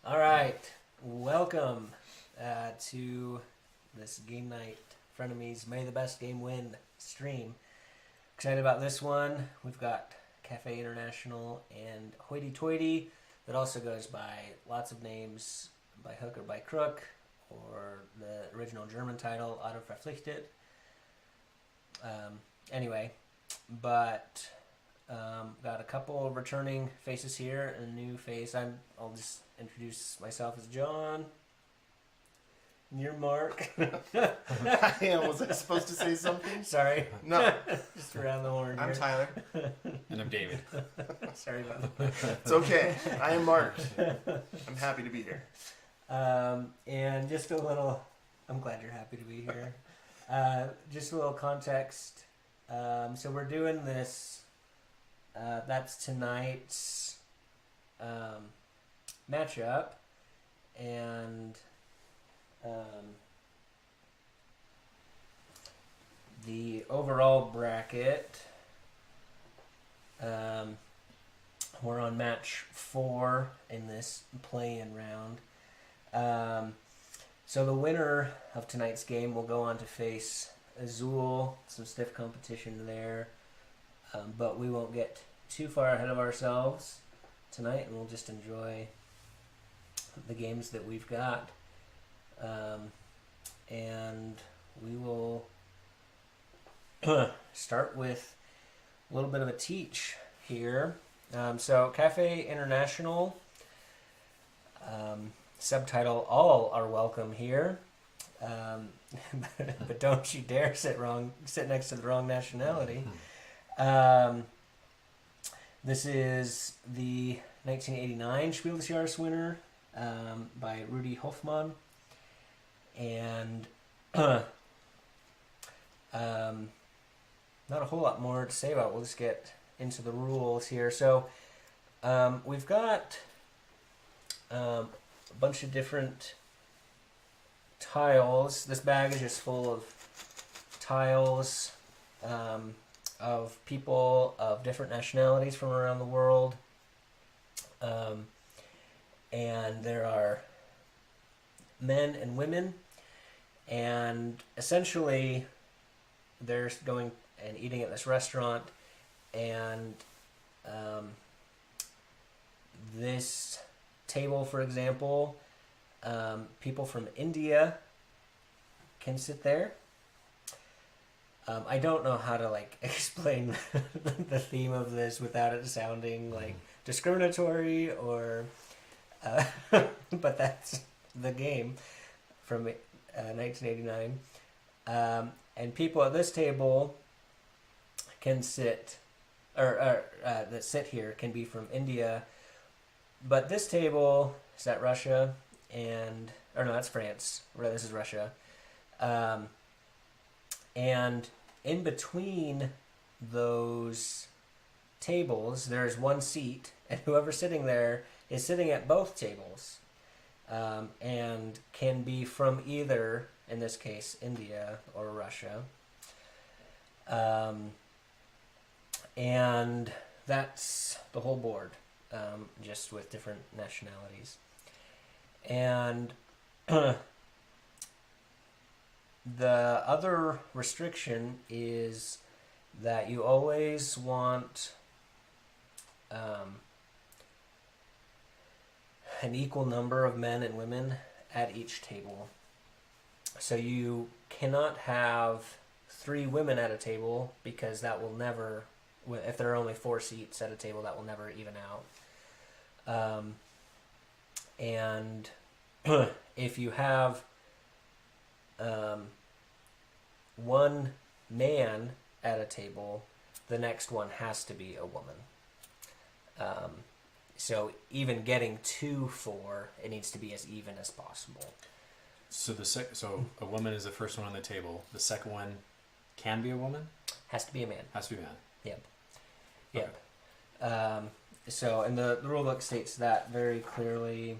All right, welcome to this game night, frenemies. May the best game win stream. Excited about this one. We've got Cafe International and Hoity Toity that also goes by lots of names, by hook or by crook, or the original German title, Auto Verpflichtet. Anyway, but got a couple returning faces here and a new face. I'll just introduce myself as John. And you're Mark. I am. Was I supposed to say something? Sorry. No. Just around the horn I'm here. Tyler. And I'm David. Sorry about that. It's okay. I am Mark. I'm happy to be here. And just a little, I'm glad you're happy to be here. Just a little context. So we're doing this, that's tonight's matchup, and the overall bracket, we're on match 4 in this play-in round. So the winner of tonight's game will go on to face Azul. Some stiff competition there, but we won't get too far ahead of ourselves tonight, and we'll just enjoy the games that we've got. And we will start with a little bit of a teach here. So Cafe International, subtitle, all are welcome here. But don't you dare sit next to the wrong nationality. This is the 1989 Spiel des Jahres winner by Rudi Hoffmann. And not a whole lot more to say about it. We'll just get into the rules here. So we've got a bunch of different tiles. This bag is just full of tiles of people of different nationalities from around the world. And there are men and women, and essentially they're going and eating at this restaurant, and this table, for example, people from India can sit there. I don't know how to explain the theme of this without it sounding discriminatory or but that's the game from 1989. And people at this table can sit, or that sit here can be from India, but this table is at Russia, or no, that's France. This is Russia. And in between those tables, there's one seat, and whoever's sitting there is sitting at both tables, and can be from either, in this case, India or Russia. And that's the whole board, just with different nationalities. And the other restriction is that you always want an equal number of men and women at each table. So you cannot have 3 women at a table, because that will never, if there are only 4 seats at a table, that will never even out. And if you have one man at a table, the next one has to be a woman. So even getting to 4, it needs to be as even as possible. So so a woman is the first one on the table. The second one can be a woman? Has to be a man. Has to be a man. Yep. Yep. So, and the rule book states that very clearly.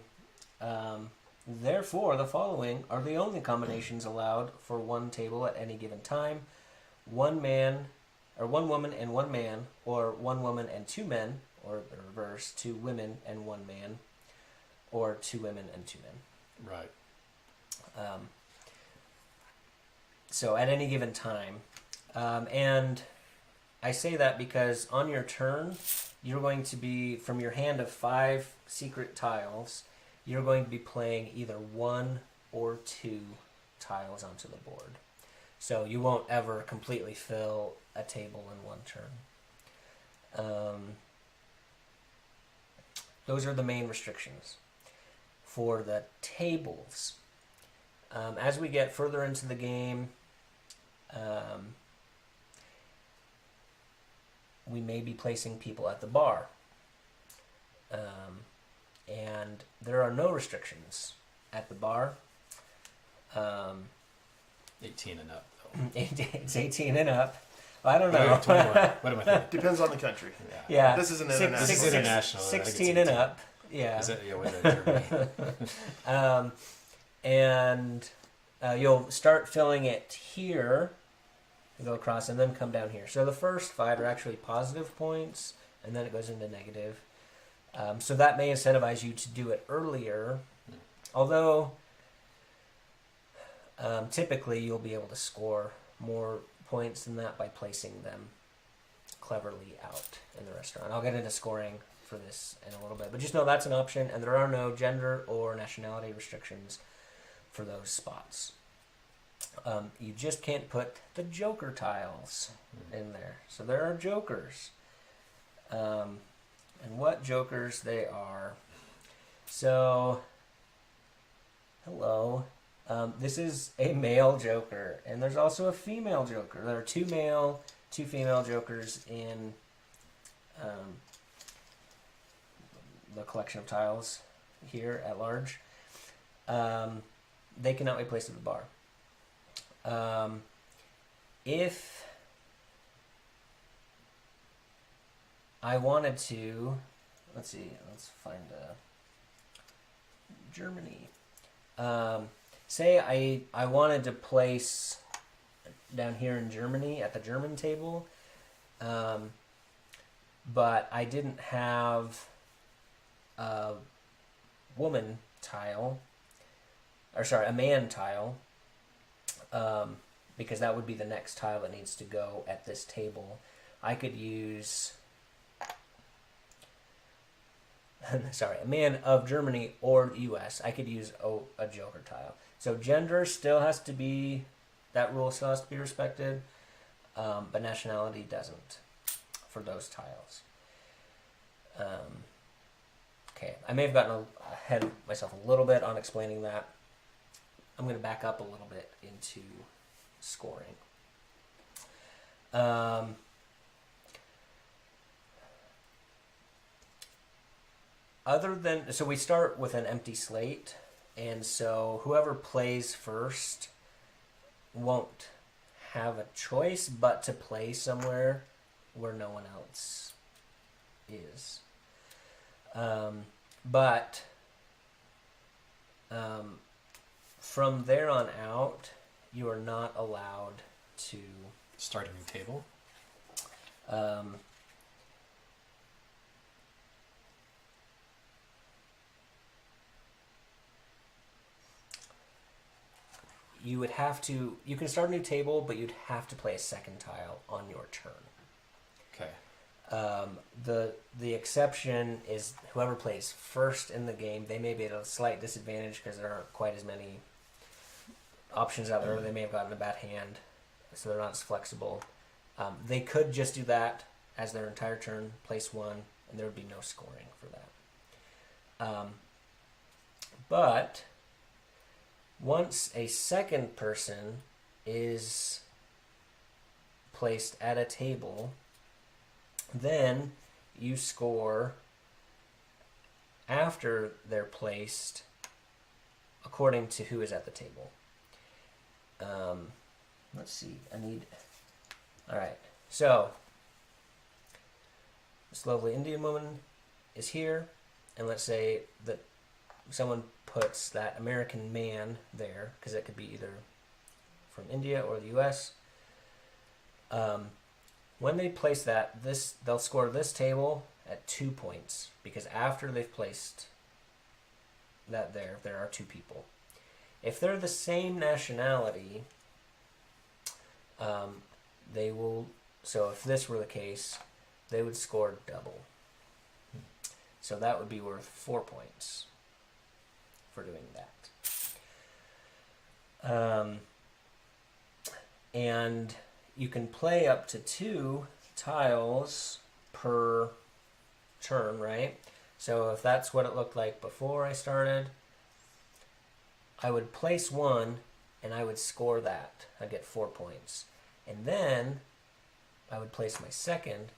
Therefore, the following are the only combinations allowed for one table at any given time: one man, or one woman and one man, or one woman and 2 men, or the reverse, 2 women and 1 man, or 2 women and 2 men. Right. So at any given time. And I say that because on your turn, you're going to be, from your hand of 5 secret tiles, you're going to be playing either 1 or 2 tiles onto the board. So you won't ever completely fill a table in one turn. Those are the main restrictions. For the tables, as we get further into the game, we may be placing people at the bar. And there are no restrictions at the bar. 18 and up, though. It's 18 and up. Well, I don't know. 21. What am I thinking? Depends on the country. Yeah. This is an Six- international. This is international. 16 and up. Yeah. Is it? Yeah, with Germany. And you'll start filling it here, go across, and then come down here. So the first 5 are actually positive points, and then it goes into negative. So that may incentivize you to do it earlier, although typically you'll be able to score more points than that by placing them cleverly out in the restaurant. I'll get into scoring for this in a little bit, but just know that's an option, and there are no gender or nationality restrictions for those spots. You just can't put the joker tiles in there. So there are jokers. And what jokers they are. So, hello. This is a male joker, and there's also a female joker. There are 2 male, 2 female jokers in the collection of tiles here at large. They cannot be placed at the bar. If I wanted to, let's find Germany. Say I wanted to place down here in Germany at the German table, but I didn't have a woman tile, a man tile, because that would be the next tile that needs to go at this table. I could use a man of Germany or US. I could use a joker tile. So gender still has to be, that rule still has to be respected, but nationality doesn't for those tiles. Okay, I may have gotten ahead of myself a little bit on explaining that. I'm going to back up a little bit into scoring. So we start with an empty slate, and so whoever plays first won't have a choice but to play somewhere where no one else is. But from there on out, you are not allowed to Start a new table. You would have to. You can start a new table, but you'd have to play a second tile on your turn. Okay. The exception is whoever plays first in the game. They may be at a slight disadvantage because there aren't quite as many options out there. Or they may have gotten a bad hand, so they're not as flexible. They could just do that as their entire turn, place 1, and there would be no scoring for that. But once a second person is placed at a table, then you score after they're placed according to who is at the table. Let's see. Alright, so this lovely Indian woman is here, and let's say that someone puts that American man there, because it could be either from India or the US. When they place that, they'll score this table at 2 points, because after they've placed that there are two people. If they're the same nationality, they will. So if this were the case, they would score double. So that would be worth 4 points for doing that. And you can play up to 2 tiles per turn, right? So if that's what it looked like before I started, I would place 1 and I would score that. I'd get 4 points. And then I would place my second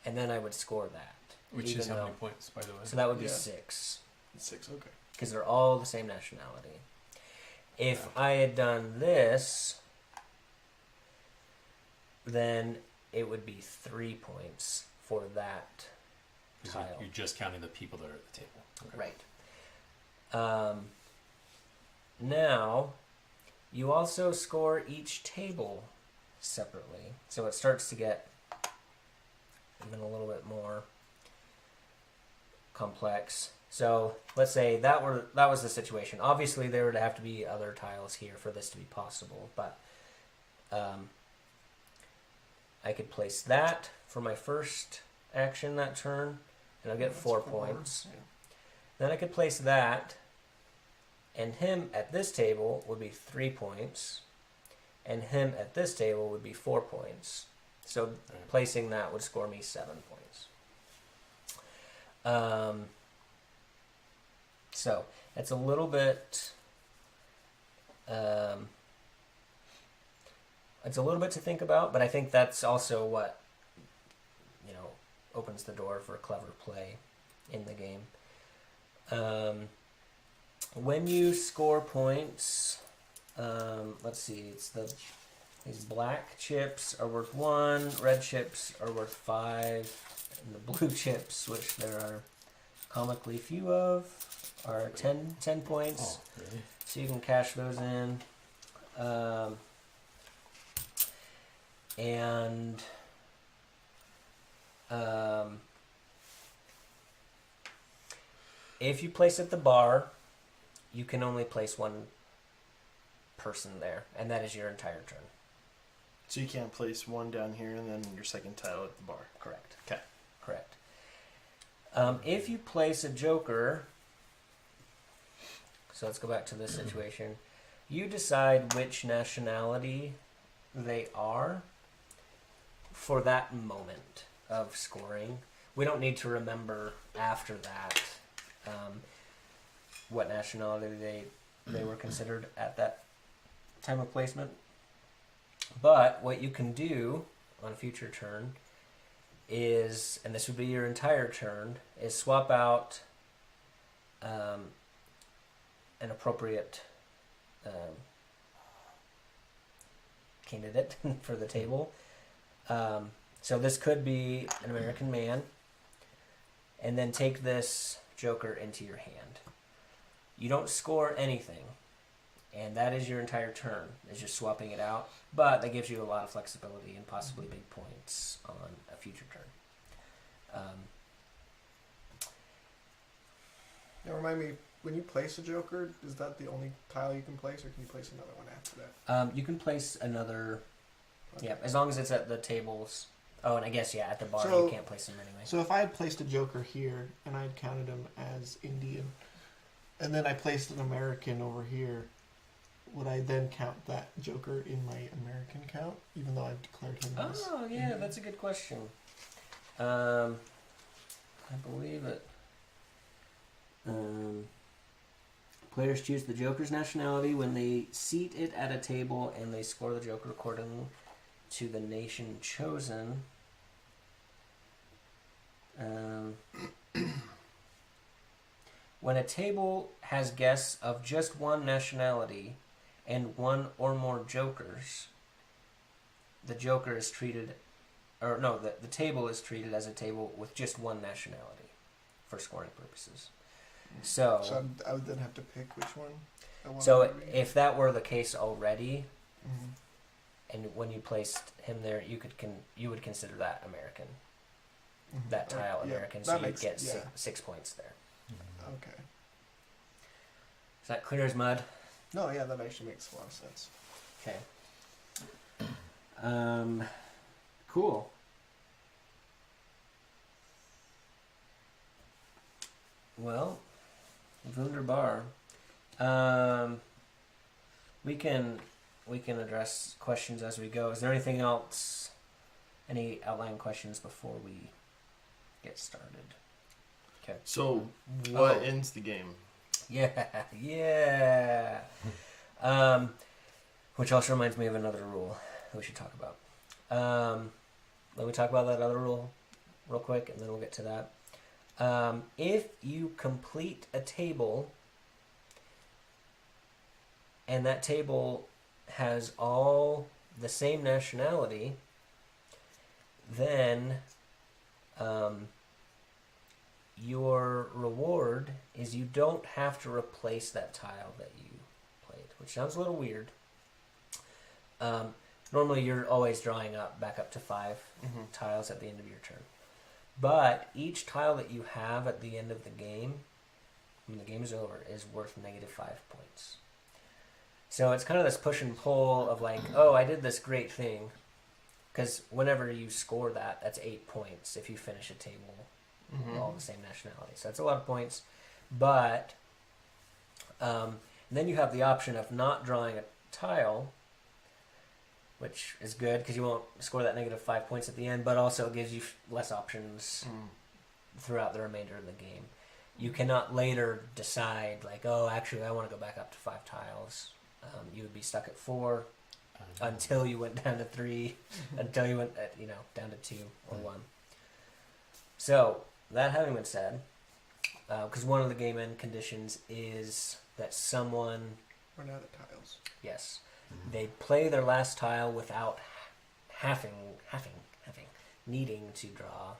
and then I would score that. Which is how many points, by the way? So that would be 6. 6, okay. Because they're all the same nationality. If I had done this, then it would be 3 points for that tile. You're just counting the people that are at the table. Okay. Right. Now, you also score each table separately. So it starts to get even a little bit more complex. So let's say that was the situation. Obviously, there would have to be other tiles here for this to be possible, but I could place that for my first action that turn, and I'll get 4 points. Yeah. Then I could place that, and him at this table would be 3 points, and him at this table would be 4 points. So placing that would score me 7 points. So it's a little bit. It's a little bit to think about, but I think that's also what opens the door for clever play in the game. When you score points, let's see, these black chips are worth 1, red chips are worth 5, and the blue chips, which there are comically few of, are 10 points. Oh, really? So you can cash those in. If you place at the bar, you can only place 1 person there, and that is your entire turn. So you can't place 1 down here and then your second tile at the bar. Correct. Okay. Correct. If you place a joker, so let's go back to this situation. You decide which nationality they are for that moment of scoring. We don't need to remember after that what nationality they were considered at that time of placement. But what you can do on a future turn is, and this would be your entire turn, is swap out an appropriate candidate for the table. So this could be an American man, and then take this joker into your hand. You don't score anything, and that is your entire turn, is just swapping it out, but that gives you a lot of flexibility and possibly big points on a future turn. Now remind me, when you place a joker, is that the only tile you can place, or can you place another one after that? You can place another, yeah, as long as it's at the tables. Oh, and I guess, yeah, at the bar So- you can't place them anyway. So if I had placed a joker here and I'd counted him as Indian, and then I placed an American over here, would I then count that joker in my American count, even though I've declared him as Oh, yeah, Indian? that's a good question. I believe it. Players choose the joker's nationality when they seat it at a table, and they score the joker according to the nation chosen. When a table has guests of just one nationality and 1 or more jokers, the joker is treated, or no, the table is treated as a table with just 1 nationality for scoring purposes. So I would then have to pick which one I wanted so to be. if that were the case already, Mhm. and when you placed him there, you would consider that American, Mhm. that tile Yeah, American, that so you'd makes- get yeah. 6 points there. Okay. Is that clear as mud? No, yeah, that actually makes a lot of sense. Okay. Cool. Well, wunderbar. We can address questions as we go. Is there anything else? Any outline questions before we get started? Okay. So, what Oh. ends the game? Yeah. Which also reminds me of another rule that we should talk about. Let me talk about that other rule real quick, and then we'll get to that. If you complete a table, and that table has all the same nationality, then your reward is you don't have to replace that tile that you played, which sounds a little weird. Normally you're always drawing back up to 5 tiles at the end of your turn. But each tile that you have at the end of the game, when the game is over, is worth -5 points. So it's kind of this push and pull of like, oh, I did this great thing. Because whenever you score that, that's 8 points if you finish a table with all the same nationality. So that's a lot of points. But then you have the option of not drawing a tile, which is good because you won't score that -5 points at the end, but also gives you less options throughout the remainder of the game. You cannot later decide, like, oh, actually, I want to go back up to 5 tiles. You would be stuck at 4 until you went down to 3, until you went, down to 2 or 1. So, that having been said, because one of the game end conditions is that someone, Run out of tiles. yes, they play their last tile without needing to draw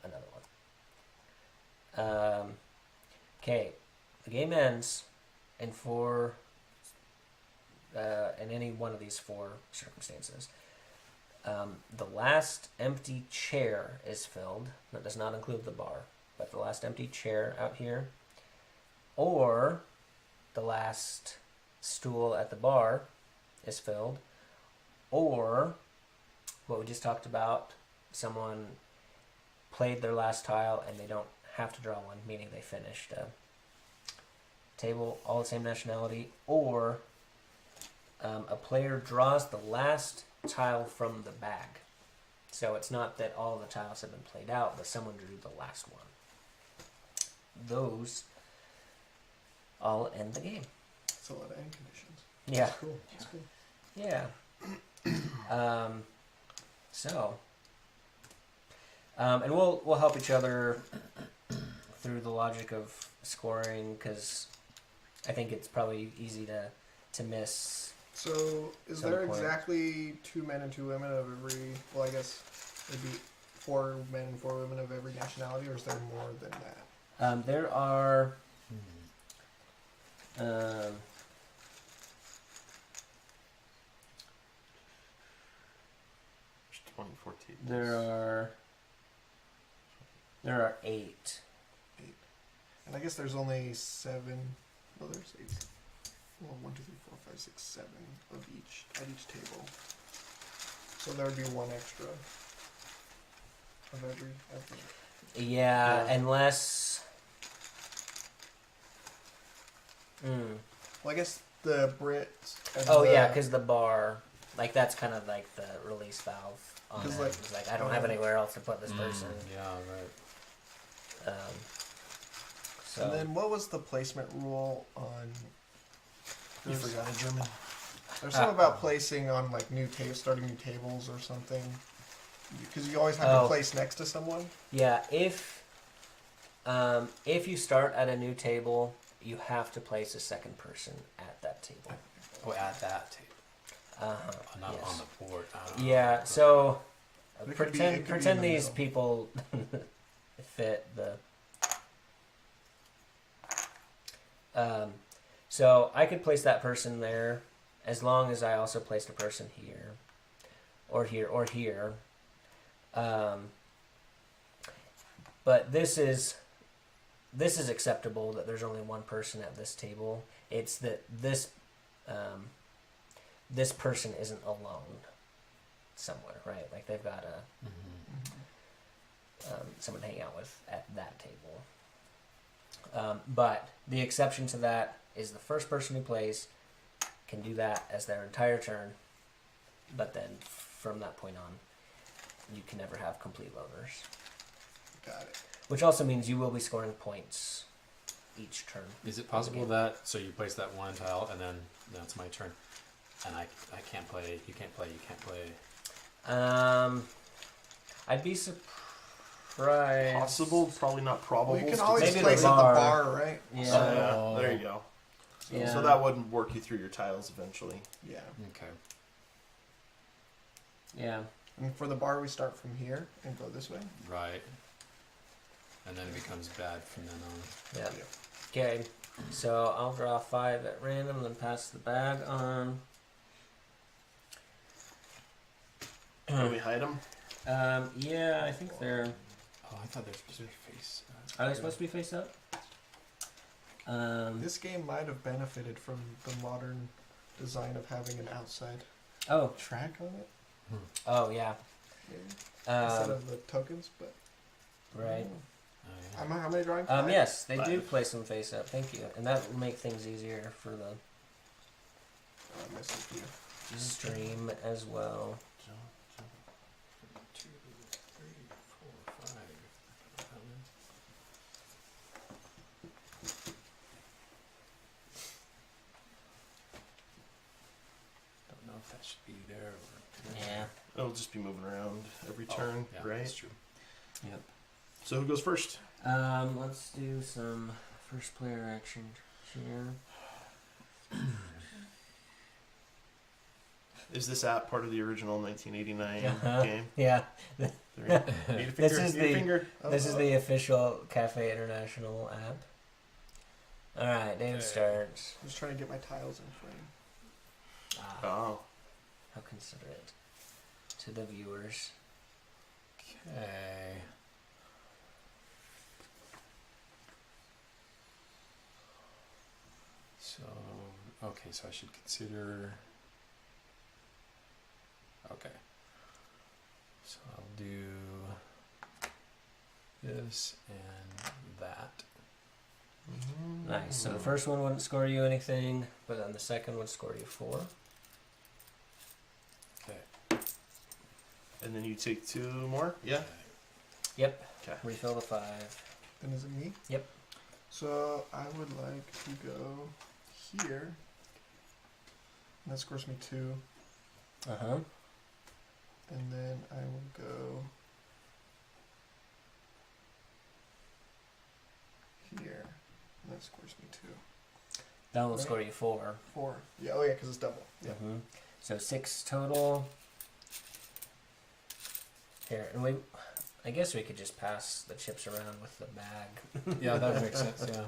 another one. Okay, the game ends in any one of these 4 circumstances. The last empty chair is filled. That does not include the bar, but the last empty chair out here, or the last stool at the bar is filled, or what we just talked about, someone played their last tile and they don't have to draw one, meaning they finished a table, all the same nationality, or a player draws the last tile from the bag. So it's not that all the tiles have been played out, but someone drew the last one. Those all end the game. That's a lot of end conditions. Yeah. That's cool. That's cool. Yeah. And we'll help each other through the logic of scoring, because I think it's probably easy to miss. So, is Some there point. exactly 2 men and 2 women of every? Well, I guess it'd be 4 men and 4 women of every nationality, or is there more than that? There are. There's 24 tables. There are 8. And I guess there's only 7. Well, there's 8. Well, 1, 2, 3, 4, 5, 6, 7 of each at each table. So there would be 1 extra of every. Yeah, Yeah. unless. Well, I guess the Brits. And Oh the, yeah, because the bar, like that's kind of like the release valve on 'Cause, it. like, It's like I don't have anywhere else to put this person. Yeah, right. So And then what was the placement rule on? You forgot a German. There's something about placing on like starting new tables or something. Because you always have to place next to someone. yeah, if you start at a new table, you have to place a second person at that table. Oh, at that table. Not yes. on the board. Yeah, so But it could be- pretend it could be in pretend the these middle. people fit the. So I could place that person there, as long as I also placed a person here, or here, or here. But this is this is acceptable that there's only one person at this table. It's that this person isn't alone somewhere, right? Like they've got someone to hang out with at that table. But the exception to that is the first person who plays can do that as their entire turn, but then from that point on, you can never have complete loners. Got it. Which also means you will be scoring points each turn. Is it possible that so you place that one tile and then it's my turn, and I can't play, you can't play, you can't play? I'd be surprised. Possible, probably not probable. Well, you can always Maybe place the at the bar. bar, right? Yeah. Yeah, there you go. Yeah. So that wouldn't work you through your tiles eventually. Yeah. Okay. Yeah. And for the bar, we start from here and go this way. Right. And then it becomes bad from then on. Yeah. Okay. So I'll draw 5 at random, then pass the bag on. Can we hide them? Yeah, I think they're. Oh, I thought they were supposed to be face. Are they supposed to be face up? This game might have benefited from the modern design of having an outside Oh. track on it, Oh yeah. maybe, instead of the tokens. But Right. Oh, yeah. how many drawing? 5? Yes, they do 5. place them face up. Thank you, and that will make things easier for the I missed a few. stream as well. 2, 3, 4, 5. Don't know if that should be there or. Yeah. It'll just be moving around every turn, Yeah, right? that's true. Yep. So who goes first? Let's do some first player action here. Is this app part of the original 1989 Uh-huh. game? Yeah. Need a finger, This is need a the- finger. This is the official Cafe International app. All right, David Okay. starts. I'm just trying to get my tiles in frame. Oh, How considerate to the viewers. Okay. So, okay, so I should consider. Okay. So I'll do this and that. Nice. So the first one wouldn't score you anything, but then the second would score you 4. Okay. and then you take 2 more. Yeah. Yep. Okay. Refill the 5. Then is it me? Yep. So I would like to go here. That scores me 2. Uh huh. And then I will go here. And that scores me 2. That will Right. score you 4. 4. Yeah, oh yeah, because it's double. Yeah. Mm-hmm. So 6 total. Here, and I guess we could just pass the chips around with the bag. Yeah, that would make sense, yeah.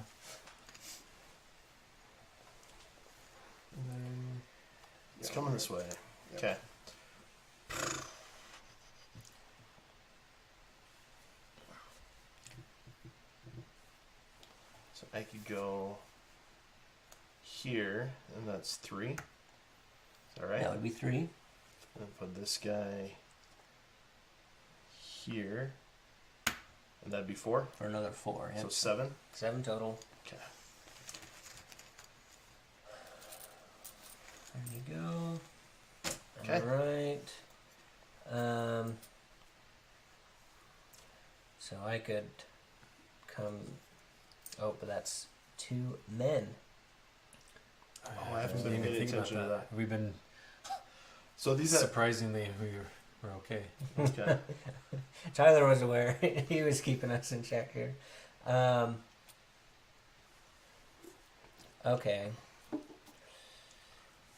And then It's yeah, coming right. this way. Yep. Okay. So I could go here, and that's 3. Is that right? That would be 3. And put this guy here, and that'd be 4. For another 4. So Yep. 7. 7 total. Okay. There you go. Okay. Alright. So I could come. Oh, but that's 2 men. Oh, I haven't been paying attention to that. We've been So these are surprisingly we're okay. okay. Tyler was aware. He was keeping us in check here. Okay.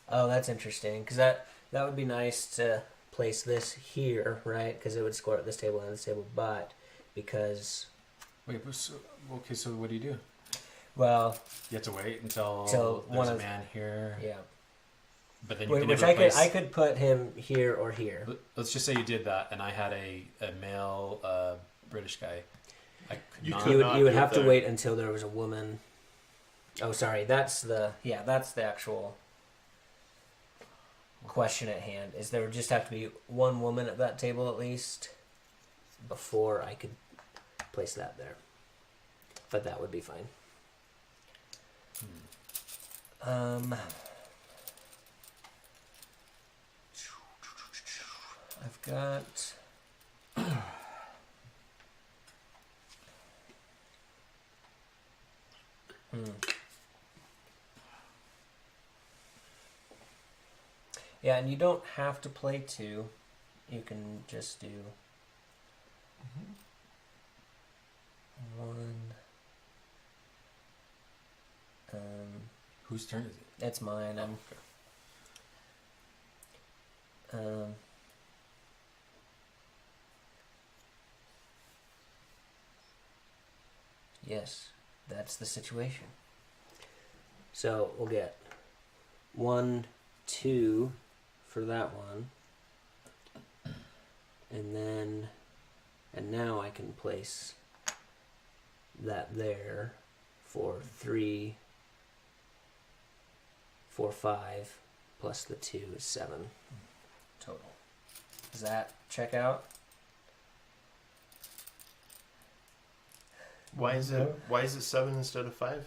Oh, that's interesting. Because that would be nice to place this here, right? Because it would score at this table and this table. But because, Wait, so what do you do? well, You have to wait until Till there's one a of- man here, yeah. but then you Which can never I place. could put him here or here. Let's just say you did that, and I had a male British guy. I could You not. could You not would do it have to there. wait until there was a woman. Oh, sorry. That's the actual question at hand. Is there would just have to be one woman at that table at least before I could place that there. But that would be fine. I've got. Yeah, and you don't have to play two. You can just do one. Whose turn is it? It's mine. I'm. Yes, that's the situation. So we'll get 1, 2 for that one. And now I can place that there for 3, 4, 5, plus the 2 is 7 total. Does that check out? Why is it 7 instead of 5?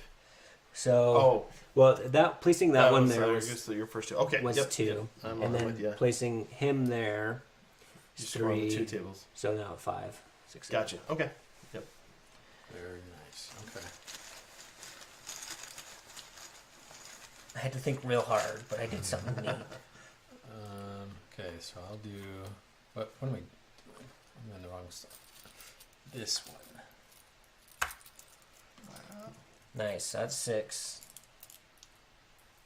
So, Oh, well, placing that one was, there I was guess your first two. Okay, was yep, 2, yep. I'm and on with then you. placing him there is Just go on the 3. 2 tables. So now 5, 6, 7. Gotcha. Okay. Very nice. Okay. I had to think real hard, but I did something neat. Okay, so I'll do. What am I doing? I'm on the wrong stuff. This one. Nice. That's 6.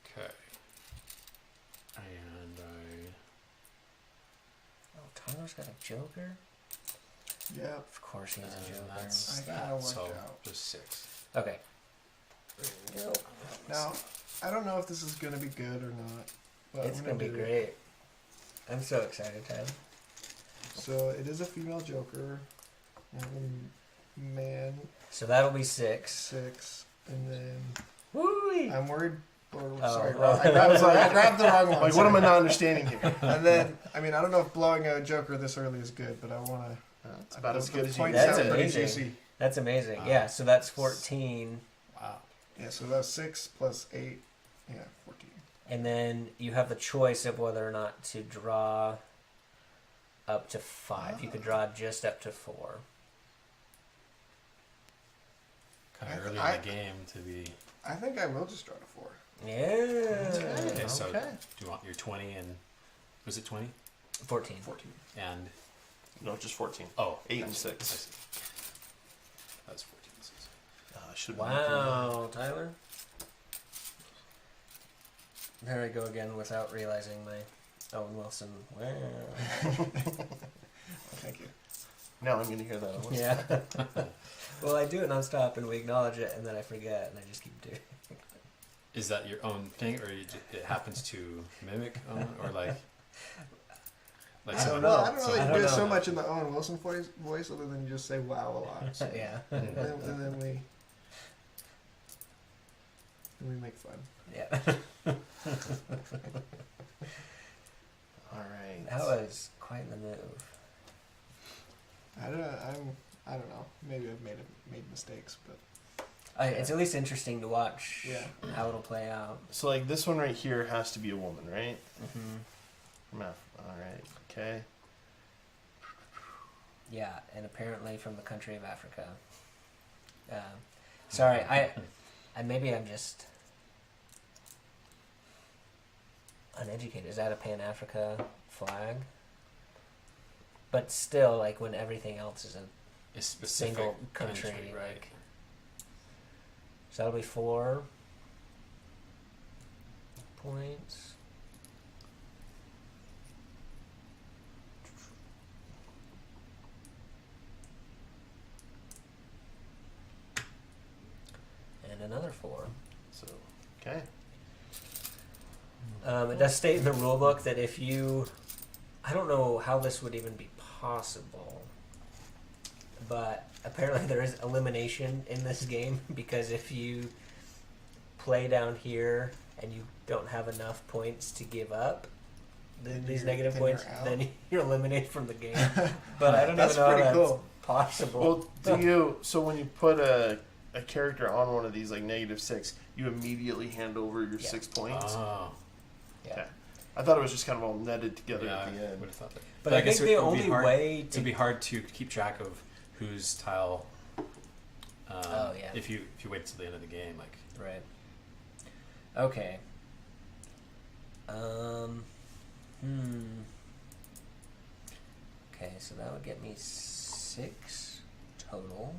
Okay. And Oh, Tyler's got a Joker. Yeah. Of course he has a Joker. that's I kinda that. worked So out. just 6. Okay. Now, I don't know if this is gonna be good or not. But It's I'm gonna be do it. great. I'm so excited, Tyler. So it is a female Joker, and a man So that'll be 6. 6, and then Woo! I'm worried. Or Oh. sorry, wrong. I grabbed the wrong one. Like, what am I not understanding here? And then, I mean, I don't know if blowing a Joker this early is good, but I want to. It's about as good as you points That's sound pretty amazing. juicy. That's amazing. Wow. Yeah, so that's 14. Wow. Yeah, so that's 6 plus 8. Yeah, 14. And then you have the choice of whether or not to draw up to 5. You could draw just up to 4. Kind of early I- in the game to be. I think I will just draw to 4. Yeah. Okay, so Okay. do you want your 20 and. Was it 20? 14. 14. And. No, just 14. Oh. 8 and I 6. see. That's 14 and 6. I should. Wow, Tyler. There I go again without realizing my Owen Wilson. Wow. Thank you. Now I'm going to hear that. Yeah. Well, I do it nonstop and we acknowledge it and then I forget and I just keep doing it. Is that your own thing, or it happens to mimic Owen, or like? I someone- don't know. Well, I don't know So that I you don't do know. so much in the Owen Wilson voice other than you just say wow a lot. So. Yeah. And then we make fun. Yeah. All right. That was quite the move. I don't know. Maybe I've made mistakes, but It's at least interesting to watch yeah. how it'll play out. So, like, this one right here has to be a woman, right? Mm-hmm. All right. Okay. Yeah, and apparently from the country of Africa. Sorry, I maybe I'm just uneducated. Is that a Pan-Africa flag? But still, like when everything else is a A specific single country, right? like, so that'll be 4 points. And another 4. So, okay. It does state in the rule book that if you, I don't know how this would even be possible, but apparently there is elimination in this game because if you play down here and you don't have enough points to give up these negative points, out. then you're eliminated from the game. But I don't That's even know how pretty that's cool. possible. Well, so when you put a character on one of these, like -6, you immediately hand over your Yeah. 6 points? Oh. Yeah. Okay. I thought it was just kind of all netted together Yeah, at the I end. would have thought that. But I guess think it the would be only hard- way to It'd be hard to keep track of whose tile. Oh, yeah. If you wait till the end of the game, like. Right. Okay. Okay, so that would get me 6 total.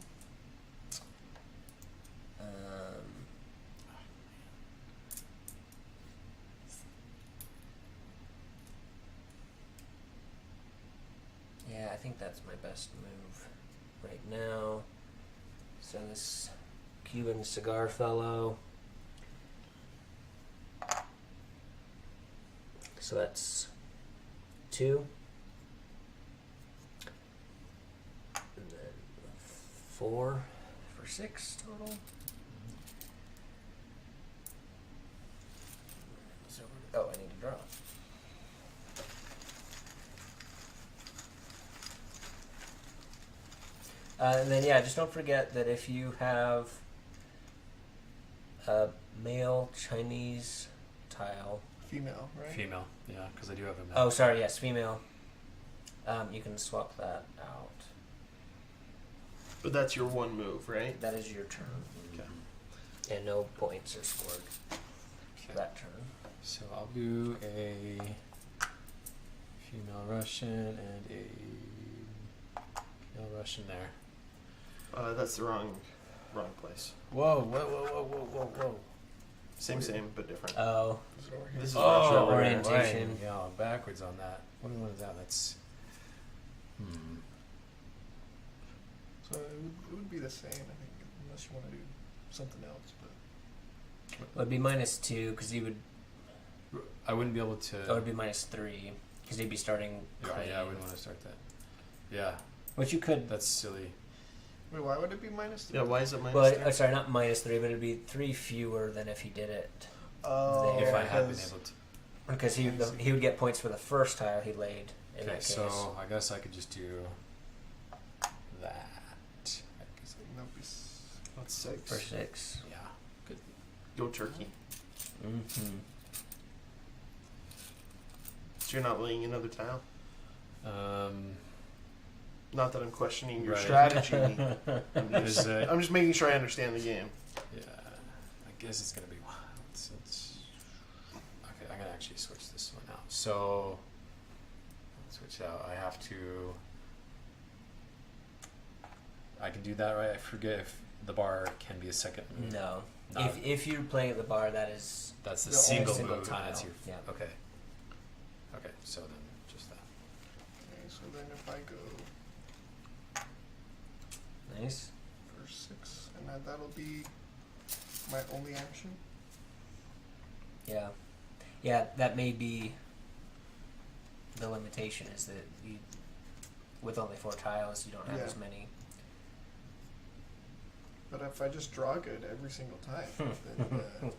Yeah, I think that's my best move right now. So this Cuban cigar fellow. So that's 2. And then 4 for 6 total. So oh, I need to draw. And then yeah, just don't forget that if you have a male Chinese tile. Female, right? Female, yeah, because I do have a male. Oh, sorry, yes, female. You can swap that out. But that's your one move, right? That is your turn. Okay. And no points are scored Okay. that turn. So I'll do a female Russian and a male Russian there. That's the wrong place. Whoa, whoa, whoa, whoa, whoa, whoa, whoa. Same, but different. Oh, Is it over here? This is Oh, Russia over here. orientation. right. Yeah, backwards on that. What one is that? That's. So it would be the same, I think, unless you want to do something else. But it would be -2 because he would. I wouldn't be able to. That would be -3 because he'd be starting. Yeah, clean. I wouldn't want to start that. Yeah, Which you could. that's silly. wait, why would it be -3? Yeah, why is it -3? Well, sorry, not -3, but it'd be 3 fewer than if he did it. Oh, If I had been because- able to. Because he would get points for the first tile he laid in Okay, that case. so I guess I could just do that. I guess That'd be That's 6. for 6. yeah, good. Go turkey. Mm-hmm. So you're not laying another tile? Um, Not that I'm questioning your Right. strategy. I'm Is just, it- I'm just making sure I understand the game. yeah, I guess it's gonna be wild since. Okay, I'm gonna actually switch this one out. So, switch out. I have to. I can do that, right? I forget if the bar can be a second move. No. Not- If you're playing at the bar, that is That's the The only single single move. tile. That's your. Yeah. Okay. Okay, so then just that. Okay, so then if I go nice. for 6, and that'll be my only action. Yeah. Yeah, that may be the limitation is that you, with only 4 tiles, you don't have Yeah. as many. But if I just draw good every single time, then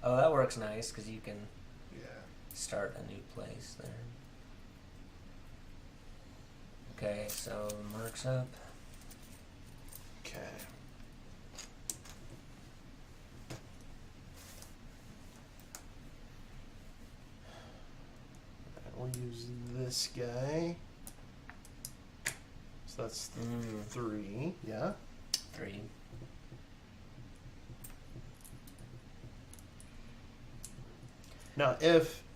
Oh, that works nice because you can yeah. start a new place there. Okay, so marks up. Okay. We'll use this guy. So that's 3, yeah? 3. Now,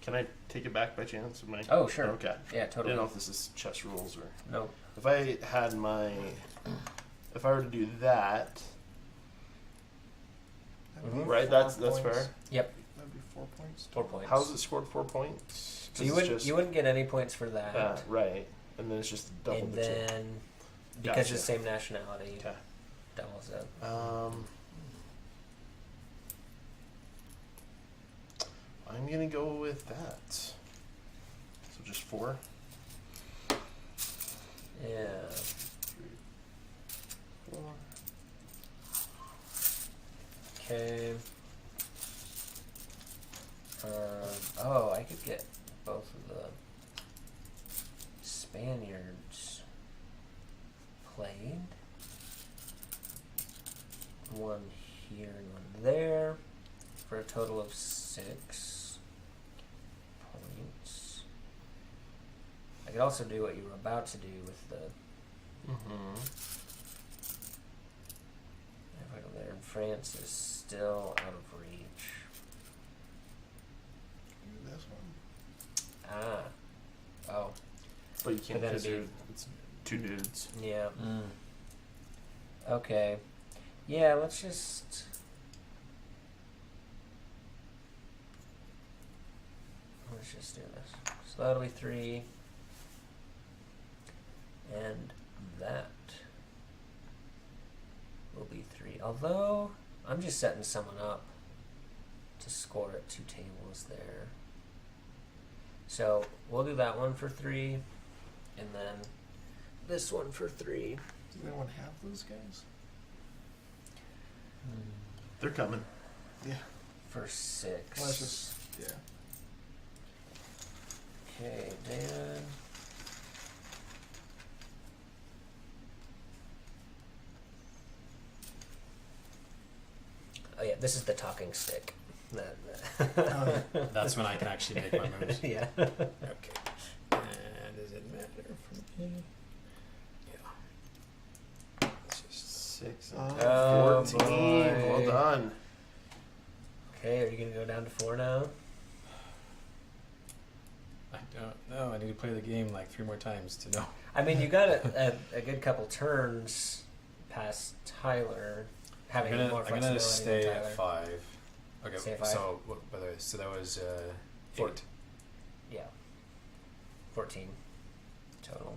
can I take it back by chance? Am I, Oh, sure. Okay. Yeah, I totally. don't know if this is chess rules or. No. If I had if I were to do that, That'd be right? 4 That's points. fair. Yep. That'd be 4 points. 4 points. How's it scored 4 points? So you wouldn't get any points for that. Right, and then it's just double And the two. then because Gotcha. it's the same nationality, Okay. doubles it. I'm gonna go with that. So just 4. Yeah. 4. Okay. Oh, I could get both of the Spaniards played. One here and one there for a total of 6 points. I could also do what you were about to do with the over there. And France is still out of reach. Do this one. Ah. Oh. But you can't But then because it'd it's 2 dudes. Yeah. Mm. Okay. Yeah, let's just... Let's just do this. Slowly 3. And that will be 3. Although, I'm just setting someone up to score at 2 tables there. So, we'll do that one for 3. And then this one for 3. Does anyone have those guys? They're coming. Yeah. For 6. Well, that's just, yeah. Okay, Dan. Oh yeah, this is the talking stick. That's when I can actually make my moves. Yeah. Okay. And does it matter for me? Yeah. Let's just 6 Oh, and Oh, 14. boy. Well done. Okay, are you gonna go down to 4 now? I don't know. I need to play the game like 3 more times to know. I mean, you got a good couple turns past Tyler, having more I'm flexibility gonna stay than Tyler. at 5. Okay. Stay at 5? So, by the way, so that was 4. 8. Yeah. 14 total.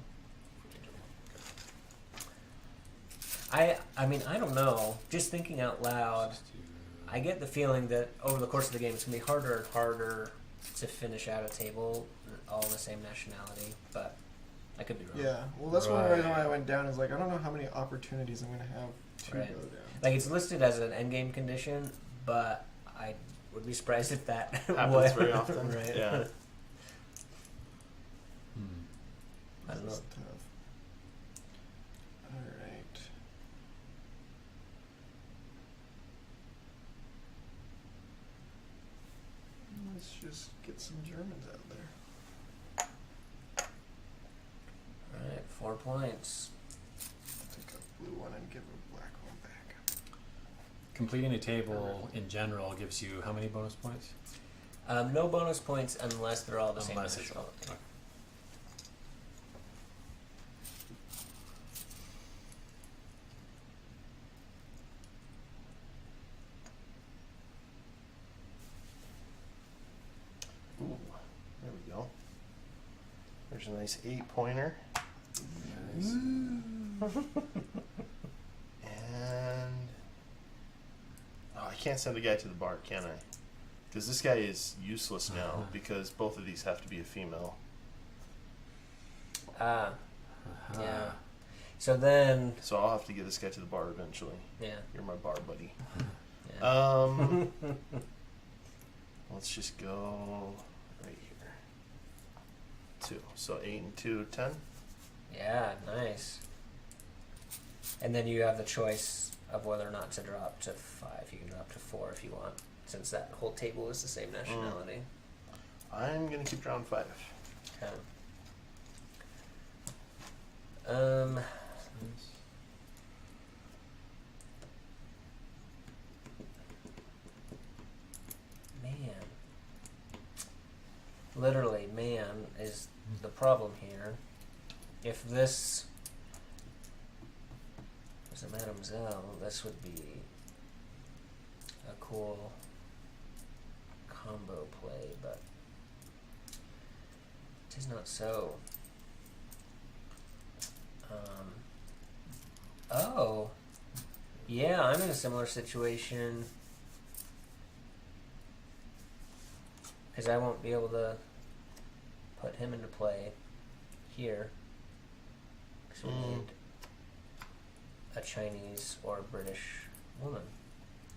I mean, I don't know. Just thinking out loud, I get the feeling that over the course of the game, it's going to be harder and harder to finish out a table all the same nationality, but I could be wrong. Yeah. Well, that's one reason why I Right. went down. Is like I don't know how many opportunities I'm gonna have to Right. go down. Like, it's listed as an endgame condition, but I would be surprised if that Happens would. very often. Right. Yeah. I don't know. That's tough. All right. Let's just get some Germans out there. Alright, 4 points. Take a blue one and give a black one back. Completing a table in general gives you how many bonus points? No bonus points unless they're all the same Unless it's nationality. okay. Ooh, there we go. There's a nice 8-pointer. Nice. And I can't send a guy to the bar, can I? Because this guy is useless now because both of these have to be a female. Ah, Uh-huh. yeah. So then, So I'll have to get this guy to the bar eventually. yeah. You're my bar buddy. yeah. Let's just go right here. 2. So 8 and 2, 10. Yeah, nice. And then you have the choice of whether or not to drop to 5. You can drop to 4 if you want, since that whole table is the same nationality. I'm gonna keep drawing 5. Okay. Man. Literally, man is the problem here. If this was a Mademoiselle, this would be a cool combo play, but it is not so. Oh, yeah, I'm in a similar situation because I won't be able to put him into play here. 'Cause we need a Chinese or British woman.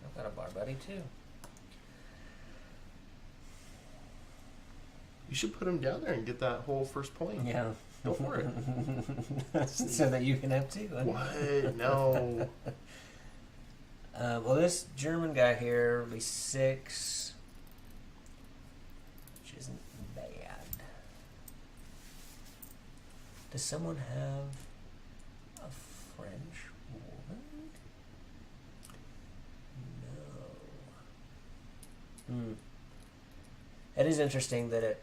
I've got a bar buddy too. You should put him down there and get that whole first point. Yeah. Go for it. So that you can have two. What? No. Well, this German guy here will be 6, which isn't bad. Does someone have a French woman? No. It is interesting that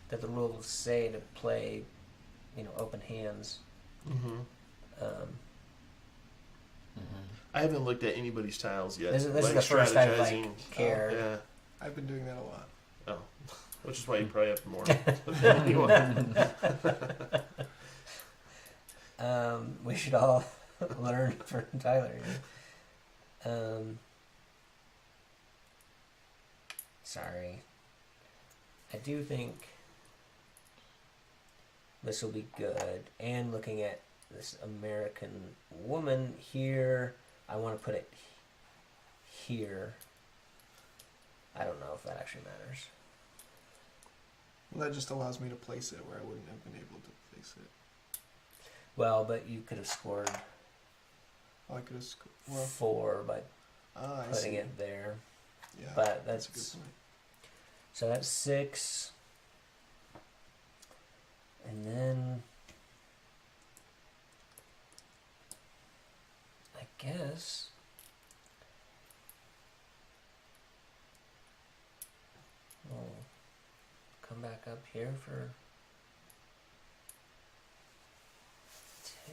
that the rules say to play, open hands. Mm-hmm. Mm-hmm. I haven't looked at anybody's tiles yet. This is the first I've strategizing. cared. Yeah. I've been doing that a lot. Oh, which is why you probably have more than anyone. We should all learn from Tyler. Sorry. I do think this will be good. And looking at this American woman here, I want to put it here. I don't know if that actually matters. Well, that just allows me to place it where I wouldn't have been able to place it. Well, but you could have scored Oh, I could have scored. 4 by I putting see. it there. Yeah, But that's a good point. So that's 6. And then I guess we'll come back up here for 2.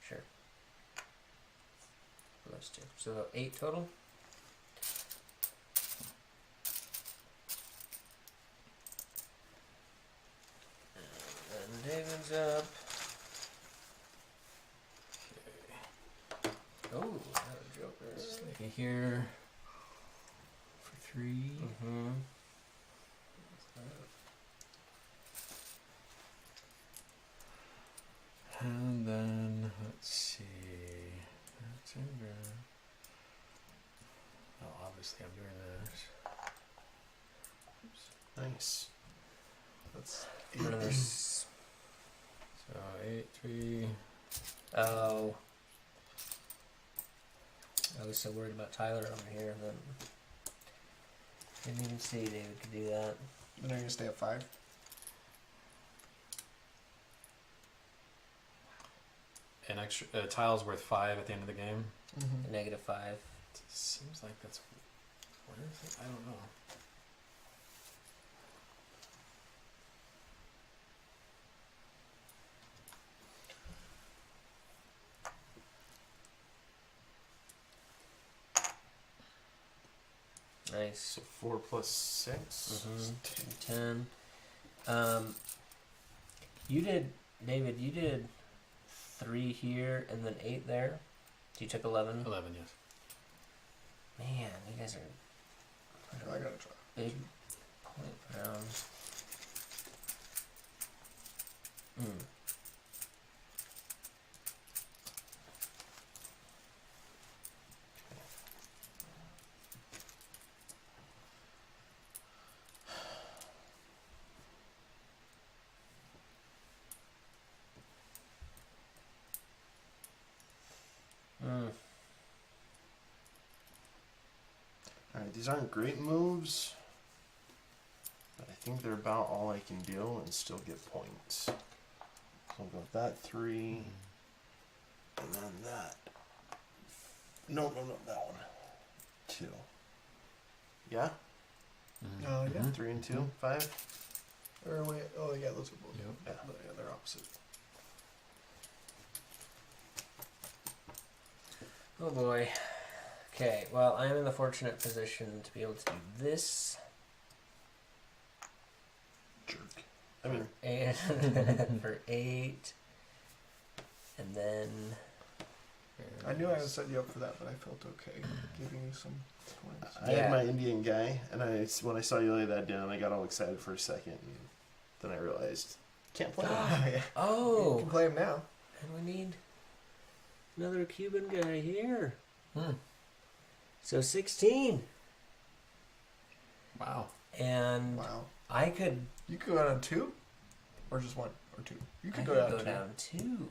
Sure. For those 2. So 8 total. And David's up. Oh, another joker. Just like a here for 3. Mm-hmm. And then let's see. That's in there. Oh, obviously I'm doing this. Nice. That's Another So 8, 3. Oh. I was so worried about Tyler over here that didn't even see David could do that. Then you're gonna stay at 5. An extra tile's worth 5 at the end of the game. Mm-hmm. A -5. It seems like that's. What is it? I don't know. Nice. so 4 plus 6. Mm-hmm. 10. You did, David, you did 3 here and then 8 there. So you took 11. 11, yes. Man, you guys are I gotta try. big point rounds. Alright, these aren't great moves, but I think they're about all I can do and still get points. So I'll go with that 3, and then that. No, that one. 2. Yeah? Oh, yeah. 3 and 2, 5. Or wait, oh yeah, those are both. Yep. Yeah, they're opposite. Oh boy. Okay, well, I'm in the fortunate position to be able to do this. Jerk. I mean, And for 8. And then I knew I would set you up for that, but I felt okay giving you some points. I had my Indian guy, and when I saw you lay that down, I got all excited for a second. And Then I realized can't play them. Yeah. You Oh, can play him now. and we need another Cuban guy here. Hmm. So 16. Wow. And Wow. I could You could go down 2? Or just 1 or 2? You I could could go down go 2. down 2.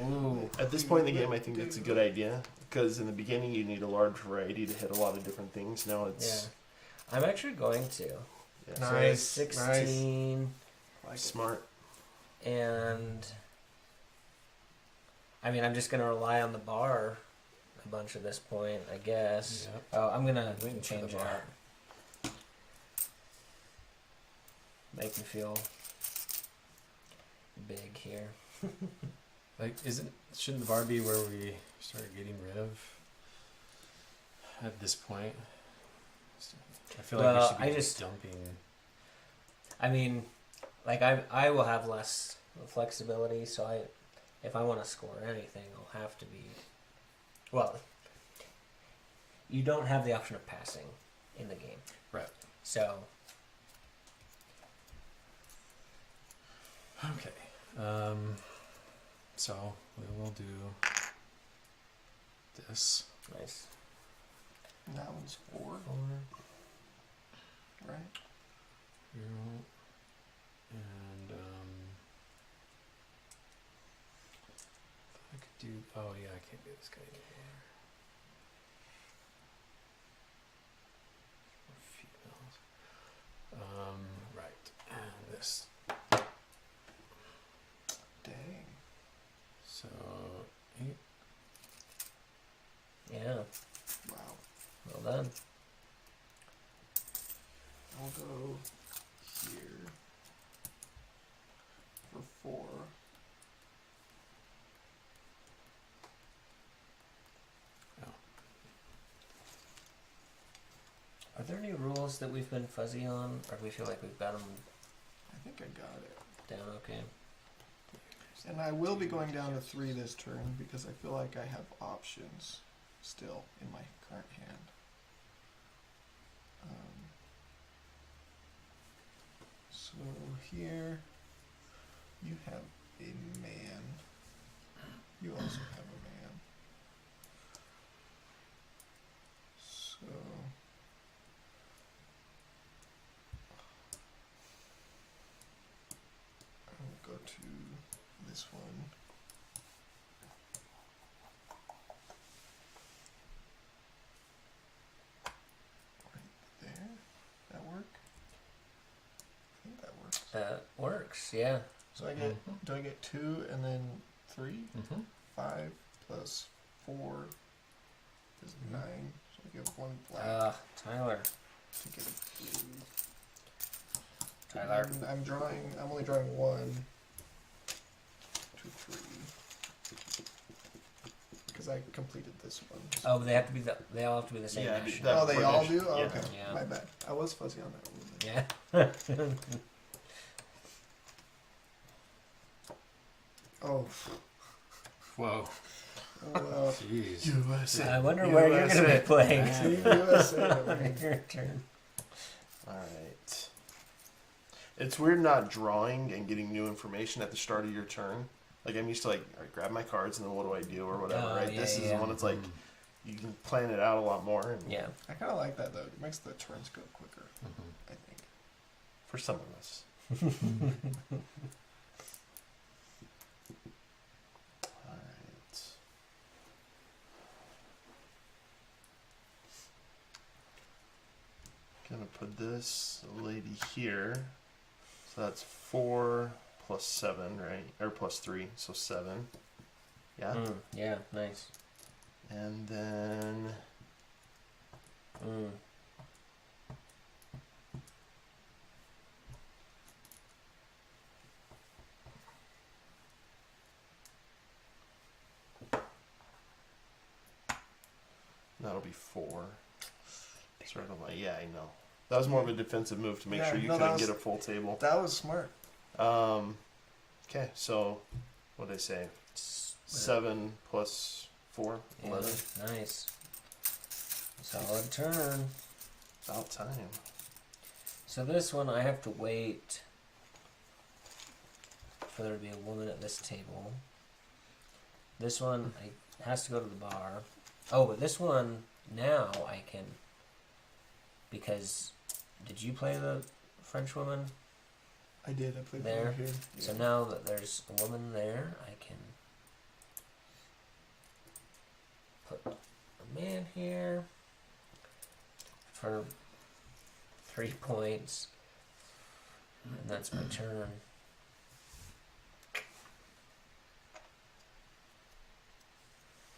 Ooh. At this point in the game, I think it's a good idea because in the beginning you need a large variety to hit a lot of different things. Now Yeah. it's I'm actually going to. yeah, So Nice, 16 Like it. smart. and I mean I'm just gonna rely on the bar a bunch at this point, I guess. Yep. Oh, I'm gonna Waiting for change the it bar. up. Make me feel big here. Like, shouldn't the bar be where we start getting rid of at this point? I feel like we Well, should be I just- dumping. I mean, like I will have less flexibility, so if I want to score anything, I'll have to be. Well, you don't have the option of passing in the game, Right. so Okay. So we will do this. nice. And that one's 4, right? Hero. And I could do. Oh yeah, I can't do this guy anymore. Females. Right. And this. Dang. So 8. Yeah, Wow. well done. I'll go here for 4. Are there any rules that we've been fuzzy on, or do we feel like we've got them I think I got it. down okay? And I will be going down to 3 this turn because I feel like I have options still in my current hand. So here you have a man. You also have a man. So I'll go to this one. Right there. That work? I think that works. That works, yeah. So I get, do I get 2 and then 3? Mm-hmm. 5 plus 4 is 9. So I get 1 black Tyler. to get a blue. Tyler. And I'm only drawing 1, 2, 3. Because I completed this one. Oh, they all have to be the same Yeah, action. that- Oh, they all do? Oh, Yeah. okay. Yeah. My bad. I was fuzzy on that one. Yeah. Oh. Whoa. Well, Jeez. USA. I wonder where you're going to be playing. Team USA. Your turn. Alright. It's weird not drawing and getting new information at the start of your turn. Like I'm used to like I grab my cards and then what do I do or whatever, Oh, right? yeah, This is yeah. the one it's like you can plan it out a lot more and Yeah. I kind of like that though. It makes the turns go quicker, Mm-hmm. I think. for some of us. Alright. Gonna put this lady here. So that's 4 plus 7, right? Or plus 3, so 7. Yeah. Yeah, nice. And then that'll be 4. Sort of like, yeah, I know. That was more of a defensive move to make Yeah, sure you no, that couldn't was- get a full table. That was smart. Okay, so what did I say? 7 plus 4, 11. Yeah, nice. Solid turn. About time. So So this one I have to wait for there to be a woman at this table. This one has to go to the bar. Oh, but this one now I can, because did you play the French woman? I did. I played There. over here. So now that there's a woman there, I can put a man here for 3 points, and that's my turn.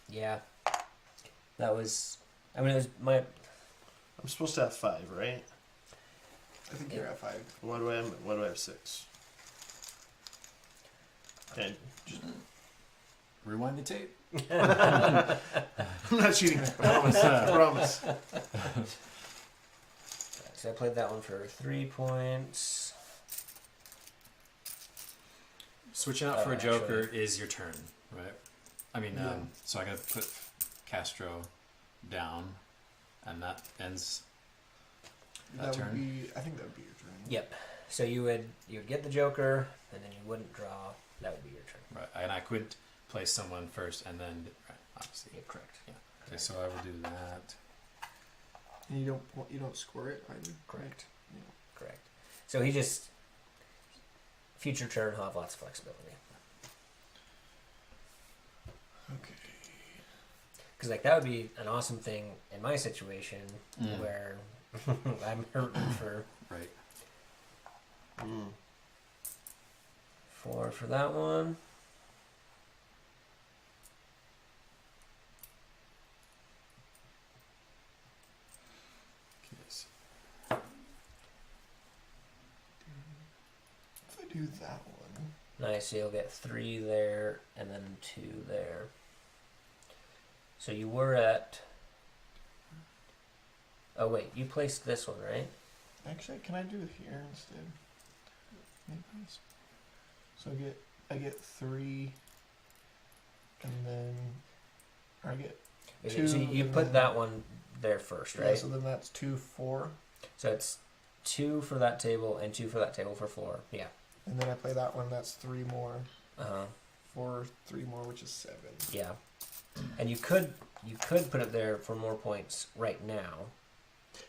Yeah, that was. I mean, it was my. I'm supposed to have 5, right? I think you're at 5. Why do I have 6? Okay, just Rewind the tape. I'm not cheating. I promise. I promise. So I played that one for 3 points. Switching out Oh, for a joker actually. is your turn, right? I mean, Yeah. so I gotta put Castro down, and that ends that turn. Would be. I think that would be your turn. Yep. So you would get the Joker, and then you wouldn't draw. That would be your turn. Right, and I could place someone first, and then right, obviously. Yeah, correct. Yeah. Okay, so I will do that. And you don't score it either. Correct. Yeah. Correct. So he just future turn he'll have lots of flexibility. Okay. Because like that would be an awesome thing in my situation Mm. where I'm hurting for Right. 4 for that one. Yes. If I do that one, Nice. So you'll get 3 there and then 2 there. So you were at. Oh wait, you placed this one, right? actually, can I do it here instead? Maybe. So I get 3, and then I get Okay, 2. so you and put then- that one there first, Yeah, right? so then that's 2, 4, So it's 2 for that table and 2 for that table for 4. Yeah. and then I play that one. That's 3 more. Uh huh. 4, 3 more, which is 7. Yeah. And you could put it there for more points right now.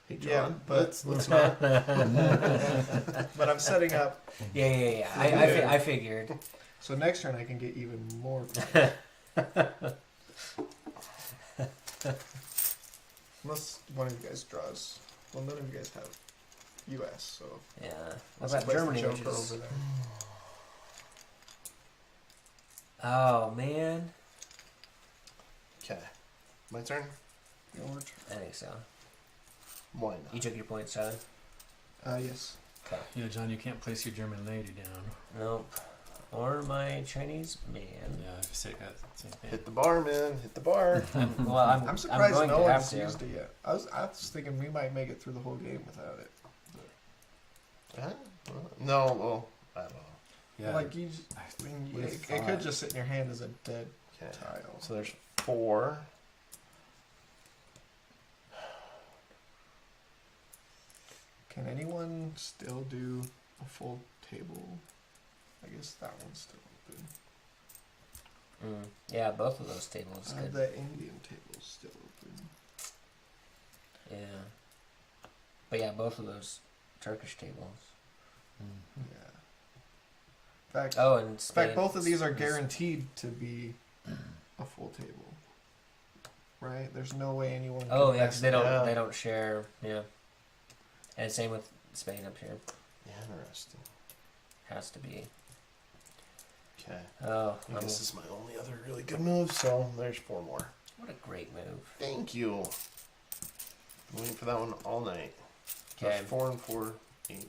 Hey, Yeah, John, but let's not. but I'm setting up. Yeah. I figured. So next turn I can get even more. Unless one of you guys draws. Well, none of you guys have U.S. So Yeah. What let's about place the Germany? Which Joker is... over there. Oh man. Okay, my turn. Your turn. I think so. Why You not? took your points, Tyler. Yes. Okay. Yeah, John, you can't place your German lady down. Nope. Or my Chinese man. Yeah, I say that same thing. Hit the bar, man. Hit the bar. Well, I'm I'm surprised going no to have one's to. used it yet. I was thinking we might make it through the whole game without it. No, well, I don't know. Yeah. Like you, just, I mean, would've it could thought. just sit in your hand as a dead Okay, tile. so there's 4. Can anyone still do a full table? I guess that one's still open. Yeah, both of those tables could. The Indian table's still open. Yeah. But yeah, both of those Turkish tables. Mm. Yeah. In fact, Oh, and in Spain. fact, both of these are guaranteed to be a full table. Right? There's no way anyone. Oh can yeah, mess because they it don't up. they don't share. Yeah. And same with Spain up here. Interesting. Has to be. Okay, Oh, I think this is my only other really good move, so there's 4 more. what a great move. Thank you. I'm waiting for that one all night. Okay. 4 and 4, 8.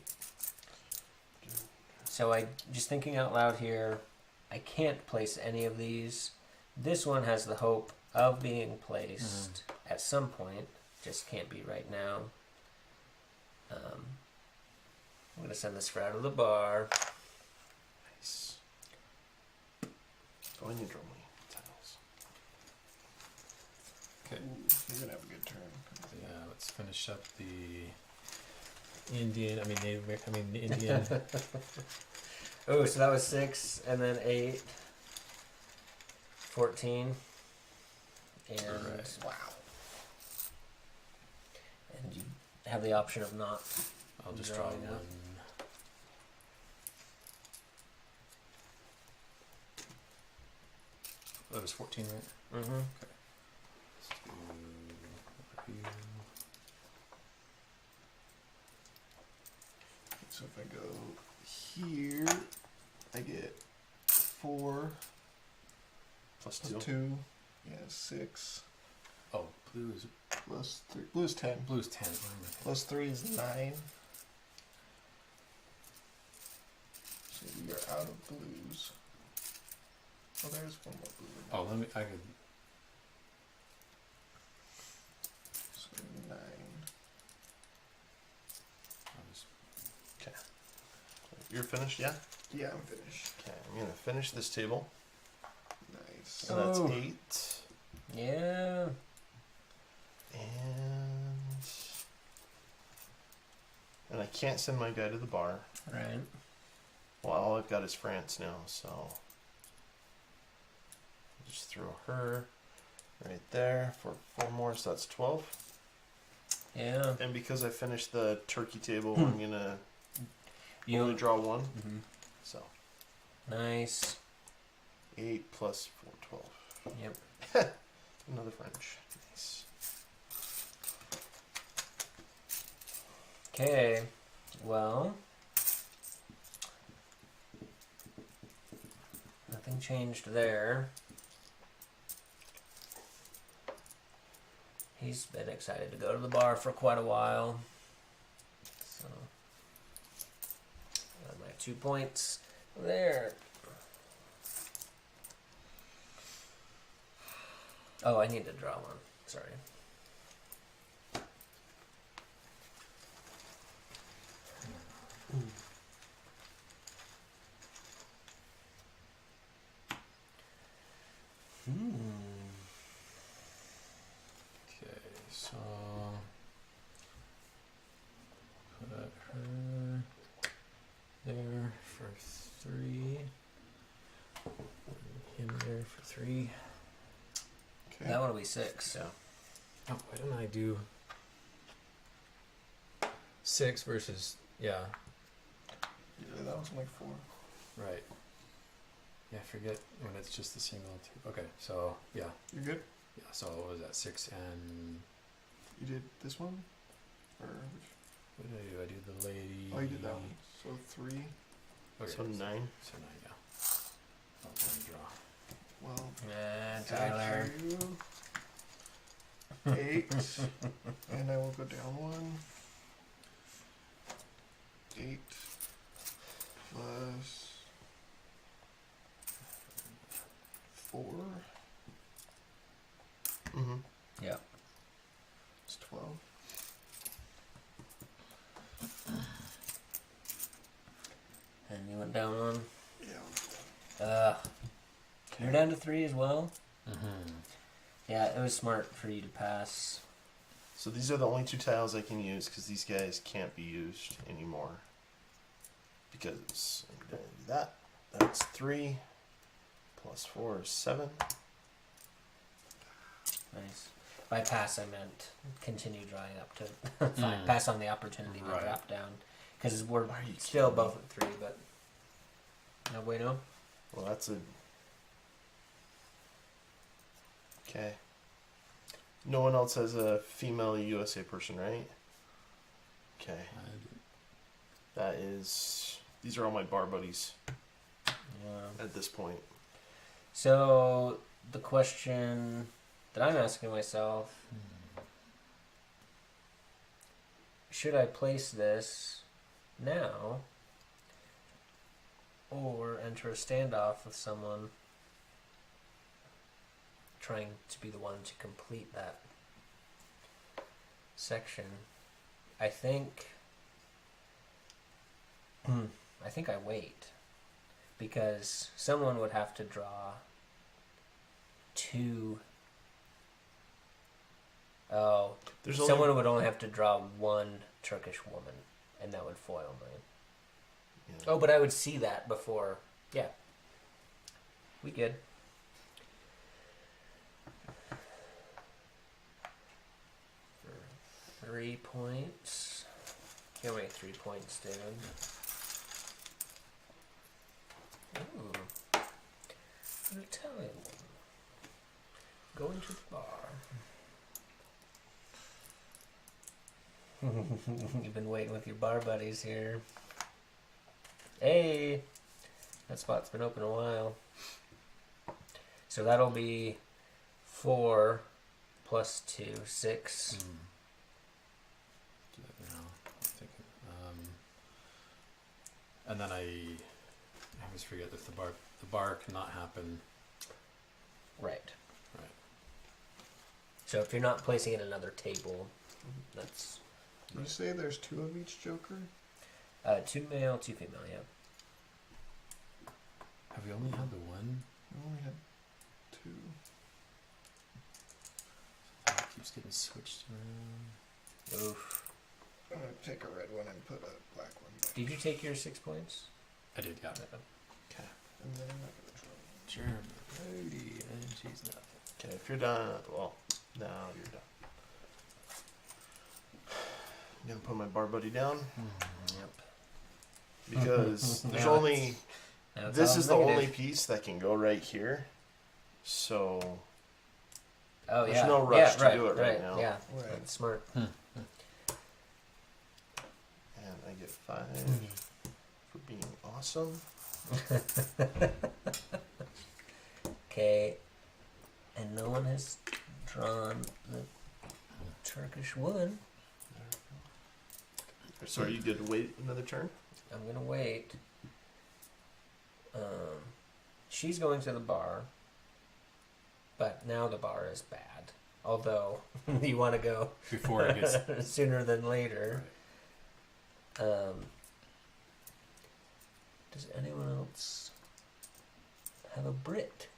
So I just thinking out loud here, I can't place any of these. This one has the hope of being placed at some point. Just can't be right now. I'm gonna send this for out of the bar. Nice. Oh, I need drum tiles. Okay. Ooh, you're gonna have a good turn. Yeah, let's finish up the Indian. I mean Native American. I mean Indian. Oh, so that was 6, and then 8, 14, and Right. Wow. and you have the option of not. I'll just draw Drawing one. up. That was 14, right? Mm-hmm. Let's do review. So if I go here, I get 4 Plus plus 2. 2. Yeah, 6 Oh, blue is plus 3. Blue is 10. blue's 10. Why am I Plus 3 is 9. So we are out of blues. Oh, there's one more blue. Oh, let me. I could. So 9. I'll just, You're finished, yeah? Yeah, I'm finished. Okay, I'm gonna finish this table. Nice. So that's Oh. 8. Yeah. And I can't send my guy to the bar. Right. Well, all I've got is France now, so just throw her right there for 4 more, so that's 12. Yeah. And because I finished the turkey table, I'm gonna You only draw 1. Mhm. So Nice. 8 plus 4, 12. Yep. Another French. Nice. Okay. Well. Nothing changed there. He's been excited to go to the bar for quite a while. So. Got my 2 points there. Oh, I need to draw one. Sorry. okay, so put her there for 3. Him there for 3. Okay. That one will be 6. Yeah. Oh, why didn't I do 6 versus Yeah, that was like 4. right? Yeah, forget when it's just the single. Okay, so yeah, You're good? yeah. So what was that 6 and You did this one? Or which? what did I do? I did the lady. Oh, you did that one. So 3. Okay, So 9. So 9, yeah. Oh, let me draw. Well, Tyler. thank you. 8. And I will go down 1. 8 plus 4 Mm-hmm. Yeah. is 12. And you went down 1. Yeah. You're down to 3 as well? Mm-hmm. Yeah, it was smart for you to pass. So these are the only 2 tiles I can use because these guys can't be used anymore. Because I'm going to do that. That's 3 plus 4 is 7. Nice. By pass, I meant continue drawing up to 5. Pass on the opportunity to Right. drop down. Because we're Are you still kidding me? both at 3, but. No bueno. Well, that's a... Okay. No one else has a female USA person, right? Okay. That is... These are all my bar buddies Yeah. at this point. So, the question that I'm asking myself, should I place this now or enter a standoff with someone trying to be the one to complete that section? I think I wait, because someone would have to draw 2. Oh, There's someone only... would only have to draw 1 Turkish woman, and that would foil mine. Yeah. Oh, but I would see that before. Yeah. We good. For 3 points. Can't make 3 points, David. Ooh. An Italian woman. Going to the bar. You've been waiting with your bar buddies here. Hey! That spot's been open a while. So that'll be 4 plus 2, 6. Do that now. I'm thinking. And then I always forget that the bar cannot happen. Right. Right. So if you're not placing it in another table, that's You say there's 2 of each Joker? 2 male, 2 female, yeah. Have we only had the one? I only had 2. That keeps getting switched around. Oof. I'm gonna take a red one and put a black one back. Did you take your 6 points? I did, yeah. Okay. And then I'm not gonna draw. Sure. Hoity, and she's nothing. Okay, if you're done, well, now you're done. I'm gonna put my bar buddy down Yep. because there's Now only Now it's this all is the negative. only piece that can go right here. So Oh, there's yeah. no rush to right, do it right now. Yeah, Right. that's smart. and I get 5 for being awesome. Okay. And no one has drawn the Turkish woman. So you did wait another turn? I'm gonna wait. She's going to the bar, but now the bar is bad. Although you want to go Before it gets. sooner than later. Does anyone else have a Brit?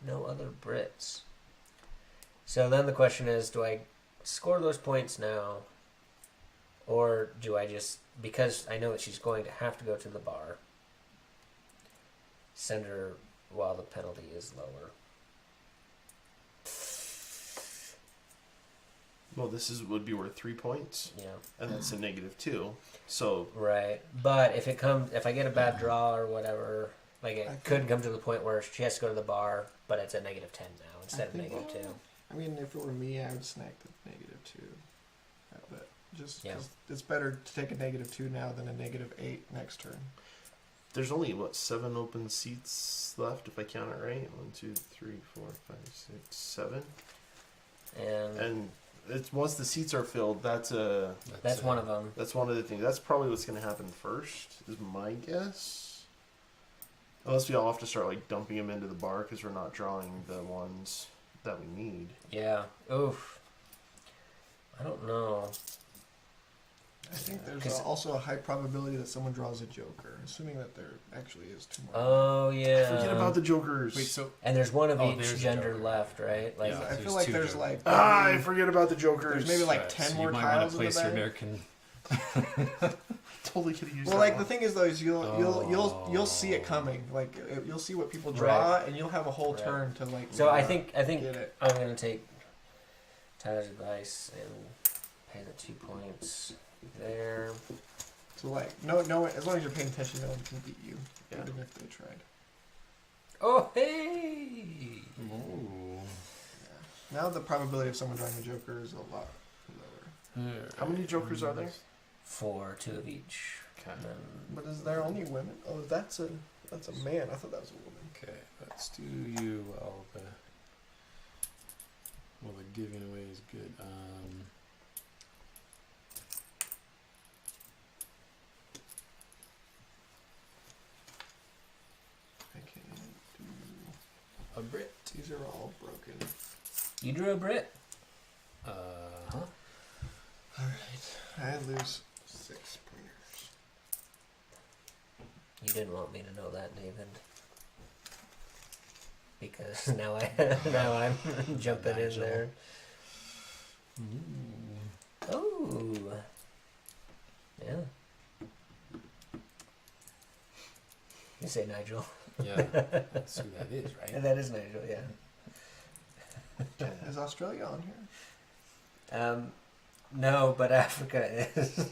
No other Brits. So then the question is, do I score those points now? Or do I just, because I know that she's going to have to go to the bar, send her while the penalty is lower? Well, this would be worth 3 points, Yeah. and that's a -2. So Right. But if I get a bad draw or whatever, like it could come to the point where she has to go to the bar, but it's a -10 now instead of think- -2. I mean, if it were me, I would snack the -2. But just Yeah. 'cause it's better to take a -2 now than a -8 next turn. there's only 7 open seats left if I count it right. 1, 2, 3, 4, 5, 6, 7. And it's once the seats are filled, that's one of them. That's one of the things. That's probably what's going to happen first, is my guess. Unless we all have to start like dumping them into the bar because we're not drawing the ones that we need. Yeah. Oof. I don't know. I think there's 'Cause- also a high probability that someone draws a Joker, assuming that there actually is 2 more. Oh yeah. Forget about the jokers. Wait, so. And there's one of Oh, each there's a gender Joker. left, right? Like Yeah. I there's feel like 2 there's Jokers. like I forget about the jokers. there's maybe like Right, 10 so more you might tiles want to in the place your bag. American. Totally could have used Well, that like one. the thing is though, is you'll see it coming. Like you'll see what people draw, and you'll have a whole Right. turn to like. so. I think get it. I'm gonna take Tyler's advice and pay the 2 points there. So like no, as long as you're paying attention, no one can beat you, Yeah. even if they tried. Oh hey! Ooh. Now the probability of someone drawing a Joker is a lot lower. How many jokers are there? 4, 2 of each. Okay. And then But is there only women? Oh, that's a man. I thought that was a woman. Okay, let's do you while the giving away is good. I can't do. A Brit. These are all broken. you drew a Brit. Huh? All right, I lose 6 pointers. You didn't want me to know that, David. Because now I'm jumping in Nigel. there. Ooh. Oh. Yeah. You say Nigel. Yeah, that's who that is, right? And that is Nigel, yeah. Is Australia on here? No, but Africa is.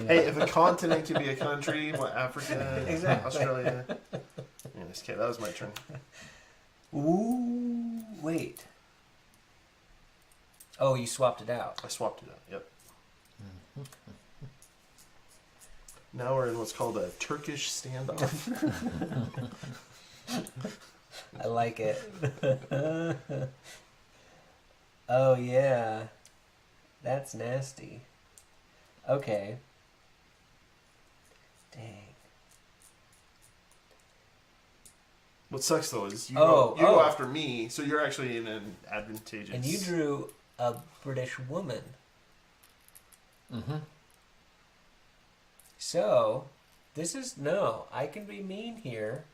Hey, if a continent could be a country, what, Africa, Exactly. Australia. Yeah, just kidding. That was my turn. Ooh, wait. Oh, you swapped it out. I swapped it out. Yep. Now we're in what's called a Turkish standoff. I like it. Oh, yeah. That's nasty. Okay. Dang. What sucks though is you Oh, go oh. after me, so you're actually in an advantageous. And you drew a British woman. Mm-hmm. So, this is... No, I can be mean here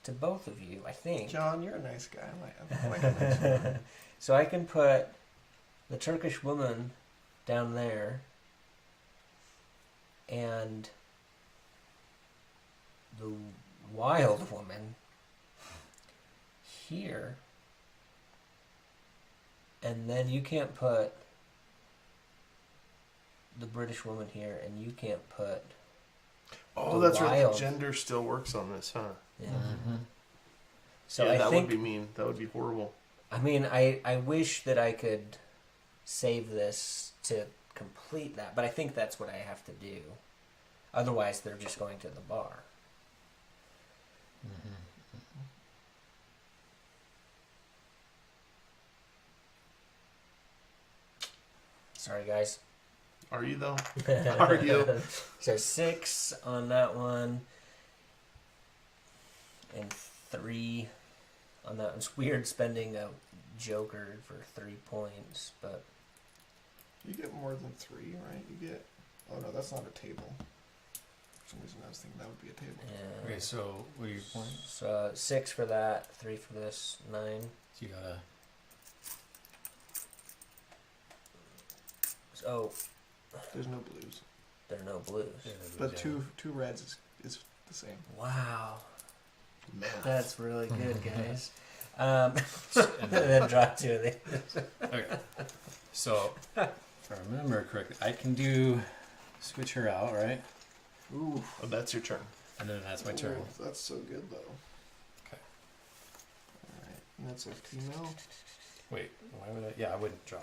to both of you, I think. John, you're a nice guy. I like a nice guy. So I can put the Turkish woman down there and the wild woman here. And then you can't put the British woman here, and you can't put... Oh, the that's right. wild. The gender still works on this, huh? Yeah. Mm-hmm. So yeah, I that think... would be mean. That would be horrible. I mean, I wish that I could save this to complete that, but I think that's what I have to do. Otherwise, they're just going to the bar. Mm-hmm. Sorry, guys. Are you though? Are you? So 6 on that one, and 3 on that. It's weird spending a Joker for 3 points, but You get more than 3, right? You get... Oh, no, that's not a table. For some reason, I was thinking that would be a table. yeah. Okay, so what are your points? So 6 for that, 3 for this, 9. So you gotta. So There's no blues. there are no blues. But two reds is the same. Wow. Math. That's really good, guys. And And then draw 2 of these. Okay. So, if I remember correctly, I can switch her out, right? Ooh. Oh, that's your turn. And then that's my turn. Ooh, that's so good, though. Okay. Alright, and that's a female. Wait, why would I? Yeah, I wouldn't draw.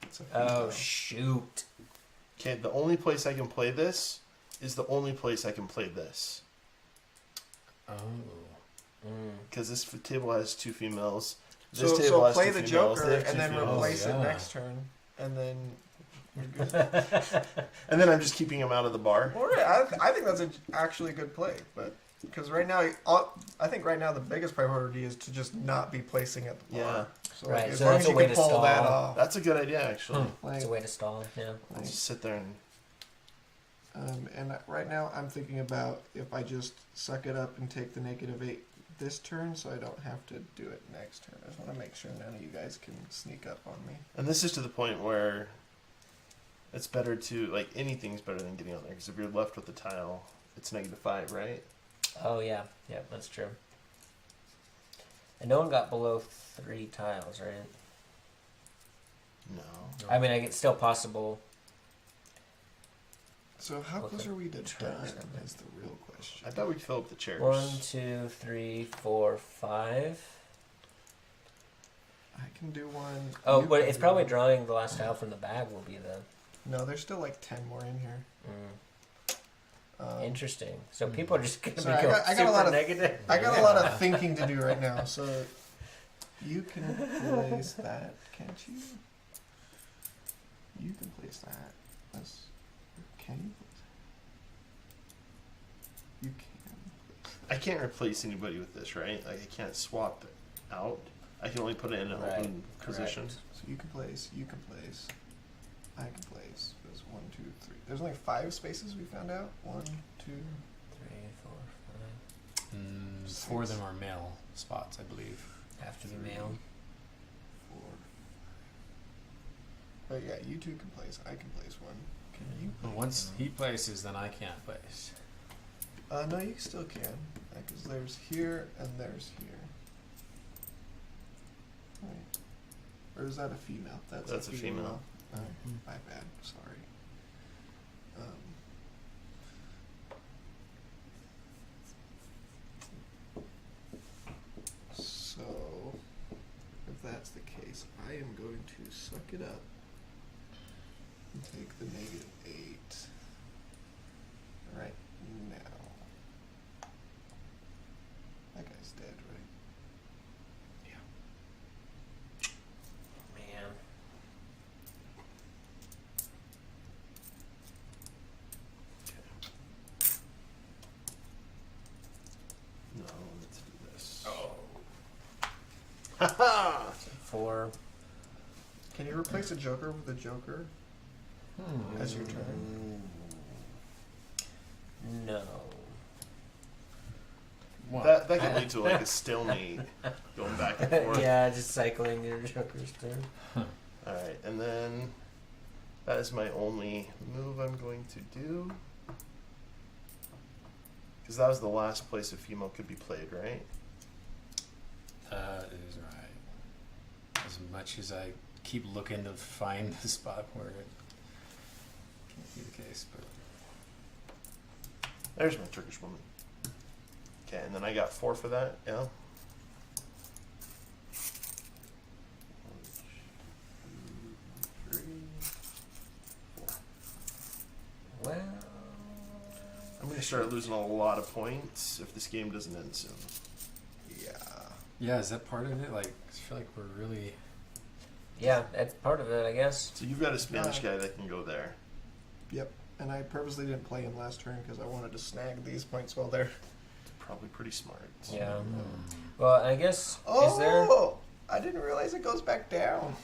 That's a female. Oh, shoot. Okay, the only place I can play this is the only place I can play this. Oh. Because this table has 2 females. This So table has play 2 the females. Joker They have and 2 then females. replace Oh, it yeah. next turn, and then you're good. And then I'm just keeping him out of the bar. Well, I think that's actually a good play, but because right now, I think right now the biggest priority is to just not be placing at the bar. Yeah. So Right, as so long that's as a you way can to pull that stall. off. That's a good idea, actually. Like, It's a way to stall, yeah. I'll just sit there and... and right now I'm thinking about if I just suck it up and take the -8 this turn, so I don't have to do it next turn. I just want to make sure none of you guys can sneak up on me. And this is to the point where it's better to... Like, anything's better than getting on there. Because if you're left with the tile, it's -5, right? Oh, yeah. Yeah, that's true. And no one got below 3 tiles, right? No. I mean, it's still possible. So how Okay. close are we to Try done? something. Is the real question. I thought we'd fill up the chairs. 1, 2, 3, 4, 5. I can do one. Oh, you but can it's do probably one. drawing the last tile from the bag will be the... No, there's still like 10 more in here. Interesting. So people are just going to Sorry, I be going got a super lot of- negative. I got a lot of thinking to do right now, so you can place that, can't you? You can place that. Can you place that? You can place that. I can't replace anybody with this, right? Like, I can't swap it out. I can only put it in an Right, open position. correct. So you can place, I can place. There's 1, 2, 3. There's only 5 spaces we found out. 1, 2, 3, 4, 4 of them are male spots, I believe. 5. Have to be male. 4. But yeah, you two can place. I can place one. Can you? But once he places, then I can't place. No, you still can. Because there's here and there's here. Right. Or is that a female? That's a female. Alright, my bad. Sorry. So, if that's the case, I am going to suck it up and take the -8 right now. That guy's dead, right? Man. No, let's do this. Oh. Haha! 4. Can you replace a joker with a joker as your turn? No. One. That could lead to like a stalemate going back and forth. Yeah, just cycling your Joker's turn. Alright, and then that is my only move I'm going to do. Because that was the last place a female could be played, right? That is right. As much as I keep looking to find the spot where it can't be the case, but There's my Turkish woman. Okay, and then I got 4 for that, yeah? 1, 2, 3, 4. Well, I'm going to start losing a lot of points if this game doesn't end soon. Yeah. yeah, is that part of it? Like, I feel like we're really. yeah, that's part of it, I guess. So you've got a Spanish guy that can go there. Yep. And I purposely didn't play him last turn because I wanted to snag these points while they're. Probably pretty smart. Yeah. Hmm. Well, I guess, Oh! is there... I didn't realize it goes back down.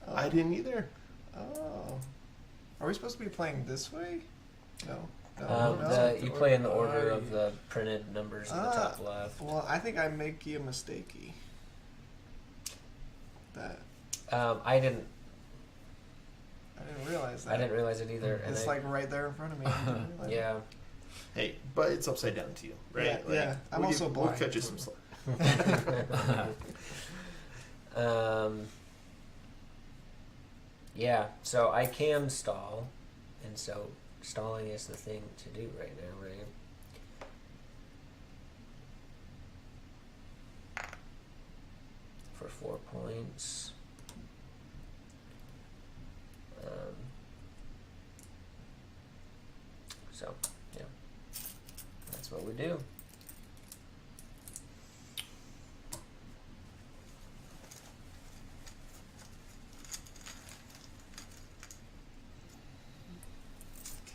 Oh. I didn't either. Oh. Are we supposed to be playing this way? No. You play in the order of the printed numbers in the top left. Well, I think I make you a mistakey. That I didn't realize that. I didn't realize it either. And It's like right there in front of me. I didn't realize it. yeah. Hey, but it's upside down to you, right? Yeah, Like, yeah. I'm we'll also we'll blind. cut you some slack. Yeah, so I can stall, and so stalling is the thing to do right now, right? For 4 points. So, yeah, that's what we do.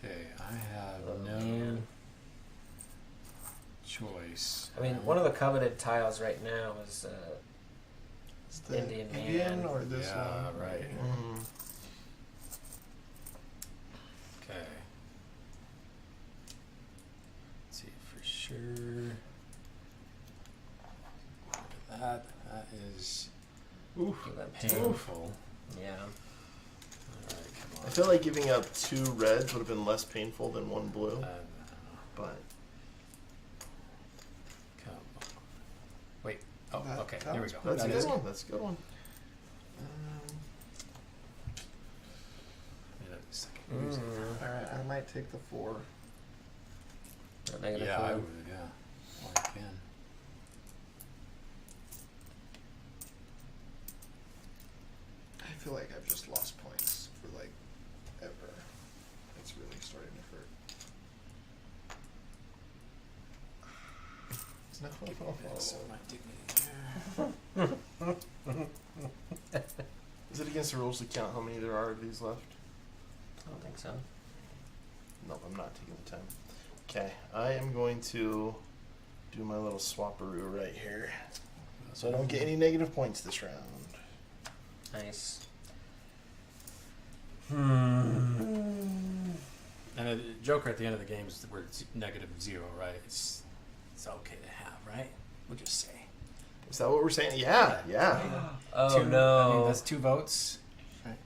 Okay, I have Oh, no man. choice. I mean, one of the coveted tiles right now is It's the Indian Indian man. or this Yeah, one? right. Mm. Okay. Let's see for sure. Look at that. That is give them two. painful. Yeah. Alright, come I on. feel like giving up 2 reds would have been less painful than 1 blue, but Come on. Wait. Oh, That- okay. that Here we was go. pretty that's a That good is- one. That's a good one. Wait a second. Use it. Alright, I might take the 4. Negative Yeah, I 4. would. Yeah. Well, I can. I feel like I've just lost points for like ever. It's really starting to hurt. No. So my dignity there. Is it against the rules to count how many there are of these left? I don't think so. No, I'm not taking the time. Okay, I am going to do my little swapperoo right here, so I don't get any negative points this round. Nice. And a Joker at the end of the game is where it's -0, right? It's okay to have, right? We'll just say. Is that what we're saying? Yeah, yeah. Oh I no. mean, that's 2 votes.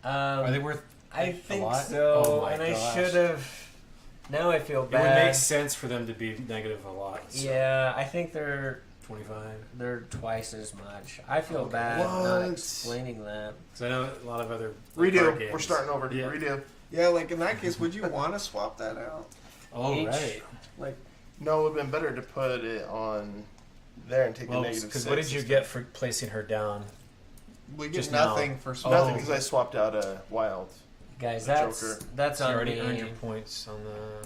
Are they worth? I a think lot? so, Oh my and I gosh. should have. Now I feel It would bad. make sense for them to be negative a lot. So Yeah, I think they're 25. twice as much. I feel Okay. bad not What? Because explaining that. I know a lot of other Redo. card We're games- starting over. Yeah. Redo. Yeah, like in that case, would you want to swap that out? Oh, Each- right. Like, No, it would have been better to put it on there and take Well, a negative because 6. what did you instead. get for placing her down? we get Just now. nothing for Oh. swapping. Nothing, because I swapped out a wild. Guys, The that's Joker. that's So you on already me. earned your points on the.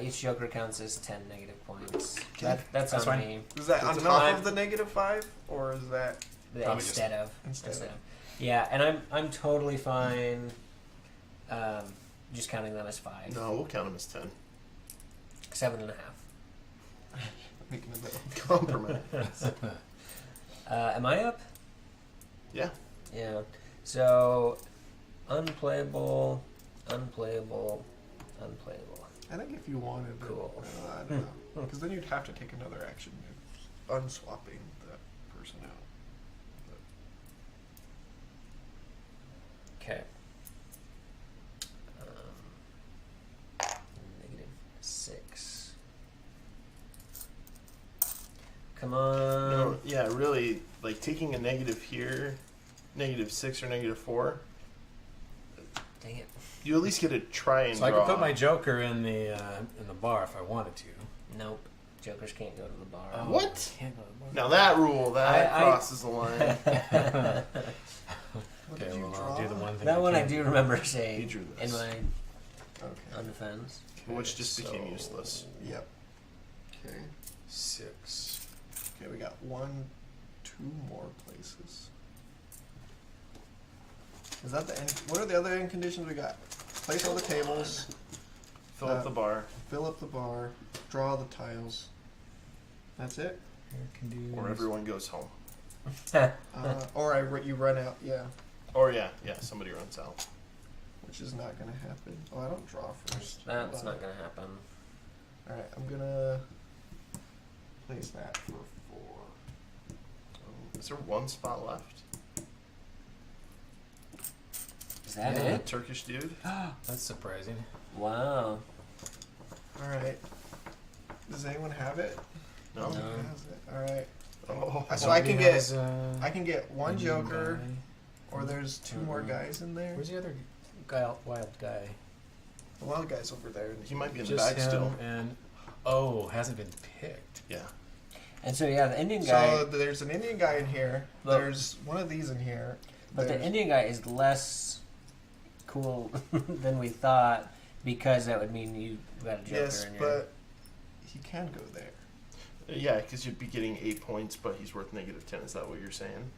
Each Joker counts as 10 negative points. Okay. That's That's on fine. me. Is that on That's top fine. of the -5, or is that Probably Instead of. instead of? Yeah, and I'm totally fine. Just counting them as 5. No, we'll count them as 10. 7.5. Making a little. Compromise. Am I up? Yeah. Yeah. So, unplayable, unplayable, unplayable. I think if you wanted to, Cool. I don't know, because then you'd have to take another action of unswapping that person out. Okay. -6. Come on. No, yeah, really, like taking a negative here, -6 or -4, Dang it. you at least get to try and So I draw. could put my Joker in the bar if I wanted to. Nope. Jokers can't go to the bar. Oh, What? Can't go to the bar. Now that rule, that I- crosses the line. What Okay, did you well, draw? I'll do the one thing. That one I can. do remember saying You drew in this. my Okay. on defense. Which just became so useless. Yep. Okay. 6. Okay, we got 2 more places. Is that the end? What are the other end conditions we got? Place all the tables, Fill up the bar, fill up the bar, draw the tiles. That's it. or everyone goes home. You run out. Yeah, Or yeah, somebody runs out. which is not gonna happen. Oh, I don't draw first. That's Hold not on. gonna happen. All right, I'm gonna place that for 4. Is there one spot left? Is that Yeah, it? Turkish dude. That's surprising. Wow. All right. Does anyone have it? No. No. Who has it? All right. Oh, So I can get Has, I can get one Indian Joker, guy. or there's 2 more guys in there. Where's the other guy, wild guy? A lot of guys over there. He might be in the Just bag him still. and hasn't been picked. Yeah. And so yeah, the Indian guy, So there's an Indian guy in here. Look. There's one of these in here. but the There's- Indian guy is less cool than we thought because that would mean you got a Joker Yes, in your. but he can go there. Yeah, because you'd be getting 8 points, but he's worth -10. Is that what you're saying?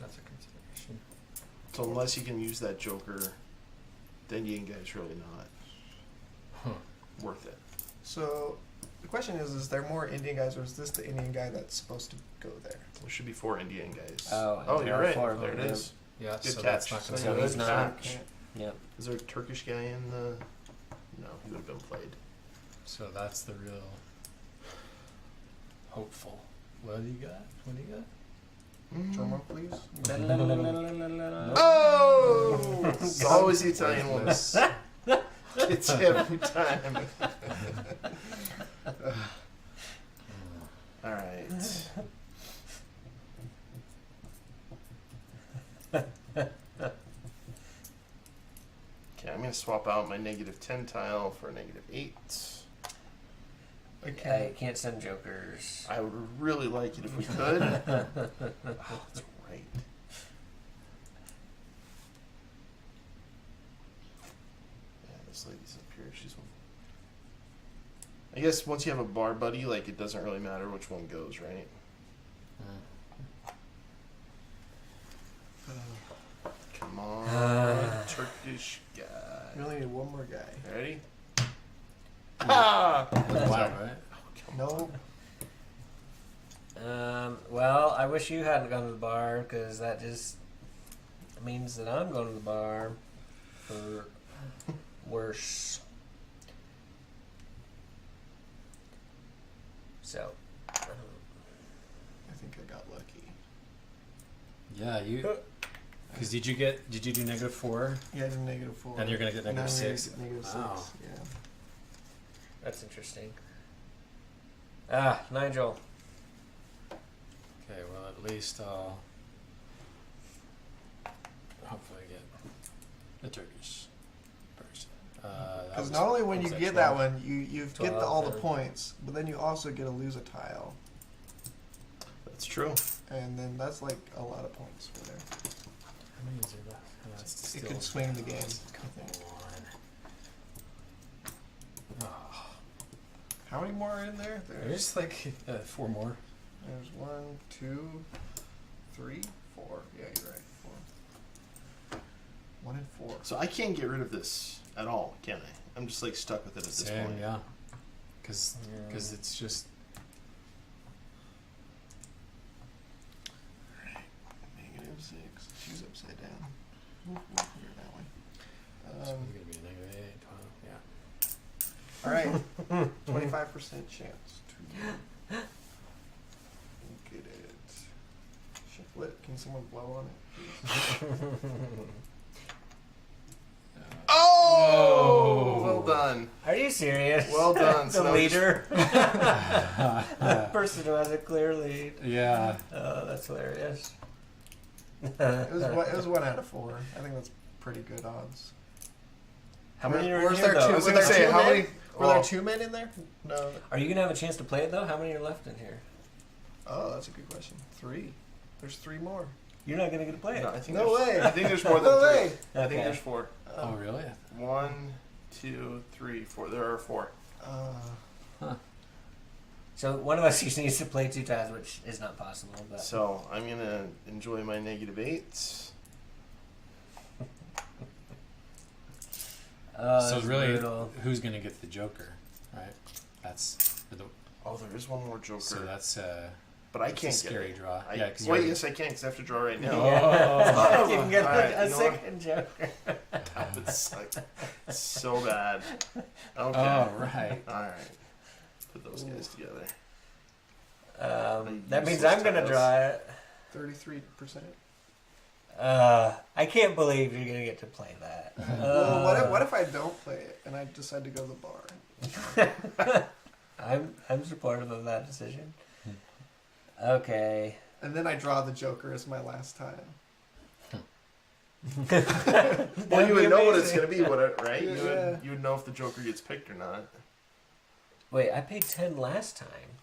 That's a consideration. So unless you can use that Joker, the Indian guy's really not worth it. So the question is there more Indian guys, or is this the Indian guy that's supposed to go there? There should be 4 Indian guys. Oh, you're there are right. 4 of There them, it yeah. is. Yeah, Good so catch. that's not So considered. he's not. catch. Yep. Is there a Turkish guy in the? No, he would have been played. So that's the real hopeful. What do you got? What do you got? Drum roll, please. Oh! It's always the Italian one. It's every time. All right. Okay, I'm gonna swap out my -10 tile for a -8. Okay. I can't send Jokers. I would really like it if we could. Oh, that's right. Yeah, this lady's up here. She's. I guess once you have a bar buddy, like it doesn't really matter which one goes, right? Come on, Turkish guy. We only need one more guy. Ready? Ah! Wow, right? No. Well, I wish you hadn't gone to the bar because that just means that I'm going to the bar for worse. So, I think I got lucky. Yeah, you. Because did you do -4? Yeah, I did -4. And you're gonna get Now I'm gonna -6. get -6. Wow. Yeah. That's interesting. Nigel. Okay, well at least I'll hopefully get the Turkish person. Because not only when you get that one, you get 12, all the yeah. points, but then you also get to lose a tile, That's true. and then that's like a lot of points for there. How many is there left? Oh, that's It still- could swing the game, I Come think. on. Oh, How many more are in there? there's like 4 more. There's 1, 2, 3, 4. Yeah, you're right. 4. 1 and 4. So I can't get rid of this at all, can I? I'm just like stuck with it at this Same, point. yeah. Because Yeah. it's just -6. She's upside down. Put her that way. it's gonna be a -8, 12, yeah. All right. 25% chance to get it. Chiclet, can someone blow on it, please? Oh, well done. Are you serious? Well done. The So that was leader. The person who has a clear lead. Yeah. Oh, that's hilarious. It was 1 out of 4. I think that's pretty good odds. How many are Were in there here, though? two? I was Were gonna there say, two how men? many- Were there well- 2 men in there? No. Are you gonna have a chance to play it though? How many are left in here? Oh, that's a good question. 3. There's 3 more. You're not gonna get to play it. No, I think No there's, way. I think there's more than No 3. way. I think Okay. there's 4. Oh, really? 1, 2, 3, 4. There are 4. So one of us just needs to play 2 times, which is not possible. But So I'm gonna enjoy my -8. So it's really, brutal. who's gonna get the Joker, right? That's Oh, there is one more Joker. so that's but I it's a can't scary get it. draw. I, Yeah, 'cause wait, you're- yes, I can because I have to draw right now. Yeah. Oh, you can get alright, a you know what? second Joker. That would suck so bad. Okay. Oh, right. All right. Put those guys together. That means I'm gonna draw it. 33%. I can't believe you're gonna get to play that. Well, what if I don't play it and I decide to go to the bar? I'm supportive of that decision. Okay. And then I draw the Joker as my last time. Well, That'd you be would know what it's amazing. gonna be, right? Yeah. You would know if the Joker gets picked or not. Wait, I paid 10 last time.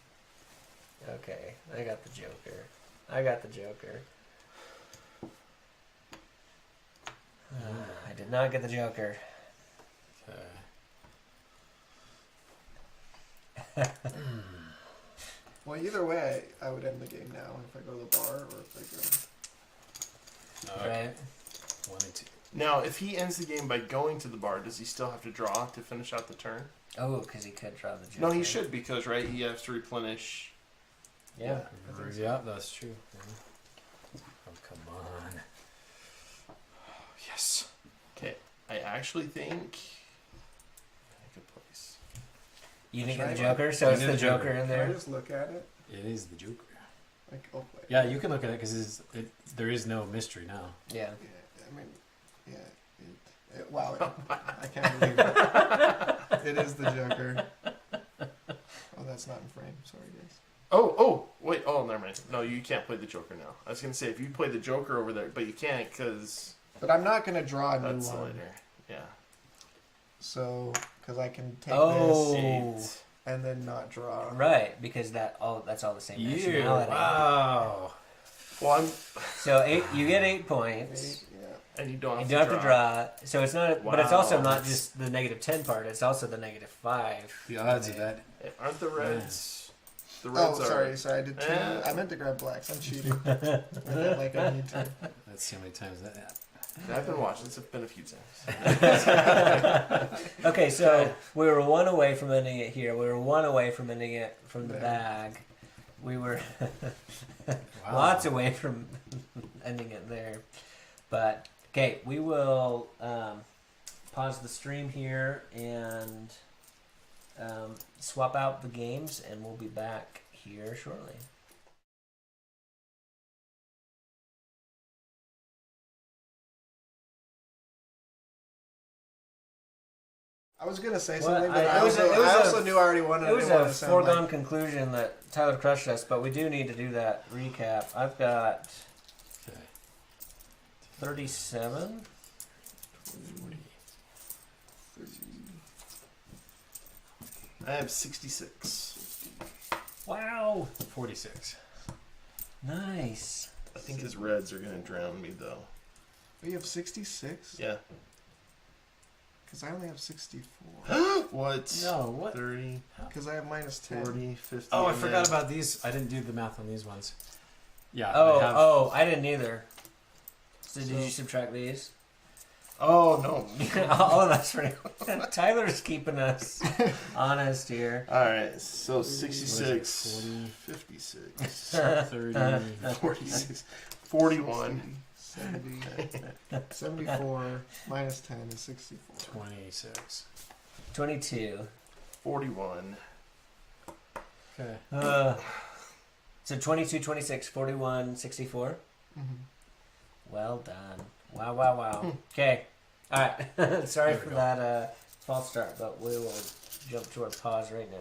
Okay, I got the Joker. I did not get the Joker. Well, either way, I would end the game now if I go to the bar or if I go. Okay. Right? 1 and 2. Now, if he ends the game by going to the bar, does he still have to draw to finish out the turn? Oh, because he could draw the Joker. No, he should because right, he has to replenish. Yeah. Yeah, that's true. Yeah. Oh, come on. Yes. Okay. I actually think I could place. You didn't Try get the it. Joker, so You it's did the the Joker. Joker in Can I there. just look at it? It is the Joker. Like, I'll play. Yeah, you can look at it because there is no mystery now. Yeah. Yeah, I mean, yeah. Wow, I can't believe it. It is the Joker. Oh, that's not in frame. Sorry, guys. Wait. Oh, never mind. No, you can't play the Joker now. I was gonna say if you play the Joker over there, but you can't because But I'm not gonna draw a new that's one. later. Yeah. So, because I can take Oh. this and then not draw. Right, because that's all the same Yeah. nationality. Wow. Well, I'm. So you get 8 points. Yeah. And you don't You have don't to have to draw. So it's not, but it's also Wow. not just the -10 part. It's also the -5. The odds of that. Aren't the reds? The Oh, reds are. sorry. I did 2. I meant to grab blacks. I'm cheating. I felt like I need to. Let's see how many times that happened. I've been watching. It's been a few times. Okay, so we were 1 away from ending it here. We were 1 away from ending it from the There. bag. We were Wow. lots away from ending it there. But okay, we will pause the stream here and swap out the games, and we'll be back here shortly. I was gonna say What? something, but I- I it was a- also, it was I a- also knew I already won. And It was I didn't want a to sound foregone like, conclusion that Tyler crushed us, but we do need to do that recap. I've got Okay. 37. 40. I have 66. Wow. 46. Nice. I think his reds are gonna drown me though. you have 66? Yeah. Because I only have 64. What? No, what? 30, Because I have minus 10. 40, 50. Oh, I and forgot then- about these. I didn't do the math on these ones. Yeah. Oh, I have, I didn't either. So did So- you subtract these? Oh no. All of us. Tyler's keeping us honest here. Alright, so What is it, 66, 40? 56, 30. 46, 41. 70, 74 minus 10 is 64. 26. 22. 41. Okay. So 22, 26, 41, 64. Mhm. Well done. Wow. Okay. All right. Sorry There we for go. that false start, but we will jump to our pause right now.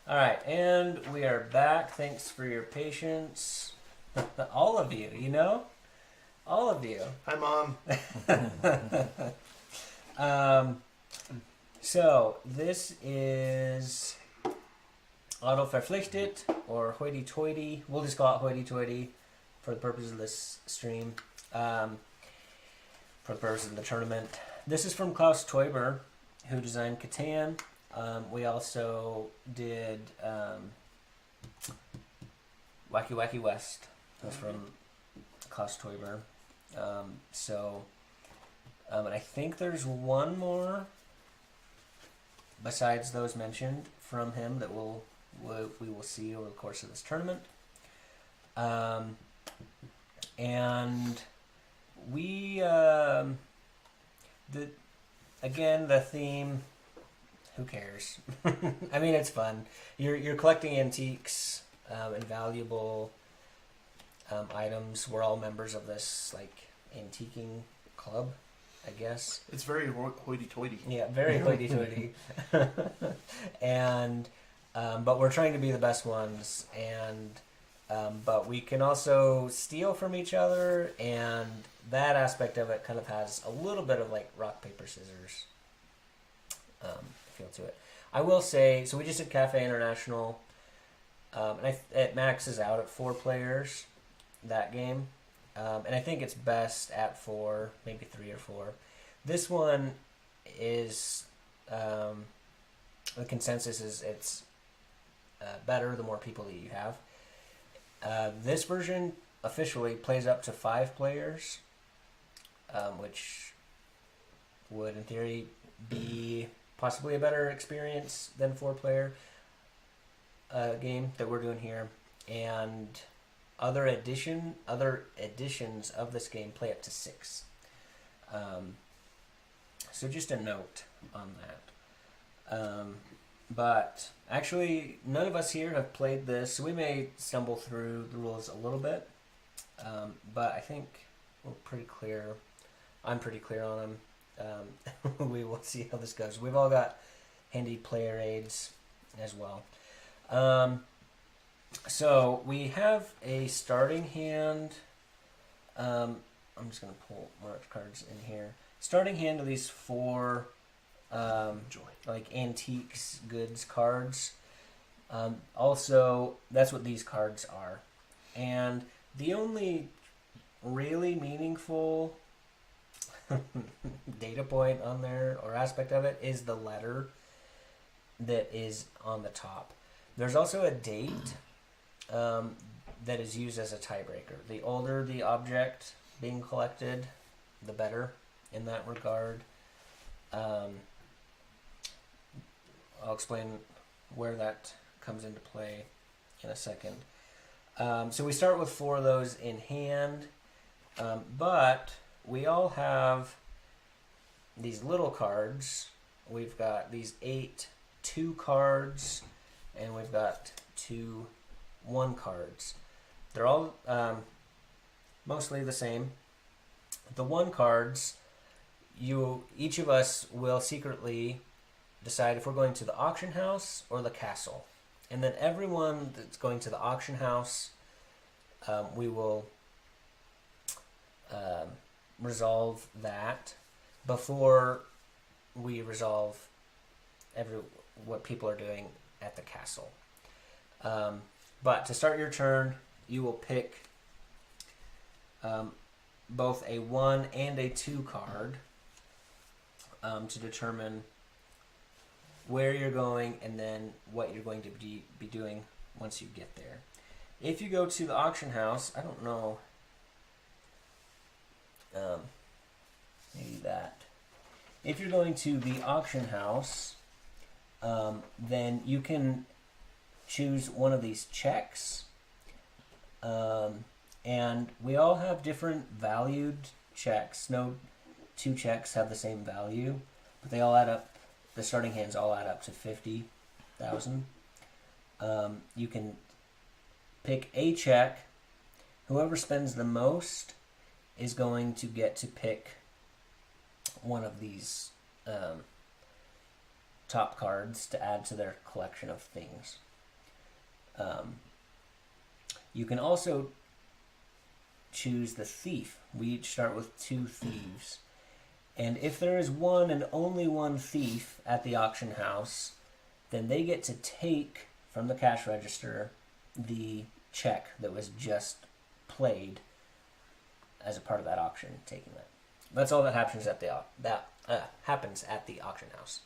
All right, and we are back. Thanks for your patience. All of you, you know? All of you. Hi, Mom. So, this is Auto Verpflichtet, or Hoity Toity. We'll just call it Hoity Toity for the purpose of this stream. For the purpose of the tournament. This is from Klaus Teuber, who designed Catan. We also did Wacky Wacky West. That's from Klaus Teuber. And I think there's one more besides those mentioned from him that we will see over the course of this tournament. And we the theme. Who cares? I mean, it's fun. You're collecting antiques and valuable items. We're all members of this antiquing club, I guess. It's very hoity-toity. Yeah, very hoity-toity. And but we're trying to be the best ones, and but we can also steal from each other, and that aspect of it kind of has a little bit of rock paper scissors feel to it. I will say, so we just did Cafe International, and it maxes out at 4 players, that game, and I think it's best at 4, maybe 3 or 4. This one is, the consensus is it's better the more people that you have. This version officially plays up to 5 players, which would in theory be possibly a better experience than 4-player game that we're doing here. And other editions of this game play up to 6. So just a note on that. But actually, none of us here have played this, so we may stumble through the rules a little bit. But I think we're pretty clear. I'm pretty clear on them. We will see how this goes. We've all got handy player aids as well. So we have a starting hand. I'm just going to pull more cards in here. Starting hand of these 4 antiques goods cards. Also, that's what these cards are. And the only really meaningful data point on there or aspect of it is the letter that is on the top. There's also a date that is used as a tiebreaker. The older the object being collected, the better in that regard. I'll explain where that comes into play in a second. So we start with 4 of those in hand, but we all have these little cards. We've got these 8 2 cards, and we've got 2 1 cards. They're all mostly the same. The 1 cards, each of us will secretly decide if we're going to the auction house or the castle. And then everyone that's going to the auction house, we will resolve that before we resolve what people are doing at the castle. But to start your turn, you will pick both a 1 and a 2 card to determine where you're going and then what you're going to be doing once you get there. If you go to the auction house, I don't know, maybe that. If you're going to the auction house, then you can choose one of these checks. And we all have different valued checks. No 2 checks have the same value, but they all add up. The starting hands all add up to 50,000. You can pick a check. Whoever spends the most is going to get to pick one of these top cards to add to their collection of things. You can also choose the thief. We each start with 2 thieves. And if there is one and only one thief at the auction house, then they get to take from the cash register the check that was just played as a part of that auction, taking that. That's all that happens at the happens at the auction house.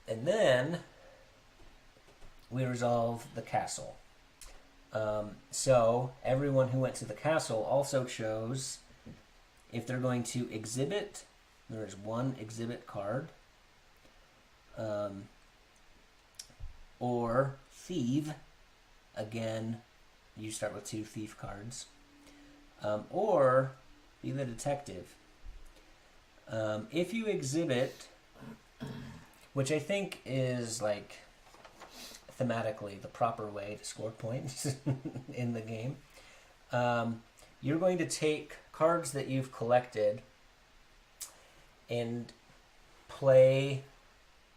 And then we resolve the castle. So everyone who went to the castle also chose if they're going to exhibit. There is 1 exhibit card, or thieve. Again, you start with 2 thief cards, or be the detective. If you exhibit, which I think is like thematically the proper way to score points in the game, you're going to take cards that you've collected and play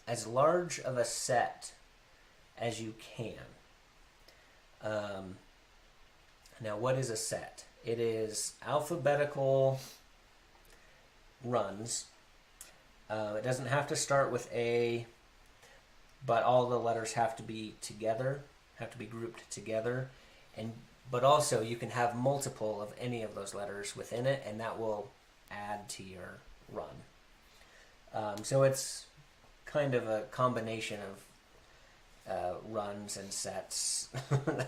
as large of a set as you can. Now, what is a set? It is alphabetical runs. It doesn't have to start with A, but all the letters have to be together, have to be grouped together, but also you can have multiple of any of those letters within it, and that will add to your run. So it's kind of a combination of runs and sets,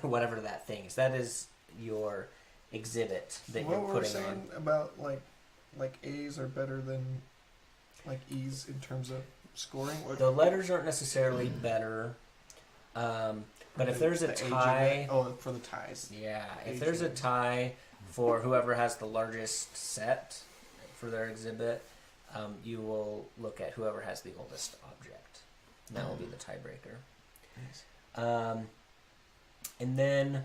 whatever that thing is. That is your exhibit that what you're we're putting saying on. about like A's are better than like E's in terms of scoring. What, The letters aren't necessarily better, but if there's a the age of tie, it? Oh, for the ties. yeah, if Age there's a of it. tie for whoever has the largest set for their exhibit, you will look at whoever has the oldest object. And that will be the tiebreaker. And then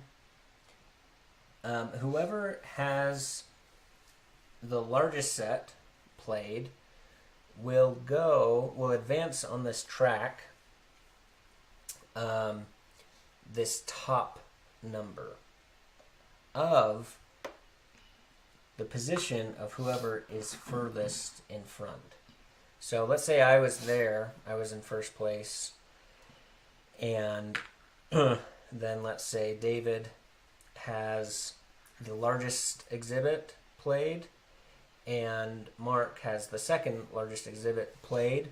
whoever has the largest set played will advance on this track, this top number of the position of whoever is furthest in front. So let's say I was there, I was in first place, and then let's say David has the largest exhibit played, and Mark has the second largest exhibit played.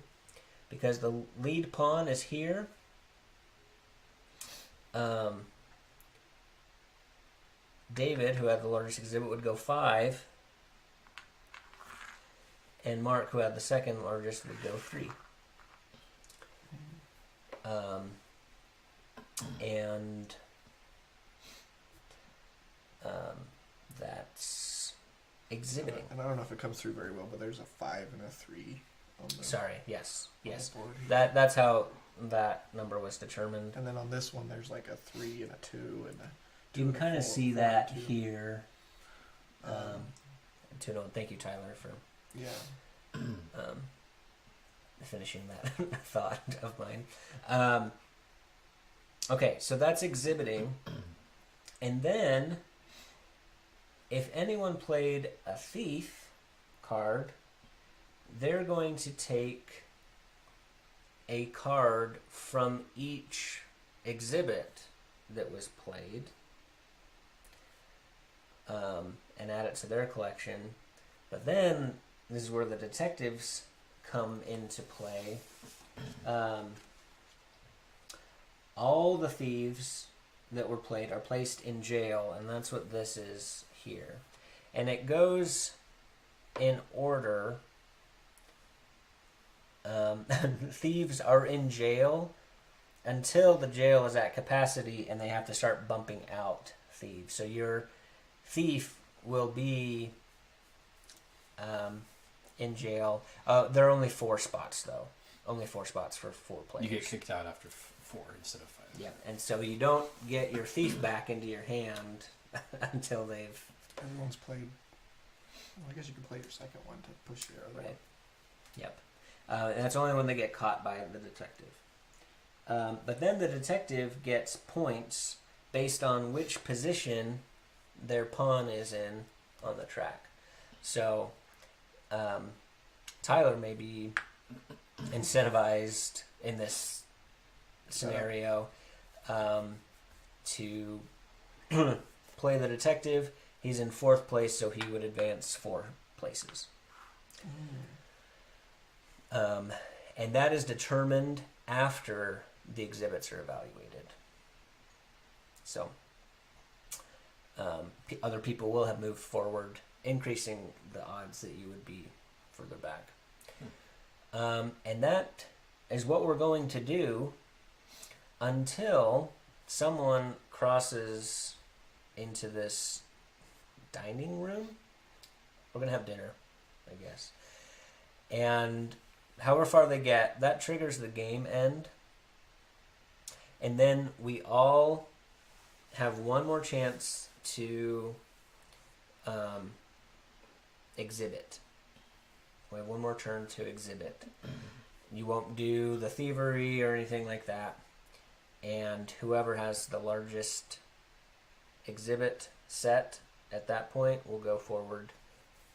Because the lead pawn is here, David, who had the largest exhibit, would go 5, and Mark, who had the second largest, would go 3. That's exhibiting. And I don't know if it comes through very well, but there's a 5 and a 3 on the Sorry, yes. board here. That's how that number was determined. And then on this one, there's like a 3 and a 2 and a. You can kind of see that and 2. here. Um, Thank you, Tyler, for Yeah. finishing that thought of mine. Okay, so that's exhibiting. And then, if anyone played a thief card, they're going to take a card from each exhibit that was played, and add it to their collection. But then, this is where the detectives come into play. All the thieves that were played are placed in jail, and that's what this is here. And it goes in order. Thieves are in jail until the jail is at capacity, and they have to start bumping out thieves. So your thief will be in jail. There are only 4 spots, though. Only 4 spots for 4 players. You get kicked out after 4 instead of 5. Yeah, and so you don't get your thief back into your hand until they've... Everyone's played. Well, I guess you can play your second one to push your other Right. Yep. And that's only when they get caught by the detective. But then the detective gets points based on which position their pawn is in on the track. So Tyler may be incentivized in this scenario to play the detective. He's in 4th place, so he would advance 4 places. And that is determined after the exhibits are evaluated. So other people will have moved forward, increasing the odds that you would be further back. And that is what we're going to do until someone crosses into this dining room. We're going to have dinner, I guess. And however far they get, that triggers the game end. And then we all have one more chance to exhibit. We have one more turn to exhibit. You won't do the thievery or anything like that. And whoever has the largest exhibit set at that point will go forward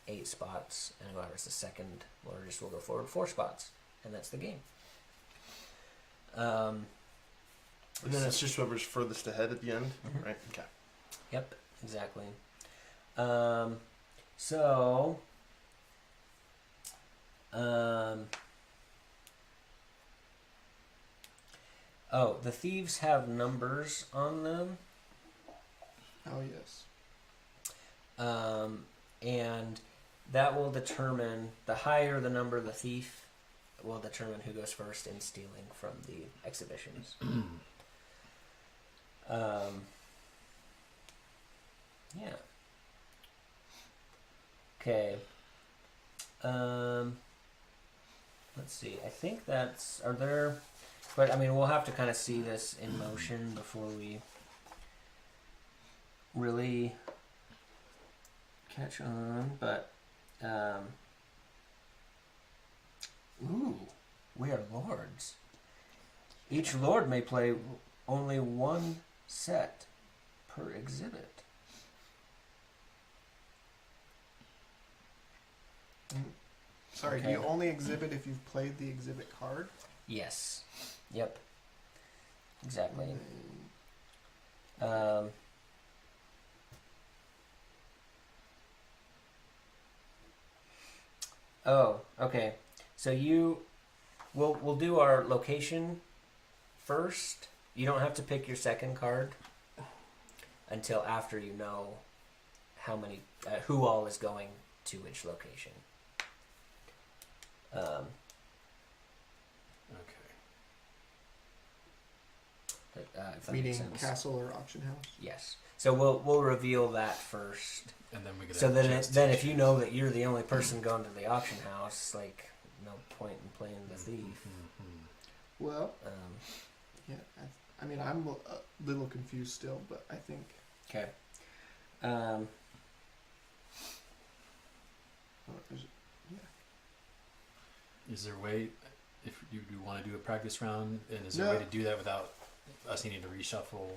8 spots, and whoever's the second largest will go forward 4 spots, and that's the game. And then it's just whoever's furthest ahead at the end, right? Okay. Yep, exactly. So, the thieves have numbers on them. Oh, yes. And that will determine, the higher the number of the thief will determine who goes first in stealing from the exhibitions. Yeah. Okay. Let's see. I think that's... Are there... But, I mean, we'll have to kind of see this in motion before we really catch on. But, ooh, we are lords. Each lord may play only 1 set per exhibit. Sorry, Okay. do you only exhibit if you've played the exhibit card? Yes. Yep. Exactly. Oh, okay. So we'll do our location first. You don't have to pick your second card until after you know how many, who all is going to which location. Okay. If that makes Meaning sense. castle or auction house? Yes. So we'll reveal that first. And then we get So a then, chance to then if you choose. know that you're the only person going to the auction house, like, no point in playing the thief. Mhm. Well, yeah. I mean, I'm a little confused still, but I think... Okay. Is there a way, if you do want to do a practice round, and is there a way No. to do that without us needing to reshuffle?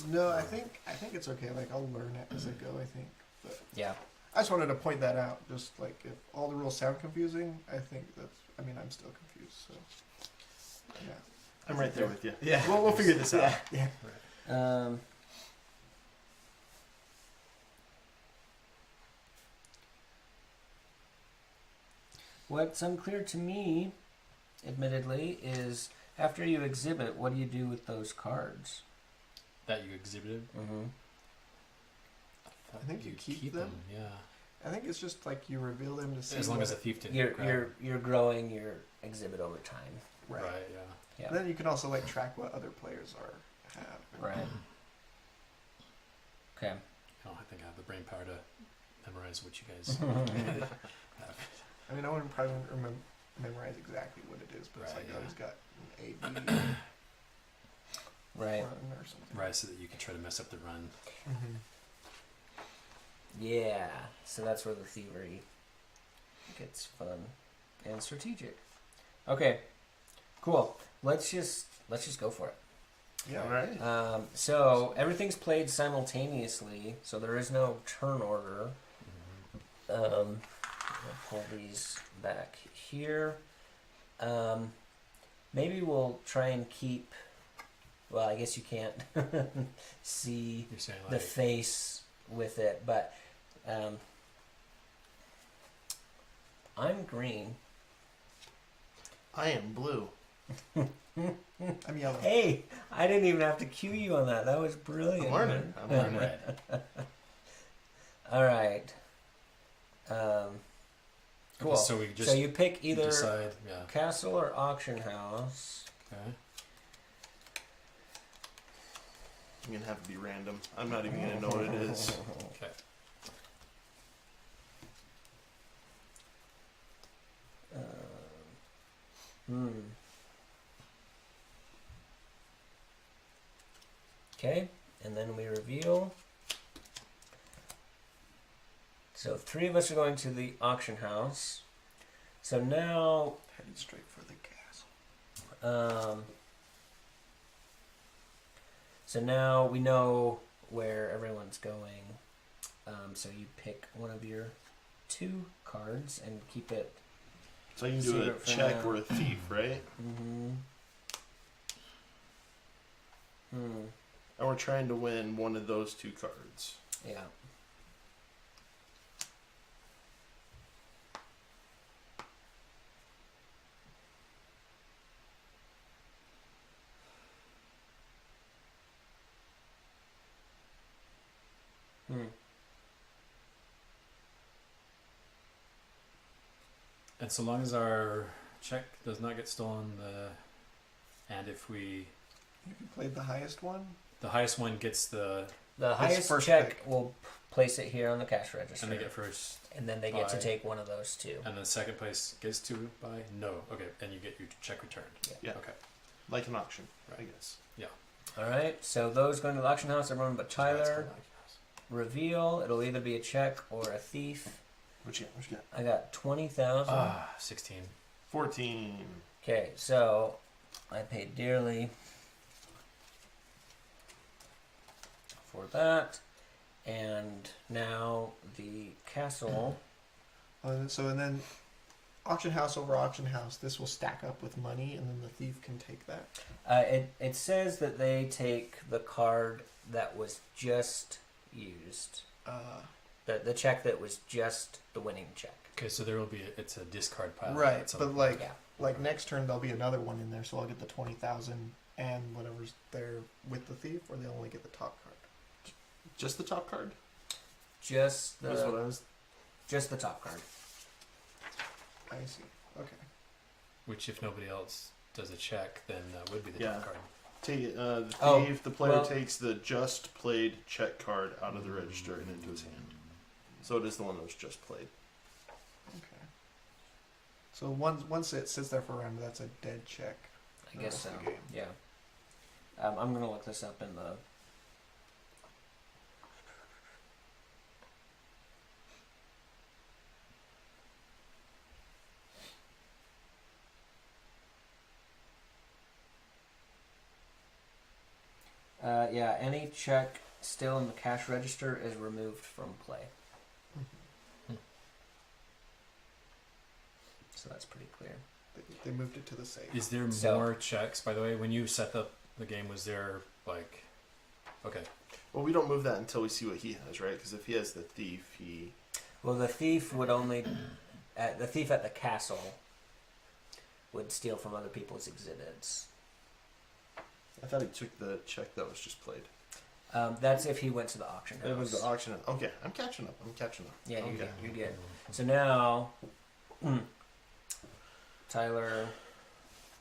No, I think it's okay. Like, I'll learn it as I go, I think. But Yeah. I just wanted to point that out. Just like, if all the rules sound confusing, I think that's... I mean, I'm still confused, so... Yeah. I'm right there with you. Yeah. We'll figure this out. Yeah. What's unclear to me, admittedly, is after you exhibit, what do you do with those cards? That you exhibited? Mm-hmm. I think you keep them. Yeah. I think it's just like you reveal them to see... As long what as the it- thief didn't grab. You're growing your exhibit over time. Right. Right, yeah. Yeah. Then you can also, like, track what other players have. Right. Okay. Oh, I think I have the brain power to memorize what you guys have. I mean, I wouldn't probably memorize exactly what it is, but it's Right, like, yeah. oh, he's got an A, B, Right. run or something. Right, so that you can try to mess up the run. Mm-hmm. Yeah. So that's where the thievery gets fun and strategic. Okay. Cool. Let's just go for it. Yeah. All right. So everything's played simultaneously, so there is no turn order. I'll pull these back here. Maybe we'll try and keep. Well, I guess you can't see You're saying the like face with it, but I'm green. I am blue. I'm yellow. Hey, I didn't even have to cue you on that. That was brilliant. I'm learning. man. I'm learning. red. All right. Cool. So we just So you pick either decide. Yeah. castle or auction house. Okay. I'm gonna have to be random. I'm not even gonna know what it is. Okay. Okay, and then we reveal. So 3 of us are going to the auction house. So now, Headed straight for the castle. so now we know where everyone's going. So you pick one of your 2 cards and keep it. So you can Save do a it for check now. or a thief, right? And we're trying to win one of those 2 cards. Yeah. And so long as our check does not get stolen, and if we, If you played the highest one, the highest one gets the, The highest first check pick. will place it here on the cash register. and they get first, And then they get to buy. take one of those 2. and then second place gets to buy. No, okay, and you get your check returned. Yeah. Okay. Like an auction, I Right. guess. Alright, so those going to the auction house, everyone but So that's Tyler. kinda like- Reveal, it'll either be a check or a thief. What you got? What you got? I got 20,000. 16. 14. Okay, so I paid dearly for that. And now the castle. so and then auction house over auction house. This will stack up with money, and then the thief can take that. It says that they take the card that was just used. The check that was just the winning check. Okay, so there will be it's a discard pile. Right, at some but point. like Yeah. like next turn there'll be another one in there, so I'll get the 20,000 and whatever's there with the thief, or they'll only get the top card. Just the top card? Just That's what I the was. just the top card. I see. Okay. Which, if nobody else does a check, then would be the Yeah. top card. Take it, the thief, Oh, the player well- takes the just played check card out of the register and into his hand. So it is the one that was just played. Okay. So once it sits there for a round, that's a dead check. I guess so. That's the game. Yeah. I'm gonna look this up in the. Yeah, any check still in the cash register is removed from play. So that's pretty clear. They moved it to the safe. Is there So- more checks, by the way? When you set up the game, was there, like... Okay. Well, we don't move that until we see what he has, right? Because if he has the thief, he. Well, the thief would only, the thief at the castle would steal from other people's exhibits. I thought he took the check that was just played. That's if he went to the auction house. It was the auction. Okay, I'm catching up. Yeah, Okay. you're good. So now, Tyler.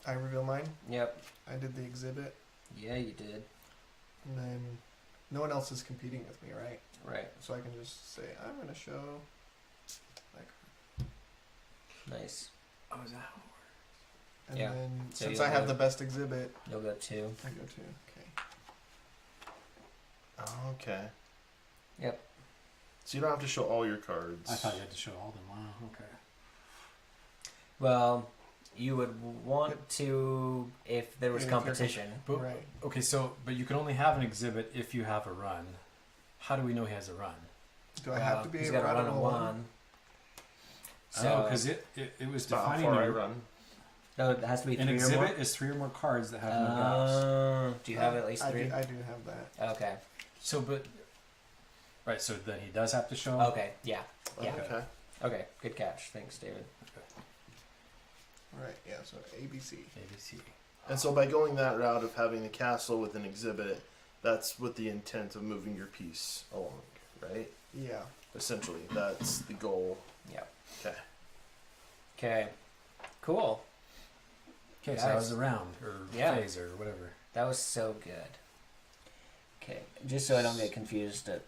I reveal mine. Yep. I did the exhibit, Yeah, you did. and then no one else is competing with me, right? Right. So I can just say I'm gonna show. Like, Nice. Oh, is that how it and Yeah. then So since you'll I have go- the best exhibit, You'll go 2. I go to okay. Oh, okay. Yep. So you don't have to show all your cards. I thought you had to show all of them. Wow, okay. Well, you would want to if there was If you're competition. But, Right. Okay, but you can only have an exhibit if you have a run. How do we know he has a run? Do I have to be He's a got to run run of a one? one. Oh, So because it was About how defining far I a- run. no, it has to be an 3 or more. exhibit is 3 or more cards that have no dice. Do you have at least I 3? I do have that. Okay. So, right. So then he does have to show. Okay. Yeah. Yeah. Okay. Okay. Good catch. Thanks, David. Right, yeah, so ABC. ABC. And so by going that route of having the castle with an exhibit, that's with the intent of moving your piece along, right? Yeah. Essentially, that's the goal. Yeah. Okay. Okay. Cool. Okay, so that Guys. was a round or Yeah. phase or whatever. That was so good. Okay. Just so I don't get confused at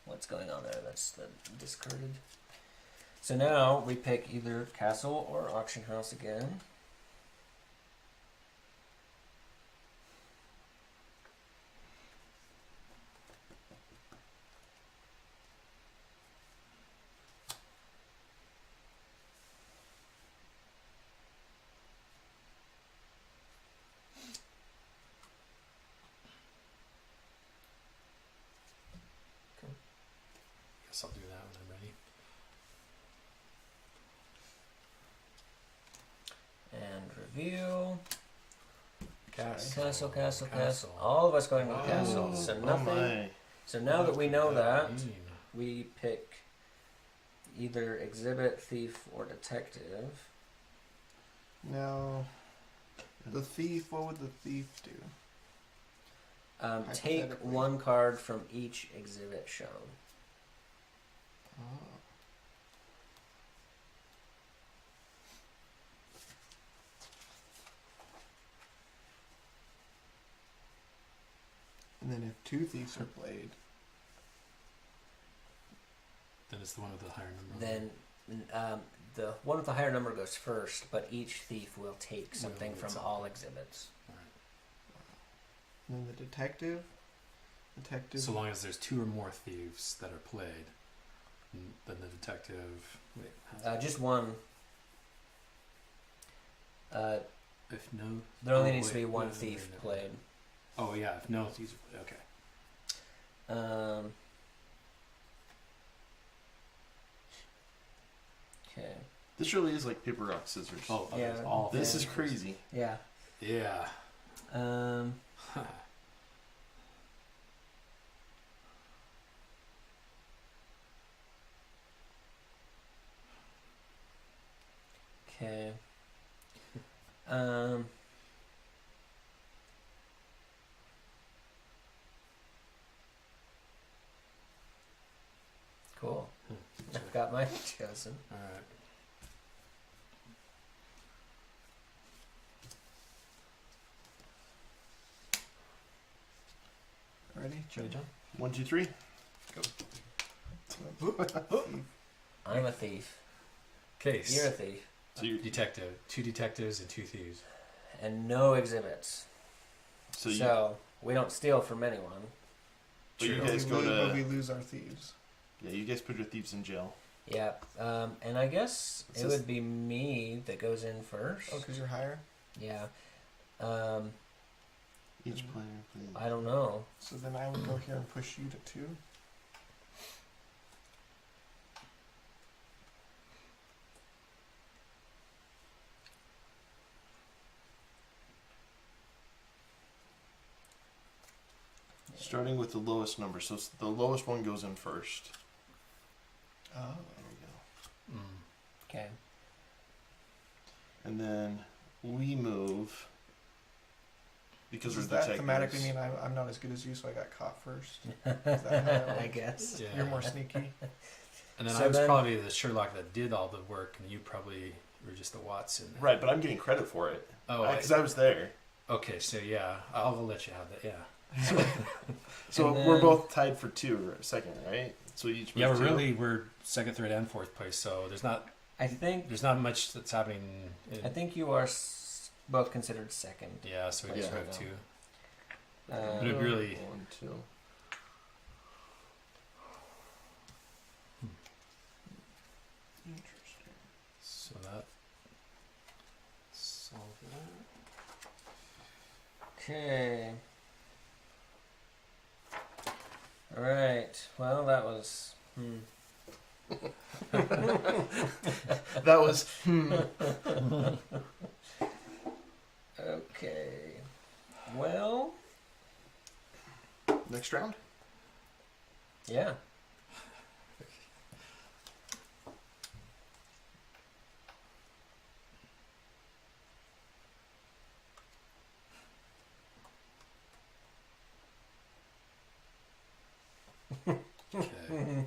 what's going on there. That's the discarded. So now we pick either castle or auction house again. Guess I'll do that when I'm ready. And review. Castle. Castle. All of us going to the castle. So nothing. my. So now that we know that, mean? we pick either exhibit, thief, or detective. Now, the thief, what would the thief do? Take Hypothetically. one card from each exhibit shown. Oh. And then if 2 thieves are played, Then it's the one with the higher number. Then the one with the higher number goes first, but each thief will take something Will, from it's all exhibits. and then the detective, So long as there's 2 or more thieves that are played, then the detective. Wait, how's Just one. if no. There only oh, needs to be wait, one wait, thief wait, played. Oh yeah, if no thieves are played. Okay. Okay. This really is like paper, rock, scissors. Oh, okay, Yeah. all This is thieves. crazy. Yeah. Yeah. Okay. Cool. I've got mine chosen. All right. ready? Ready, John? 1, 2, 3. I'm a thief. Case. You're a thief. So you, Detective. 2 detectives and 2 thieves. And no exhibits. so you, So we don't steal from anyone. but you True. guys go But we to. lose our thieves. Yeah, you guys put your thieves in jail. Yeah. And I guess It it says- would be me that goes in first. Oh, because you're higher? Yeah. Each player plays. I don't know. So then I would go here and push you to 2. Starting with the lowest number. So the lowest one goes in first. Oh. There we go. Okay. And then we move. Because Does we're that detectives. thematically mean I'm not as good as you, so I got caught first? Is that how that I works? guess. Yeah. You're more sneaky. And then So I was then- probably the Sherlock that did all the work, and you probably were just the Watson. Right, but I'm getting credit for it. Oh, Because I was there. okay. So yeah, I'll let you have that. Yeah. So And we're then- both tied for 2 or second, right? So we each Yeah, move we're 2nd, 3rd, and 4th place. So there's not I think much that's happening. I think you are both considered second. Yeah, so we just Yeah. have 2. Uh, But it really. 1, 2. Interesting. So that Okay. All right. Well, that was. That was Okay. Well, next round. yeah. Okay.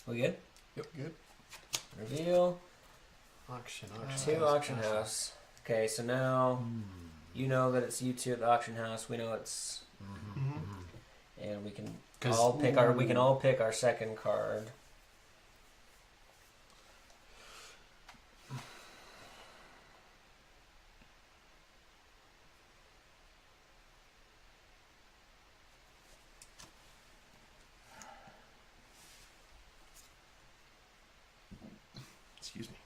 We good? Good. Reveal. Auction. Two auction house. Okay, so now you know that it's you two at the auction house. We know it's, and we can 'Cause- all pick our. We can all pick our second card. Excuse me.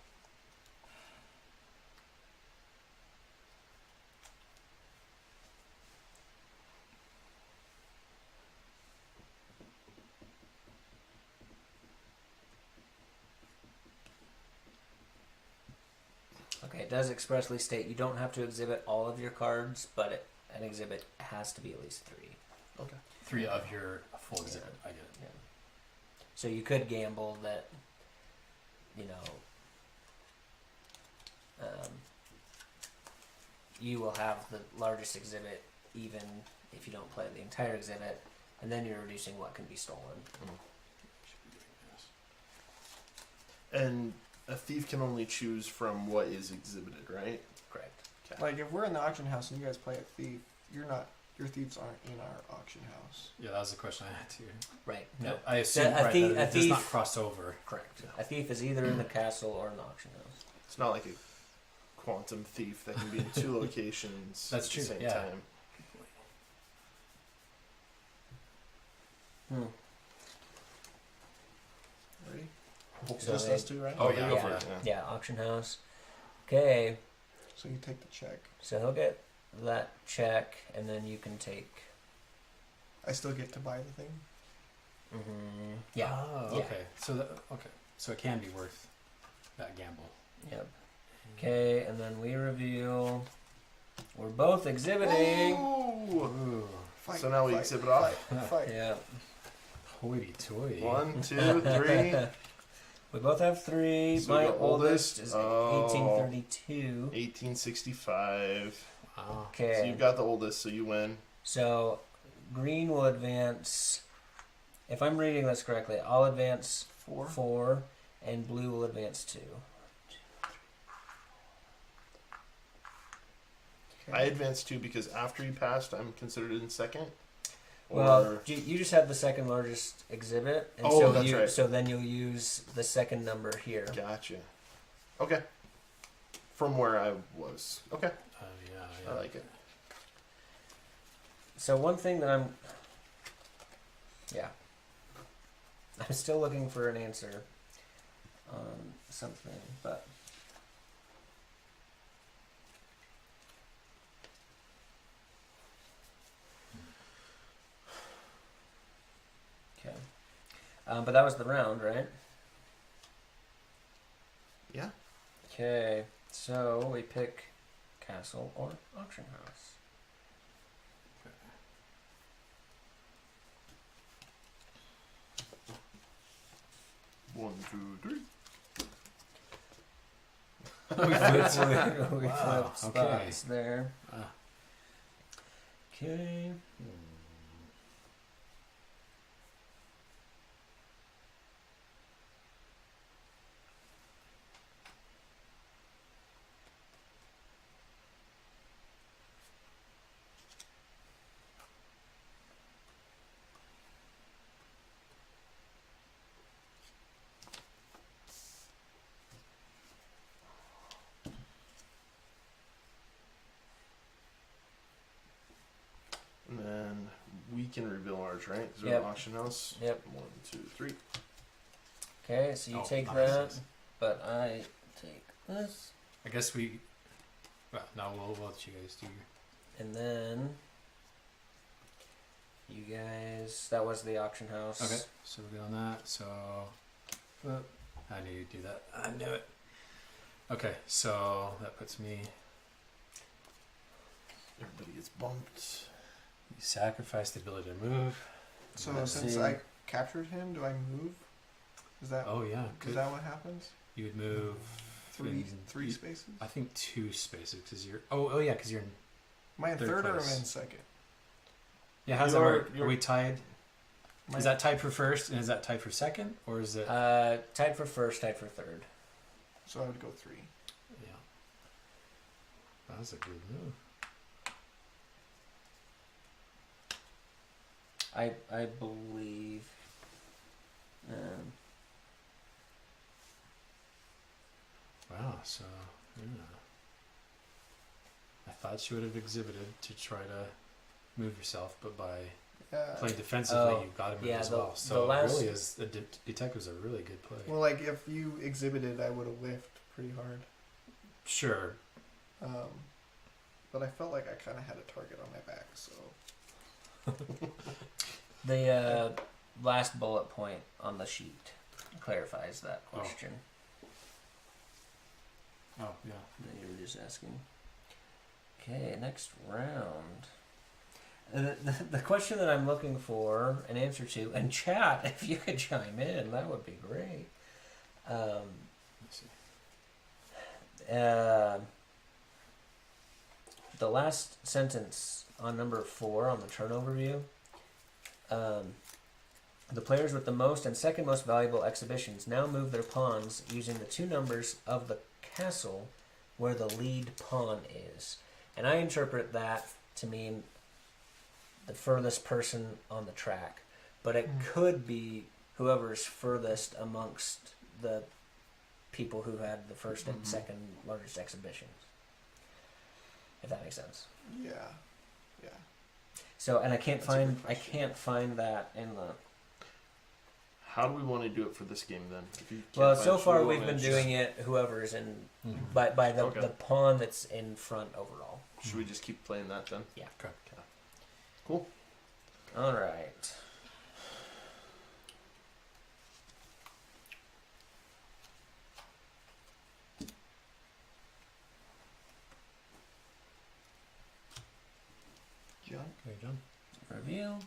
Okay, it does expressly state you don't have to exhibit all of your cards, but an exhibit has to be at least 3. Okay. 3 of your full exhibit. I get it. Yeah. So you could gamble that, you know, you will have the largest exhibit even if you don't play the entire exhibit, and then you're reducing what can be stolen. And a thief can only choose from what is exhibited, right? Correct. Okay. Like if we're in the auction house and you guys play a thief, your thieves aren't in our auction house. Yeah, that was the question I had too. Right. No, No. I assume A right, thief- that a it does not thief- cross over. Correct. A thief is either in the castle or in the auction house. It's not like a quantum thief that can be in 2 locations That's at true, the same yeah. time. Ready? So Just they- us two, right? Oh, Okay, yeah, go yeah. for it. Yeah, auction house. Okay, So you take the check. so he'll get that check, and then you can take. I still get to buy the thing. Yeah. Oh, Yeah. okay. So it can be worth that gamble. Yep. Okay, and then we reveal. We're both exhibiting. Ooh. Ooh. Fight, So now we fight, exhibit off. Fight. Yeah. Hoity toity. 1, 2, 3. We both have 3. So My the oldest oldest- is oh. 1832. 1865. Wow. Okay. So you've got the oldest, so you win. So green will advance. If I'm reading this correctly, I'll advance 4, and blue will advance 2. I advanced 2 because after you passed, I'm considered in second. Well, you just have the second largest exhibit, and Oh, so that's right. So then you'll use the second number here. Gotcha. Okay. From where I was. Okay. Yeah. I like it. So one thing that I'm still looking for an answer on something, but okay. But that was the round, right? Yeah. Okay, so we pick castle or auction house. 1, 2, 3. we Wow, flipped spots okay. there. Ah. Okay. And then we can reveal ours, right? Because we're Yep. an auction house. Yep. 1, 2, 3. Okay, so you Oh, take nice, that, nice. but I take this, I guess we. Well, no, we'll let you guys do. and then you guys. That was the auction house. Okay, so we'll get on that. So, I knew you'd do that. I knew it. Okay, so that puts me. Everybody gets bumped. You sacrifice the ability to move. So Let's since see. I captured him, do I move? Is that Oh yeah, is good. that what happens? You would move Three you- spaces? I think 2 spaces because you're. Oh yeah, because you're in. Am I in third third or am I place. in second? Yeah, how's that work? Are you're- we tied? Am I- Is that tied for first, and is that tied for second, or is it? Tied for first, tied for third. So I would go 3. Yeah. That was a good move. I believe. Wow. So yeah. I thought you would have exhibited to try to move yourself, but by playing defensively, Oh, you got to move yeah, as the- well. the So last- it really is the detective's a really good play. Well, like if you exhibited, I would have whiffed pretty hard. Sure. But I felt like I kind of had a target on my back, so The last bullet point on the sheet clarifies that Oh. question Oh yeah. that you were just asking. Okay, next round. The question that I'm looking for an answer to, and chat, if you could chime in, that would be great. Let's see. The last sentence on number 4 on the turnover view. The players with the most and second most valuable exhibitions now move their pawns using the 2 numbers of the castle where the lead pawn is. And I interpret that to mean the furthest person on the track. But it could be whoever's furthest amongst the people who had the first and second largest exhibitions. If that makes sense. yeah. So, and I can't That's a good find question. that in the. How do we want to do it for this game then? If you can't Well, find so it, far we we've wanna been just- doing it whoever's in Mhm. by the Okay. the pawn that's in front overall. Should we just keep playing that then? Yeah. Okay. Cool. All right. John? Okay, John. Reveal.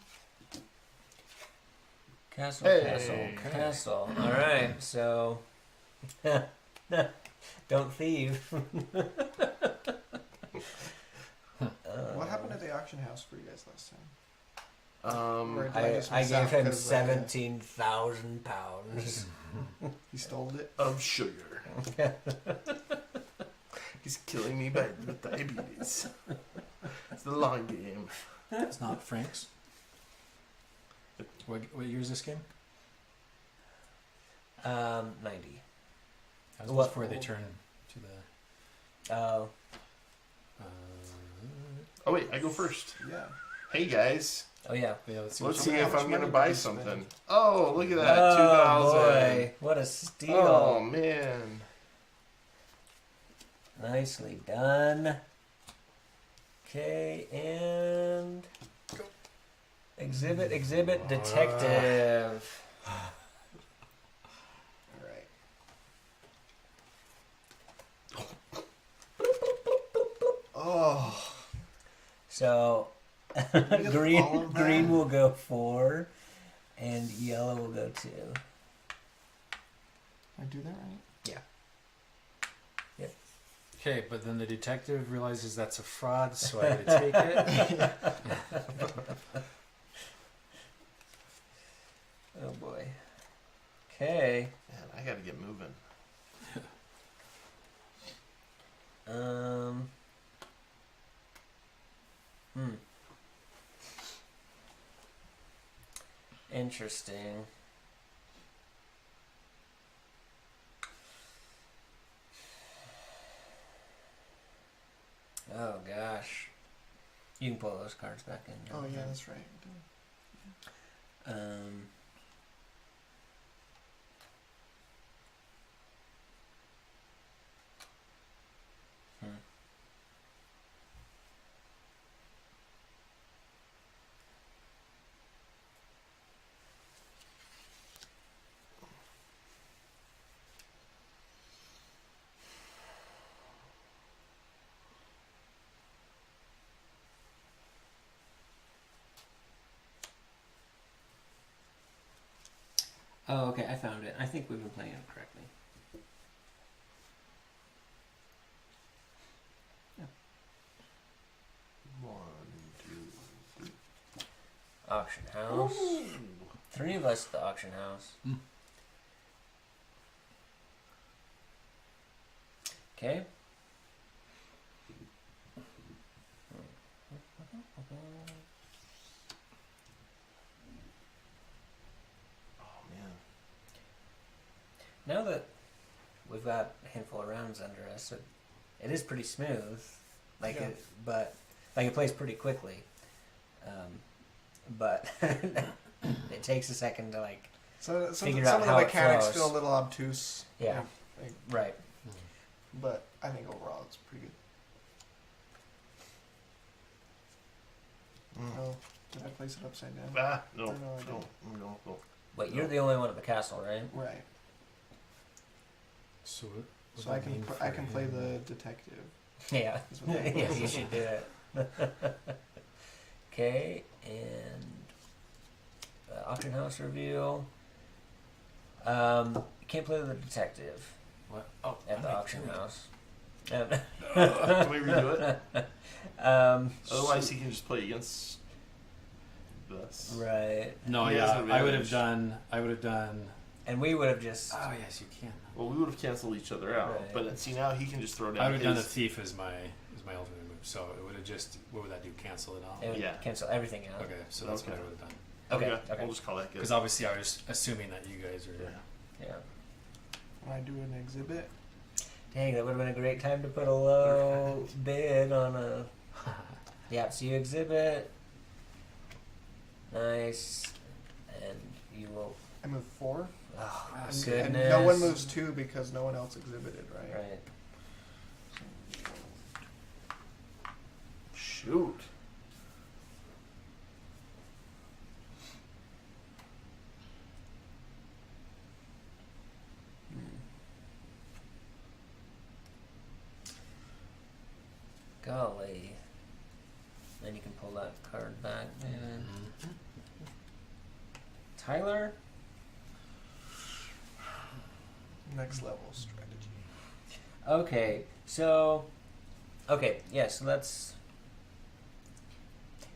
Castle, Hey. castle. All right. So, don't thieve. What happened at the auction house for you guys last time? Um, Or did I just miss gave out him 'cause, 17,000 pounds. He stole it. of sugar. He's killing me with diabetes. It's the long game. It's not Frank's. What year is this game? 90. That was What- before they turn to the. Oh. Uh, Oh wait, I go first. Yeah. Hey guys, Oh yeah. yeah, let's see. let's what see How if much I'm gonna money buy did you spend? something. Oh, look at that, Oh 2,000. boy, what a steal! Oh man. Nicely done. Okay, and exhibit, detective. All right. Oh. So get all green of that? green will go 4, and yellow will go 2. Did I do that right? Okay, but then the detective realizes that's a fraud, so I gotta take it. Oh boy. Okay. Man, I gotta get moving. Interesting. Oh gosh. You can pull those cards back in. Oh yeah, that's right. Oh, okay, I found it. I think we've been playing it correctly. One, two, three. Auction house. Ooh. 3 of us at the auction house. Okay. Oh man. Now that we've got a handful of rounds under us, it is pretty smooth. Like Yeah. but it plays pretty quickly. But it takes a second to like. So Figure some out of how the it mechanics flows. feel a little obtuse. Yeah. Like, Right. but I think overall it's pretty good. Oh, did I place it upside down? Ah, no, Or no, I didn't. no. Wait, you're the only one at the castle, right? Right. So what So I can mean I for can play him? the detective. Yeah. Is what that Yeah, is. you should do it. Okay, and auction house reveal. You can't play the detective What? Oh, at the I might auction kill you. house. Can we redo it? Otherwise, he can just play against us. Right, No, He has yeah, an I would advantage. have done. and we would have just. Oh yes, you can. Well, we would have canceled each other out, Right. but see now he can just throw down. I would have done a his- thief as my ultimate move. So it would have just. What would that do? Cancel it out. It would Yeah. cancel everything out. Okay, so that's what I Okay. would have done. Okay. We'll just call that good. Because obviously I was assuming that you guys are. Yeah. Yeah. When I do an exhibit, Dang, that would have been a great time to put a low bid on a. Yeah, so you exhibit. Nice. And you will. I move 4. Oh, Ah, And, goodness. and no one moves 2 because no one else exhibited, right? Right. Shoot. Golly. Then you can pull that card back, man. Mhm. Tyler? Next level strategy. Okay, so. Okay, yeah, so let's.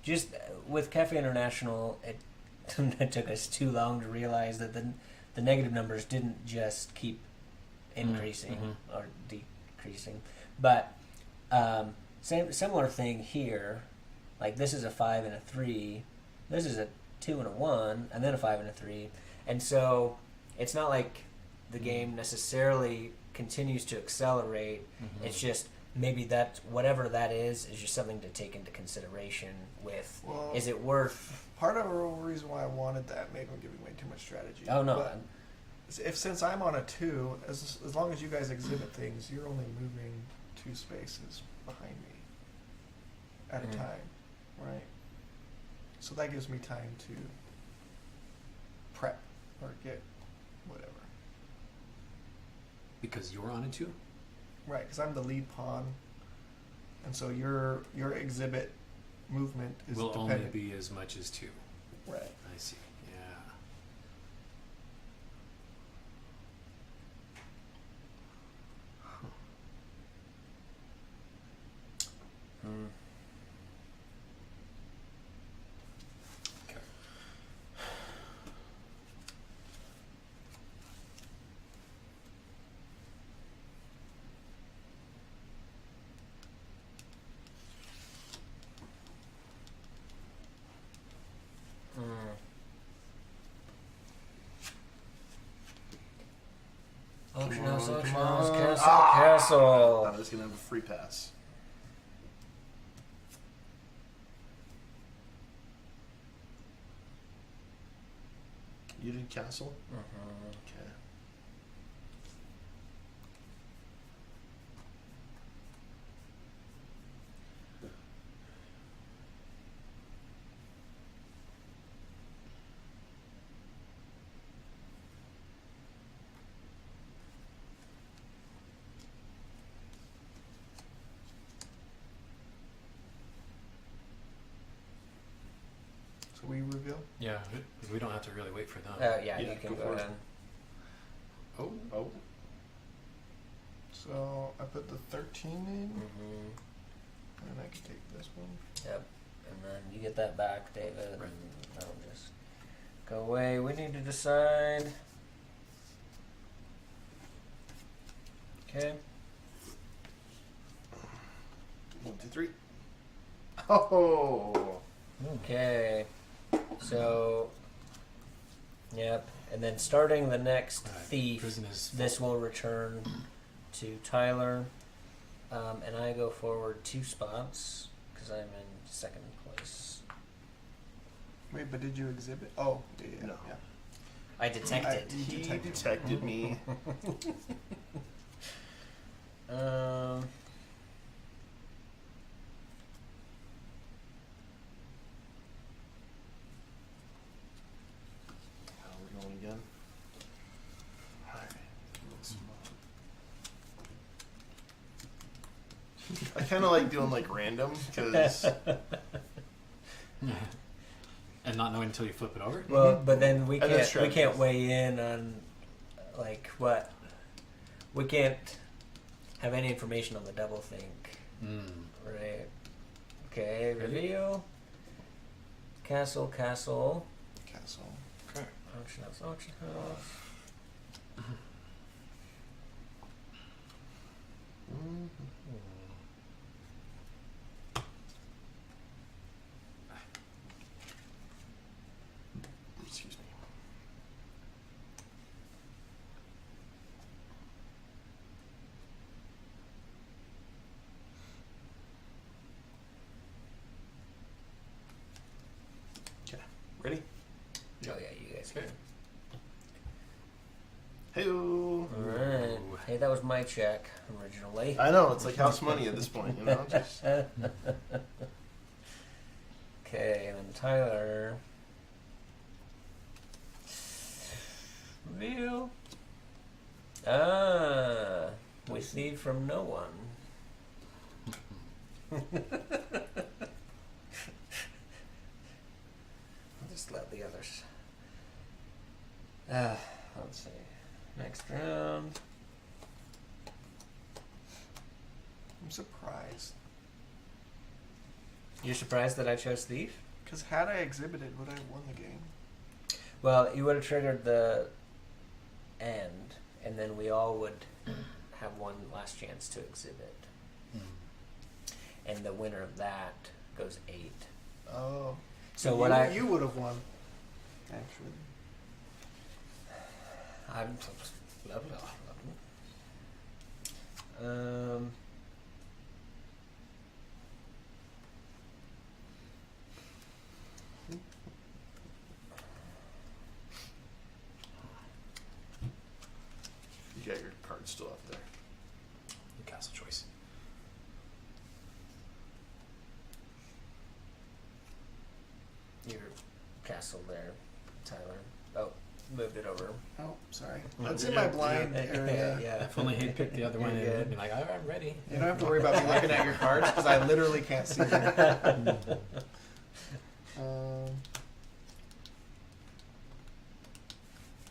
Just with Cafe International, it, it took us too long to realize that the negative numbers didn't just keep increasing Mhm. or decreasing. But similar thing here. Like this is a 5 and a 3. This is a 2 and a 1, and then a 5 and a 3. And so it's not like the game necessarily continues to accelerate. Mhm. It's just maybe that whatever that is just something to take into consideration with Well, is it worth part of the reason why I wanted that, maybe I'm giving way too much strategy. oh no But since I'm on a 2, as long as you guys exhibit things, you're only moving 2 spaces behind me at a Mhm. time, right? So that gives me time to prep or get whatever. Because you're on it too. Right, because I'm the lead pawn, and so your exhibit movement is Will only dependent. be as much as 2. Right. I see. Yeah. Hmm. Okay. Mm. Auction house, Come auction on. house, castle, Ah! I castle. was gonna have a free pass. You did castle? Mhm. Okay. Yeah, we don't have to really wait for them. Yeah, you can go go for it. ahead. Oh, Oh, So I put the 13 in, Mm-hmm. and I can take this one. Yep. And then you get that back, David. Right. And that'll just go away. We need to decide. Okay. 1, 2, 3. Oh, Okay. So. Yep. And then starting the next Alright, thief, prison is this will return to Tyler. And I go forward 2 spots because I'm in second place. Wait, but did you exhibit? Oh, yeah. No. Yeah. I detected. he Detected. detected me. Um. How are we going again? Alright. I kind of like doing like random because and not knowing until you flip it over. Well, but then we And then can't strategies. weigh in on like what we can't have any information on the double think, right? Okay, reveal. Castle. Castle. Okay. Auction house. excuse me. Okay, ready? Oh yeah, you guys can. Okay. Hey-o. Alright. Hey, that was my check originally. I know, it's like house money at this point, you know? Just, Okay, and then Tyler. Reveal. We thieve from no one. I'll just let the others. Let's see. Next round. I'm surprised. You're surprised that I chose thief? Because had I exhibited, would I have won the game? Well, you would have triggered the end, and then we all would have one last chance to exhibit. And the winner of that goes 8. Oh. So you, what you would have won. Actually. I'm blah, blah, blah. you got your card still up there. The castle choice. Your castle there, Tyler. Oh, moved it over. Oh, sorry. Yeah, That's in my yeah, blind area. Yeah. If only he'd picked the other one, You're and good. be like, "I'm ready." You don't have to worry about me looking at your cards because I literally can't see them.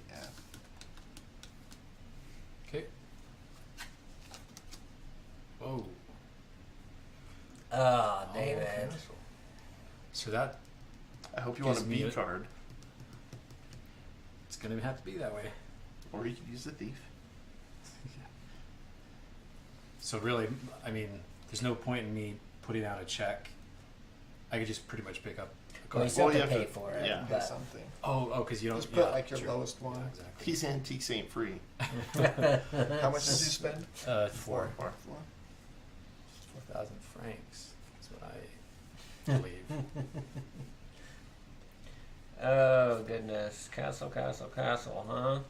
Yeah. Okay. Whoa. Oh, David. Okay. So that I hope you want a Gives me B a- card, it's gonna have to be that way. or you could use the thief. So really, I mean, there's no point in me putting out a check. I could just pretty much pick up a Well, card. you still Well, have to you pay have to- for it. yeah. Pay But something. Because you don't Just put yeah, like your true. lowest one. Yeah, exactly. These antiques ain't free. How much did you spend? 4,000 Four. francs. That's what I believe. Oh, goodness. Castle, huh?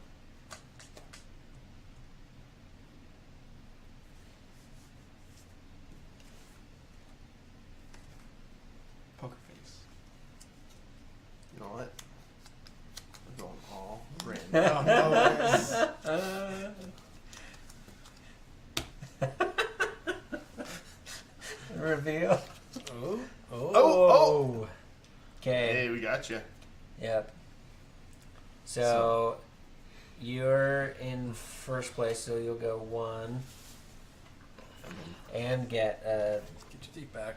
Poker face. You know what? We're going all random. Oh, no. Reveal. Oh. Oh, Okay. Hey, we got you. Yep. So you're in first place, so you'll go 1 and get a Get your thief back.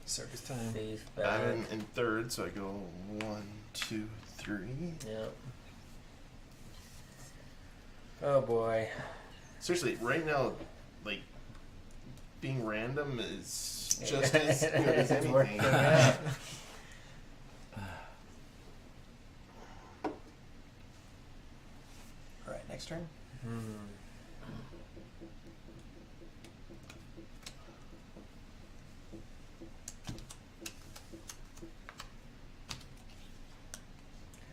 Circus time. thief I'm back. in third, so I go 1, 2, 3. Yep. Oh boy. Seriously, right now, like being random is just as good as It's working anything. out. All right, next turn.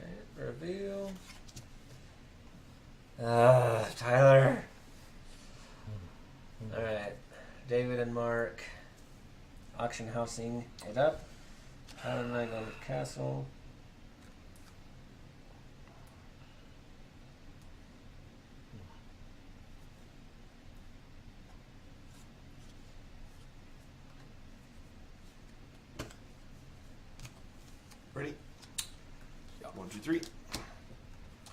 Okay, reveal. Tyler. Alright. David and Mark. Auction housing it up. Tyler and I go to the castle. Ready? Yeah. 1, 2, 3.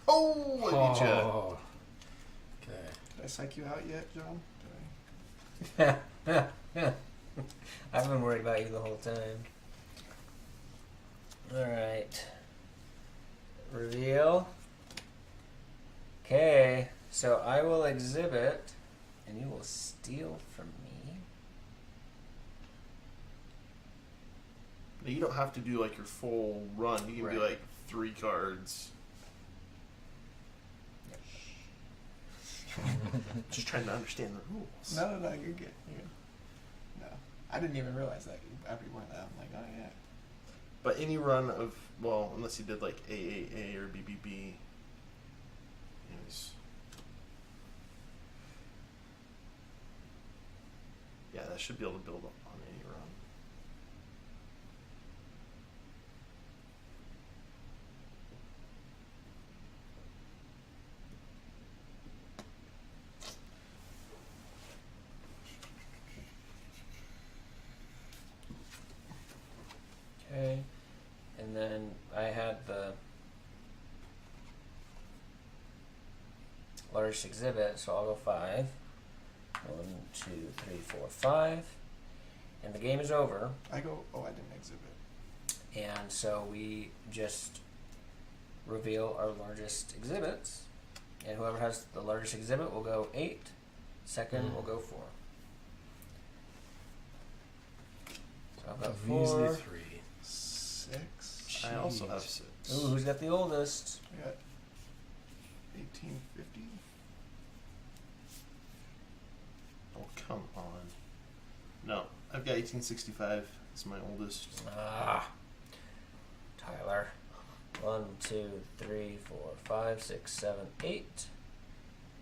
Oh, I beat ya. Oh. Okay. Did I psych you out yet, John? Did I? I've been worried about you the whole time. Alright. Reveal. Okay, so I will exhibit, and you will steal from me. Now, you don't have to do like your full run. You can do Right. like 3 cards. Just trying to understand the rules. No, you're good. You're good. No, I didn't even realize that after you went out. I'm like, oh yeah. But any run of, well, unless you did like AAA or BBB, is, yeah, that should be able to build on any run. Okay, and then I had the largest exhibit, so I'll go 5. 1, 2, 3, 4, 5. And the game is over, I go. Oh, I didn't exhibit. and so we just reveal our largest exhibits. And whoever has the largest exhibit will go 8. Second will go 4. So I've got Measly 4. 3. 6. I also Jeez. have 6. Ooh, who's got the oldest? I got 1850. Oh, come on. No, I've got 1865. It's my oldest. Ah, Tyler. 1, 2, 3, 4, 5, 6, 7, 8,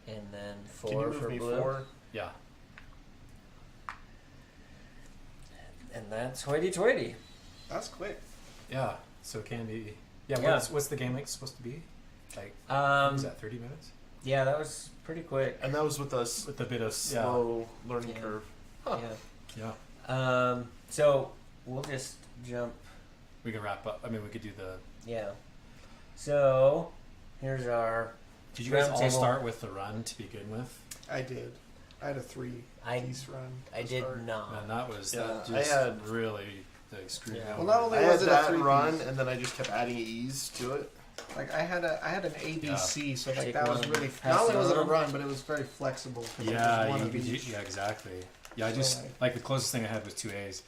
and then 4 Can you move for me blue. 4? Yeah. And that's hoity-toity. That's quick. Yeah. So it can be. Yeah. Yeah. What's the game like supposed to be? Like, what was that 30 minutes? Yeah, that was pretty quick. And that was with us. With a bit of Slow learning Yeah. curve. Huh. Yeah. Yeah. So we'll just jump. We can wrap up. I mean, we could do the. Yeah. So here's our. Did you guys Round all table. start with the run to begin with? I did. I had a 3-piece run. I to did start. not. And that was Yeah, I just had- really like screwed Yeah. me Well, not over. only I had was it a that 3-piece. run, and then I just kept adding E's to it. Like I had an ABC, so like Take that was one, really. pass Not only it was it a on. run, but it was very flexible. 'Cause it Yeah, was one you of could each. yeah, exactly. Yeah, I So, just like the closest thing I had was 2 A's,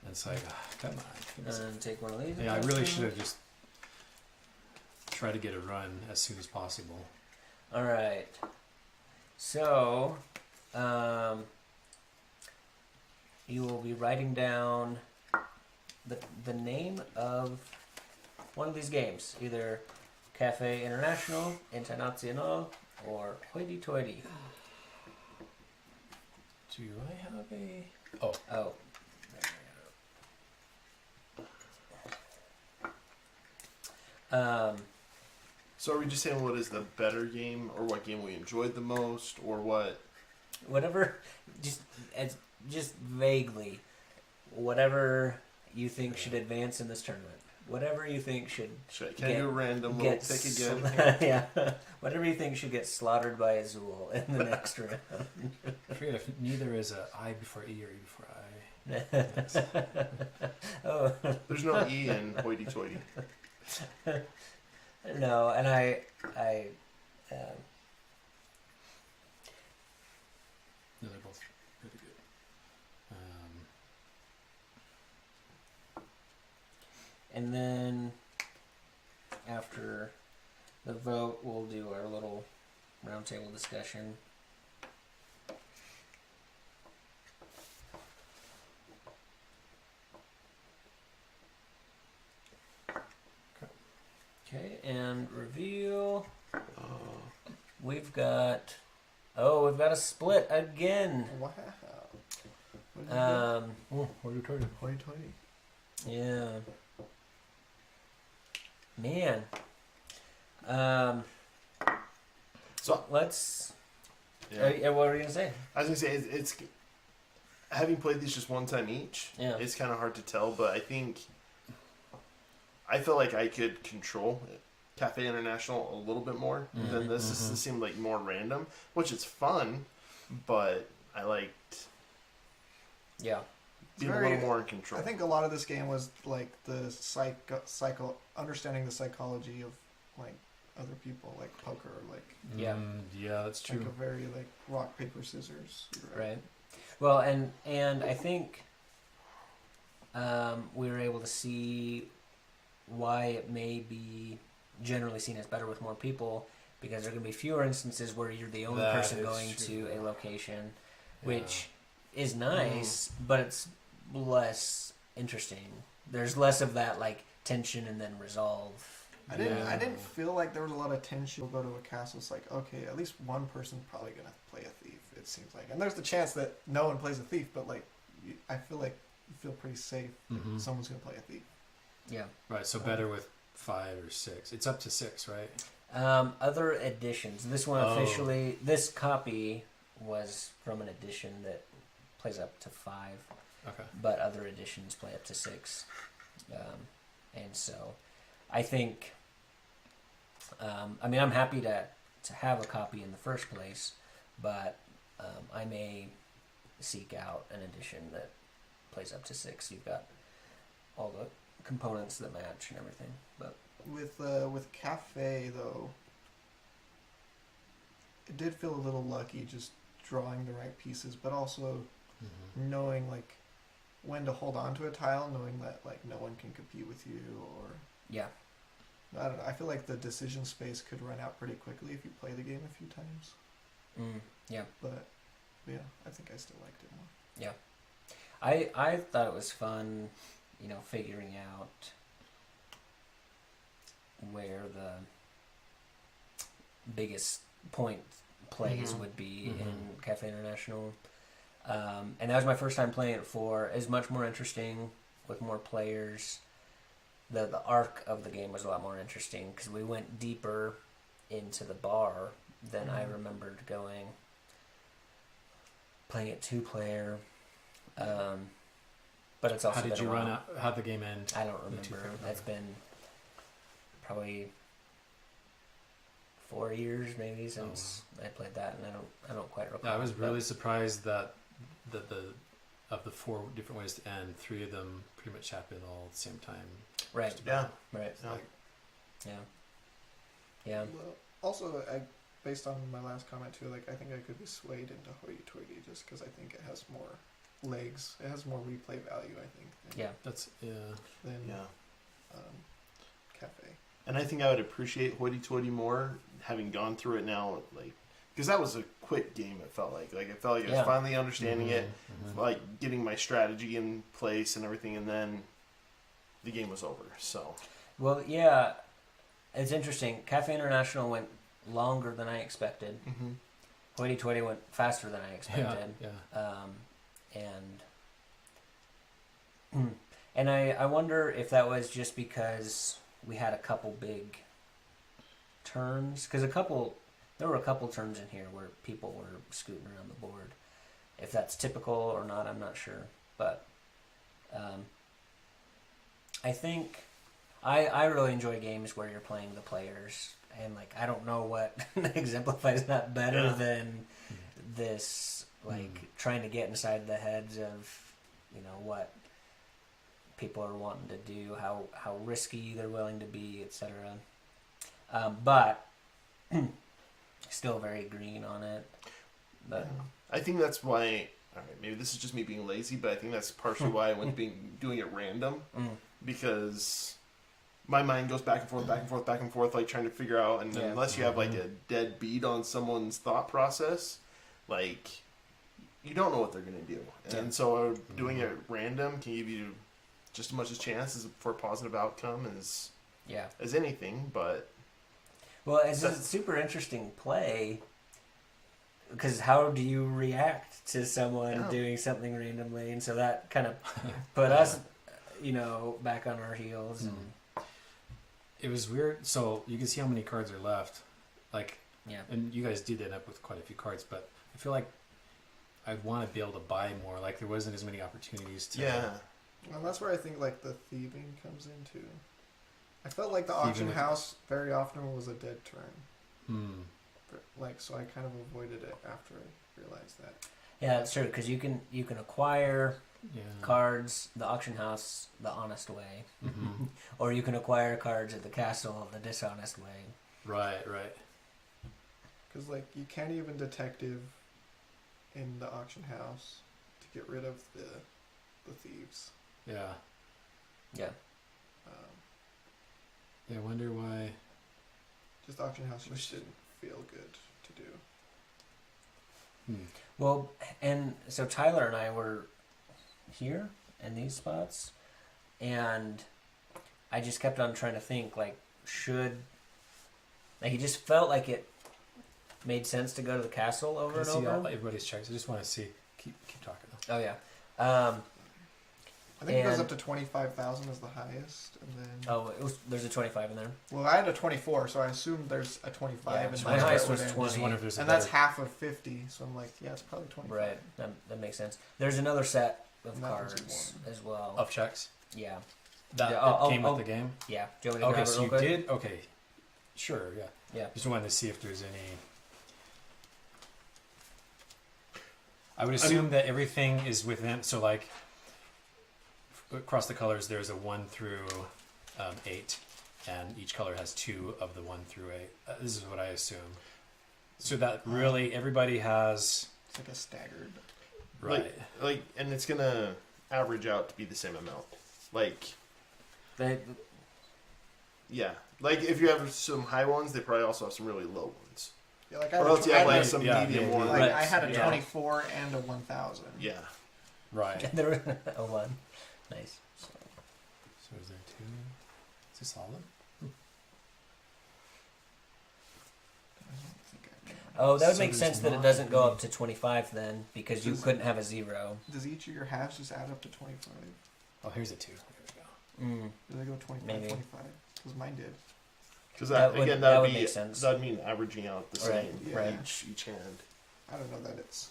and it's like, come on. And take one of these. Yeah, I really should have just tried to get a run as soon as possible. All right. So, you will be writing down the name of one of these games, either Cafe International, International, or Hoity-Toity. Do I have a? Oh, Oh. So are we just saying what is the better game, or what game we enjoyed the most, or what? Whatever, just vaguely, whatever you think should advance in this tournament. whatever you think should Can I do a random little get pick again? yeah, whatever you think should get slaughtered by Azul in the next round. I forget if neither is a I before E or E before I. Oh There's no E in Hoity Toity. no, and I No, they're both pretty good. and then after the vote, we'll do our little roundtable discussion. Okay, and reveal. We've got a split again. Wow. What did you Oh, what are you trying to? do? Hoity-toity. Yeah. Man. So Let's. yeah. What were you gonna say? I was gonna say it's having played these just one time each. Yeah. It's kind of hard to tell, but I feel like I could control Cafe International a little bit more than this. This seemed like more random, which is fun, but I liked Yeah. being a very- little more in control. I think a lot of this game was like the understanding the psychology of like other people, like poker, like Yeah. Yeah, that's true. like a very like rock paper scissors. You're Right. Well, and I think we were able to see why it may be generally seen as better with more people, because there are going to be fewer instances where you're the only That person is going true. to a location, Yeah. which is nice, but it's less interesting. There's less of that like tension and then resolve. I Yeah. didn't feel like there was a lot of tension. We'll go to a castle. It's like, okay, at least one person's probably gonna play a thief. It seems like, and there's the chance that no one plays a thief, but like, I feel like you feel pretty safe. That someone's gonna play a thief. Yeah. Right, so better with 5 or 6. It's up to 6, right? Other editions. This one Oh. officially, this copy was from an edition that plays up to 5, Okay. but other editions play up to 6. And so I think, I mean, I'm happy to have a copy in the first place, but I may seek out an edition that plays up to 6. You've got all the components that match and everything, but With Cafe though, it did feel a little lucky just drawing the right pieces, but also knowing like when to hold on to a tile, knowing that like no one can compete with you, or yeah. I don't know. I feel like the decision space could run out pretty quickly if you play the game a few times. Yeah. But yeah, I think I still liked it more. Yeah. I thought it was fun, figuring out where the biggest point plays would be in Cafe International. And that was my first time playing it 4. It's much more interesting with more players. The arc of the game was a lot more interesting because we went deeper into the bar than I remembered playing it 2-player. But it's also How did been you a while. run out? How'd the game end? I don't The remember. 2-player? That's been probably 4 years maybe since I played that, and I don't quite recall. Yeah, I was but- really surprised that the of the 4 different ways to end, 3 of them pretty much happened all at the same time. right. Yeah. Right. Yeah. Yeah. Yeah. Well, also, based on my last comment too, like I think I could be swayed into Hoity-toity just because I think it has more legs. It has more replay value. I think. Yeah. That's Than Yeah. Cafe. And I think I would appreciate Hoity Toity more having gone through it now, like, because that was a quick game. It felt like I felt like I was Yeah. finally understanding it, like getting my strategy in place and everything, and then the game was over. So Well, yeah. It's interesting. Cafe International went longer than I expected. Hoity-toity went faster than I expected. yeah. And I wonder if that was just because we had a couple big turns, because there were a couple turns in here where people were scooting around the board. If that's typical or not, I'm not sure, but I think I really enjoy games where you're playing the players, and like I don't know what exemplifies that better Yeah. than this, like trying to get inside the heads of, what people are wanting to do, how risky they're willing to be, etc. But still very green on it. But I think that's why. All right, maybe this is just me being lazy, but I think that's partially why I went doing it random, because my mind goes back and forth, back and forth, back and forth, like trying to figure out. And unless you have like a dead beat on someone's thought process, like you don't know what they're gonna do. And so doing it random can give you just as much a chance for a positive outcome as anything. But well, it's a super interesting play. Because how do you react to someone doing something randomly? And so that kind of put us, back on our heels. And It was weird. So you can see how many cards are left. Like, yeah. And you guys did end up with quite a few cards, but I feel like I'd want to be able to buy more. Like, there wasn't as many opportunities to... yeah. And that's where I think like the thieving comes into. I felt like the auction house very often was a dead turn. Like, so I kind of avoided it after I realized that. Yeah, that's true. Because you can acquire cards the auction house the honest way, or you can acquire cards at the castle the dishonest way. Right. Because like you can't even detective in the auction house to get rid of the thieves. Yeah. Yeah. I wonder why... Just auction house just didn't feel good to do. Well, and so Tyler and I were here in these spots, and I just kept on trying to think, like, he just felt like it made sense to go to the castle over and see over. all everybody's checks. I just want to see. Keep talking though. Oh yeah. I think it goes up to 25,000 as the highest, and then. There's a 25 in there. Well, I had a 24, so I assumed there's a 25. Yeah, and my that's highest what was it is. 20. Just wonder if there's And that's half of 50, so I'm like, yeah, it's probably 25. Right. That makes sense. There's another set of And that was cards one. as well. Of checks. Yeah. That Yeah, came with the game. Yeah. Do you want me to Okay, grab it so real you quick? did. Okay, sure. Yeah. Yeah. Just wanted to see if there's any. I would assume that everything is within. So like across the colors, there's a 1 through 8, and each color has 2 of the 1 through 8. This is what I assume. So that really everybody has. It's like a staggered. Right. Like, and it's gonna average out to be the same amount. Like, yeah. Like, if you have some high ones, they probably also have some really low ones. Yeah, like Or else you have like I some yeah, medium yeah, ones. like Right. I had a Yeah. 24 and a 1,000. Yeah. Right. There was a 1. Nice. So is there 2? Is this all of them? I don't think I remember. Oh, that would So make there's sense that it not doesn't go really- up to 25 then, because you Does- couldn't have a 0. Does each of your halves just add up to 25? Oh, here's a 2. There we go. Do they go 25, Maybe. 25? Because mine did. Because That would- again, that that'd would be make sense. that'd mean averaging out the Right, same right. each hand. I don't know that it's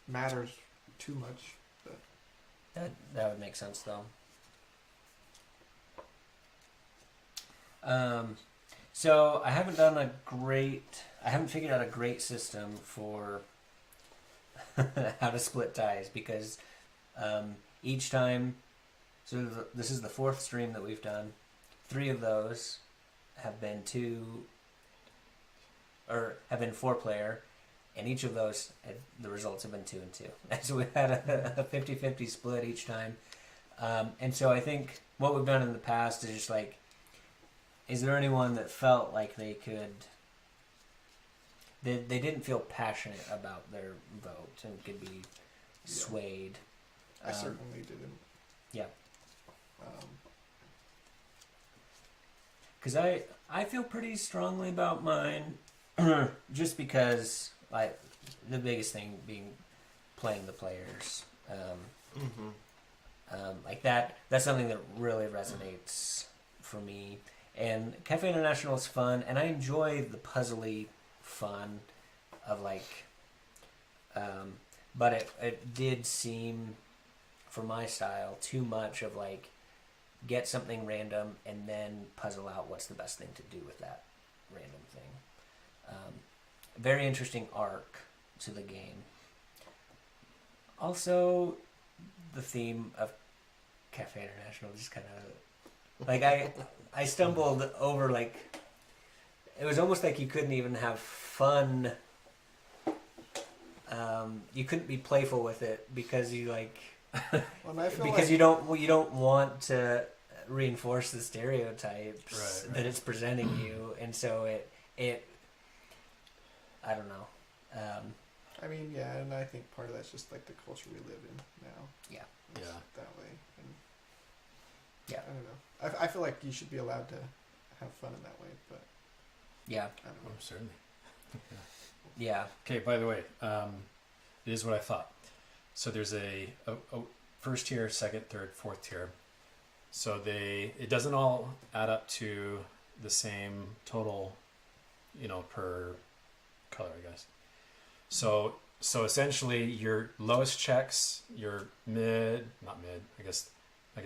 matters too much. But That would make sense though. So I haven't figured out a great system for how to split ties, because each time, this is the 4th stream that we've done. 3 of those have been 4-player, and each of those, the results have been 2 and 2. So we've had a 50-50 split each time. And so I think what we've done in the past is just like, is there anyone that felt like they didn't feel passionate about their vote and could be swayed? I certainly didn't. Yeah. Um, Because I feel pretty strongly about mine, just because the biggest thing being playing the players. Like that's something that really resonates for me. And Cafe International is fun, and I enjoy the puzzly fun of but it did seem, for my style, too much of like get something random, and then puzzle out what's the best thing to do with that random thing. Very interesting arc to the game. Also, the theme of Cafe International just kind of like I stumbled over like it was almost like you couldn't even have fun. You couldn't be playful with it because you like Well, I feel because like, you don't want to reinforce the stereotypes Right. that it's presenting you, and so it I don't know. I mean, yeah, and I think part of that's just like the culture we live in now. Yeah. It's Yeah. that way. And Yeah. I don't know. I feel like you should be allowed to have fun in that way, but Yeah, I don't know. Oh, certainly. yeah, Okay, by the way, it is what I thought. So there's a first tier, second, third, fourth tier. So it doesn't all add up to the same total, per color, I guess. So essentially your lowest checks, your not mid, I guess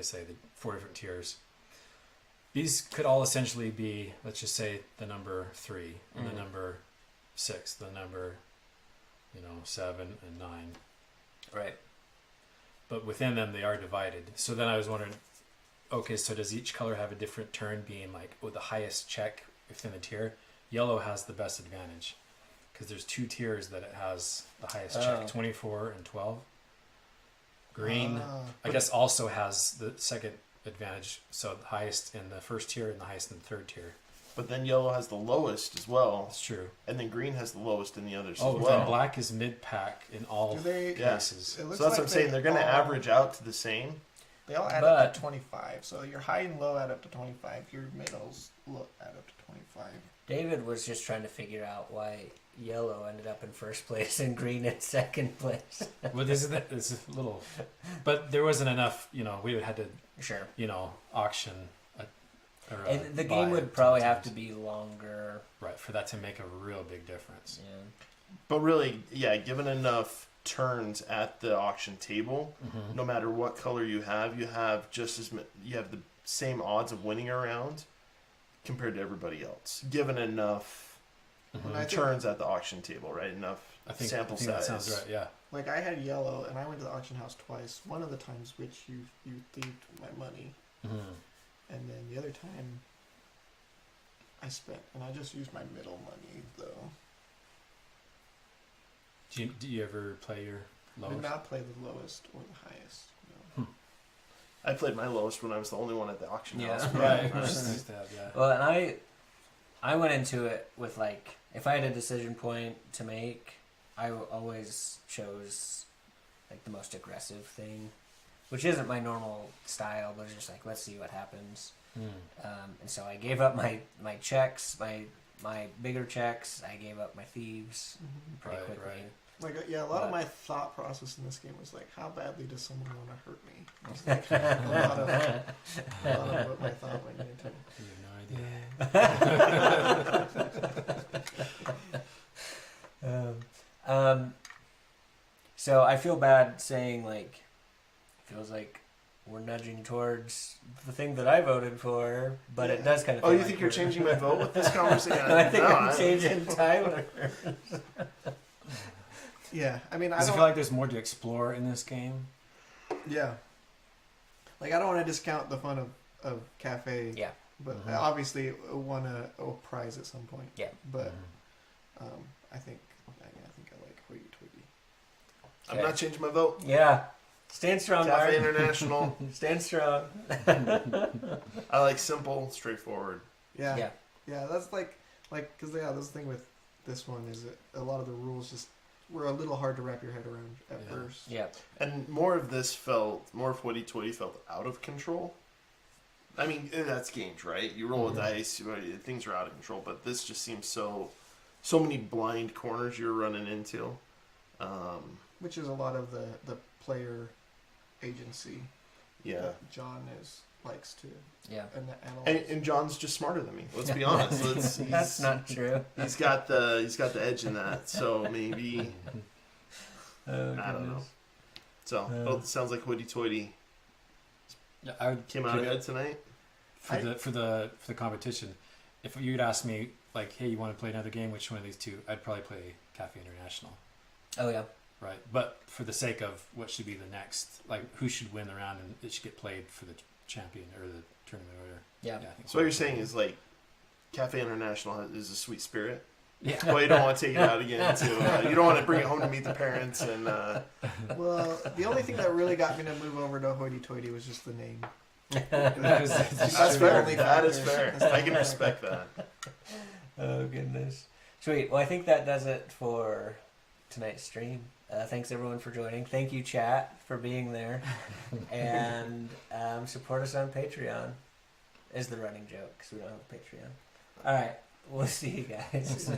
say the 4 different tiers. These could all essentially be, let's just say, the number 3 and the number 6, the number 7 and 9. right. But within them they are divided. So then I was wondering, okay, so does each color have a different turn, being like, the highest check within the tier? Yellow has the best advantage because there's 2 tiers that it has the highest check, 24 and 12. Green, I guess, also has the second advantage, so the highest in the first tier and the highest in the third tier. But then yellow has the lowest as well, That's true. and then green has the lowest in the others Oh, as then well. black is mid-pack in all Do they- Yeah. cases. It looks So that's like what I'm saying. They're going to all- average out to the same. They all add But- up to 25. So your high and low add up to 25. Your middles add up to 25. David was just trying to figure out why yellow ended up in first place and green in second place. Well, this is a little, but there wasn't enough. We would have to, Sure. auction. And the buy game it would probably have to times. be longer. Right, for that to make a real big difference. Yeah. But really, yeah, given enough turns at the auction table, Mm-hmm. no matter what color you have just as you have the same odds of winning a round compared to everybody else. Given enough Mhm. I think- turns at the auction table, right? Enough I think sample that size. sounds right. Yeah. Like I had yellow, and I went to the auction house twice. One of the times which you thieved my money, Mm-hmm. and then the other time I spent, and I just used my middle money though. Do you ever play your I lowest? did not play the lowest or the highest. No. I played my lowest when I was the only one at the auction Yeah. house. Right. Which is nice to have, yeah. Well, and I went into it with like, if I had a decision point to make, I always chose like the most aggressive thing, which isn't my normal style, but it's just like, let's see what happens. And so I gave up my checks, my bigger checks. I gave up my thieves pretty Right, quickly. right. Like a lot of But- my thought process in this game was like, how badly does someone want to hurt me? It's like a lot of what my thought went into. You have no idea. So I feel bad saying like, feels like we're nudging towards the thing that I voted for, but it does kind of. Oh, feel you like think you're we're- changing my vote with this conversation? I think No, I'm changing Tyler. Yeah, I mean, I Does it don't. feel like there's more to explore in this game? Yeah. Like I don't want to discount the fun of cafe. Yeah. But Mhm. obviously it won a prize at some point. Yeah. But Mhm. I think I like Hoity Toity. I'm Okay. not changing my vote. Yeah. Stand strong, Cafe Mark. International. Stand strong. I like simple, straightforward. Yeah. Yeah. Yeah, that's like because that's the thing with this one is that a lot of the rules just were a little hard to wrap your head around at Yeah. first. Yeah. And more of Hoity Toity felt out of control. I mean, that's games, right? You roll a dice, things are out of control. But this just seems so many blind corners you're running into. Which is a lot of the player agency Yeah. that John likes to Yeah. analyze. And John's just smarter than me. Let's be honest. That's not true. He's got the edge in that. So maybe Oh, I don't know. goodness. So it sounds like Hoity Toity is Yeah, I would Came out pick it ahead tonight. for the competition. If you'd ask me like, hey, you want to play another game? Which one of these two? I'd probably play Cafe International. Oh yeah. Right, but for the sake of what should be the next, like who should win the round and it should get played for the champion or the tournament order. Yeah. I think So what you're saying is like, Cafe International is a sweet spirit. yeah. Well, you don't want to take it out again. You don't want to bring it home to meet the parents and. Well, the only thing that really got me to move over to Hoity Toity was just the name. Because it's That's true. fair. only That is factor. fair. That's the I can only respect that. Oh goodness. Sweet. Well, I think that does it for tonight's stream. Thanks everyone for joining. Thank you, chat, for being there, and support us on Patreon. Is the running joke because we don't have a Patreon. All right, we'll see you guys.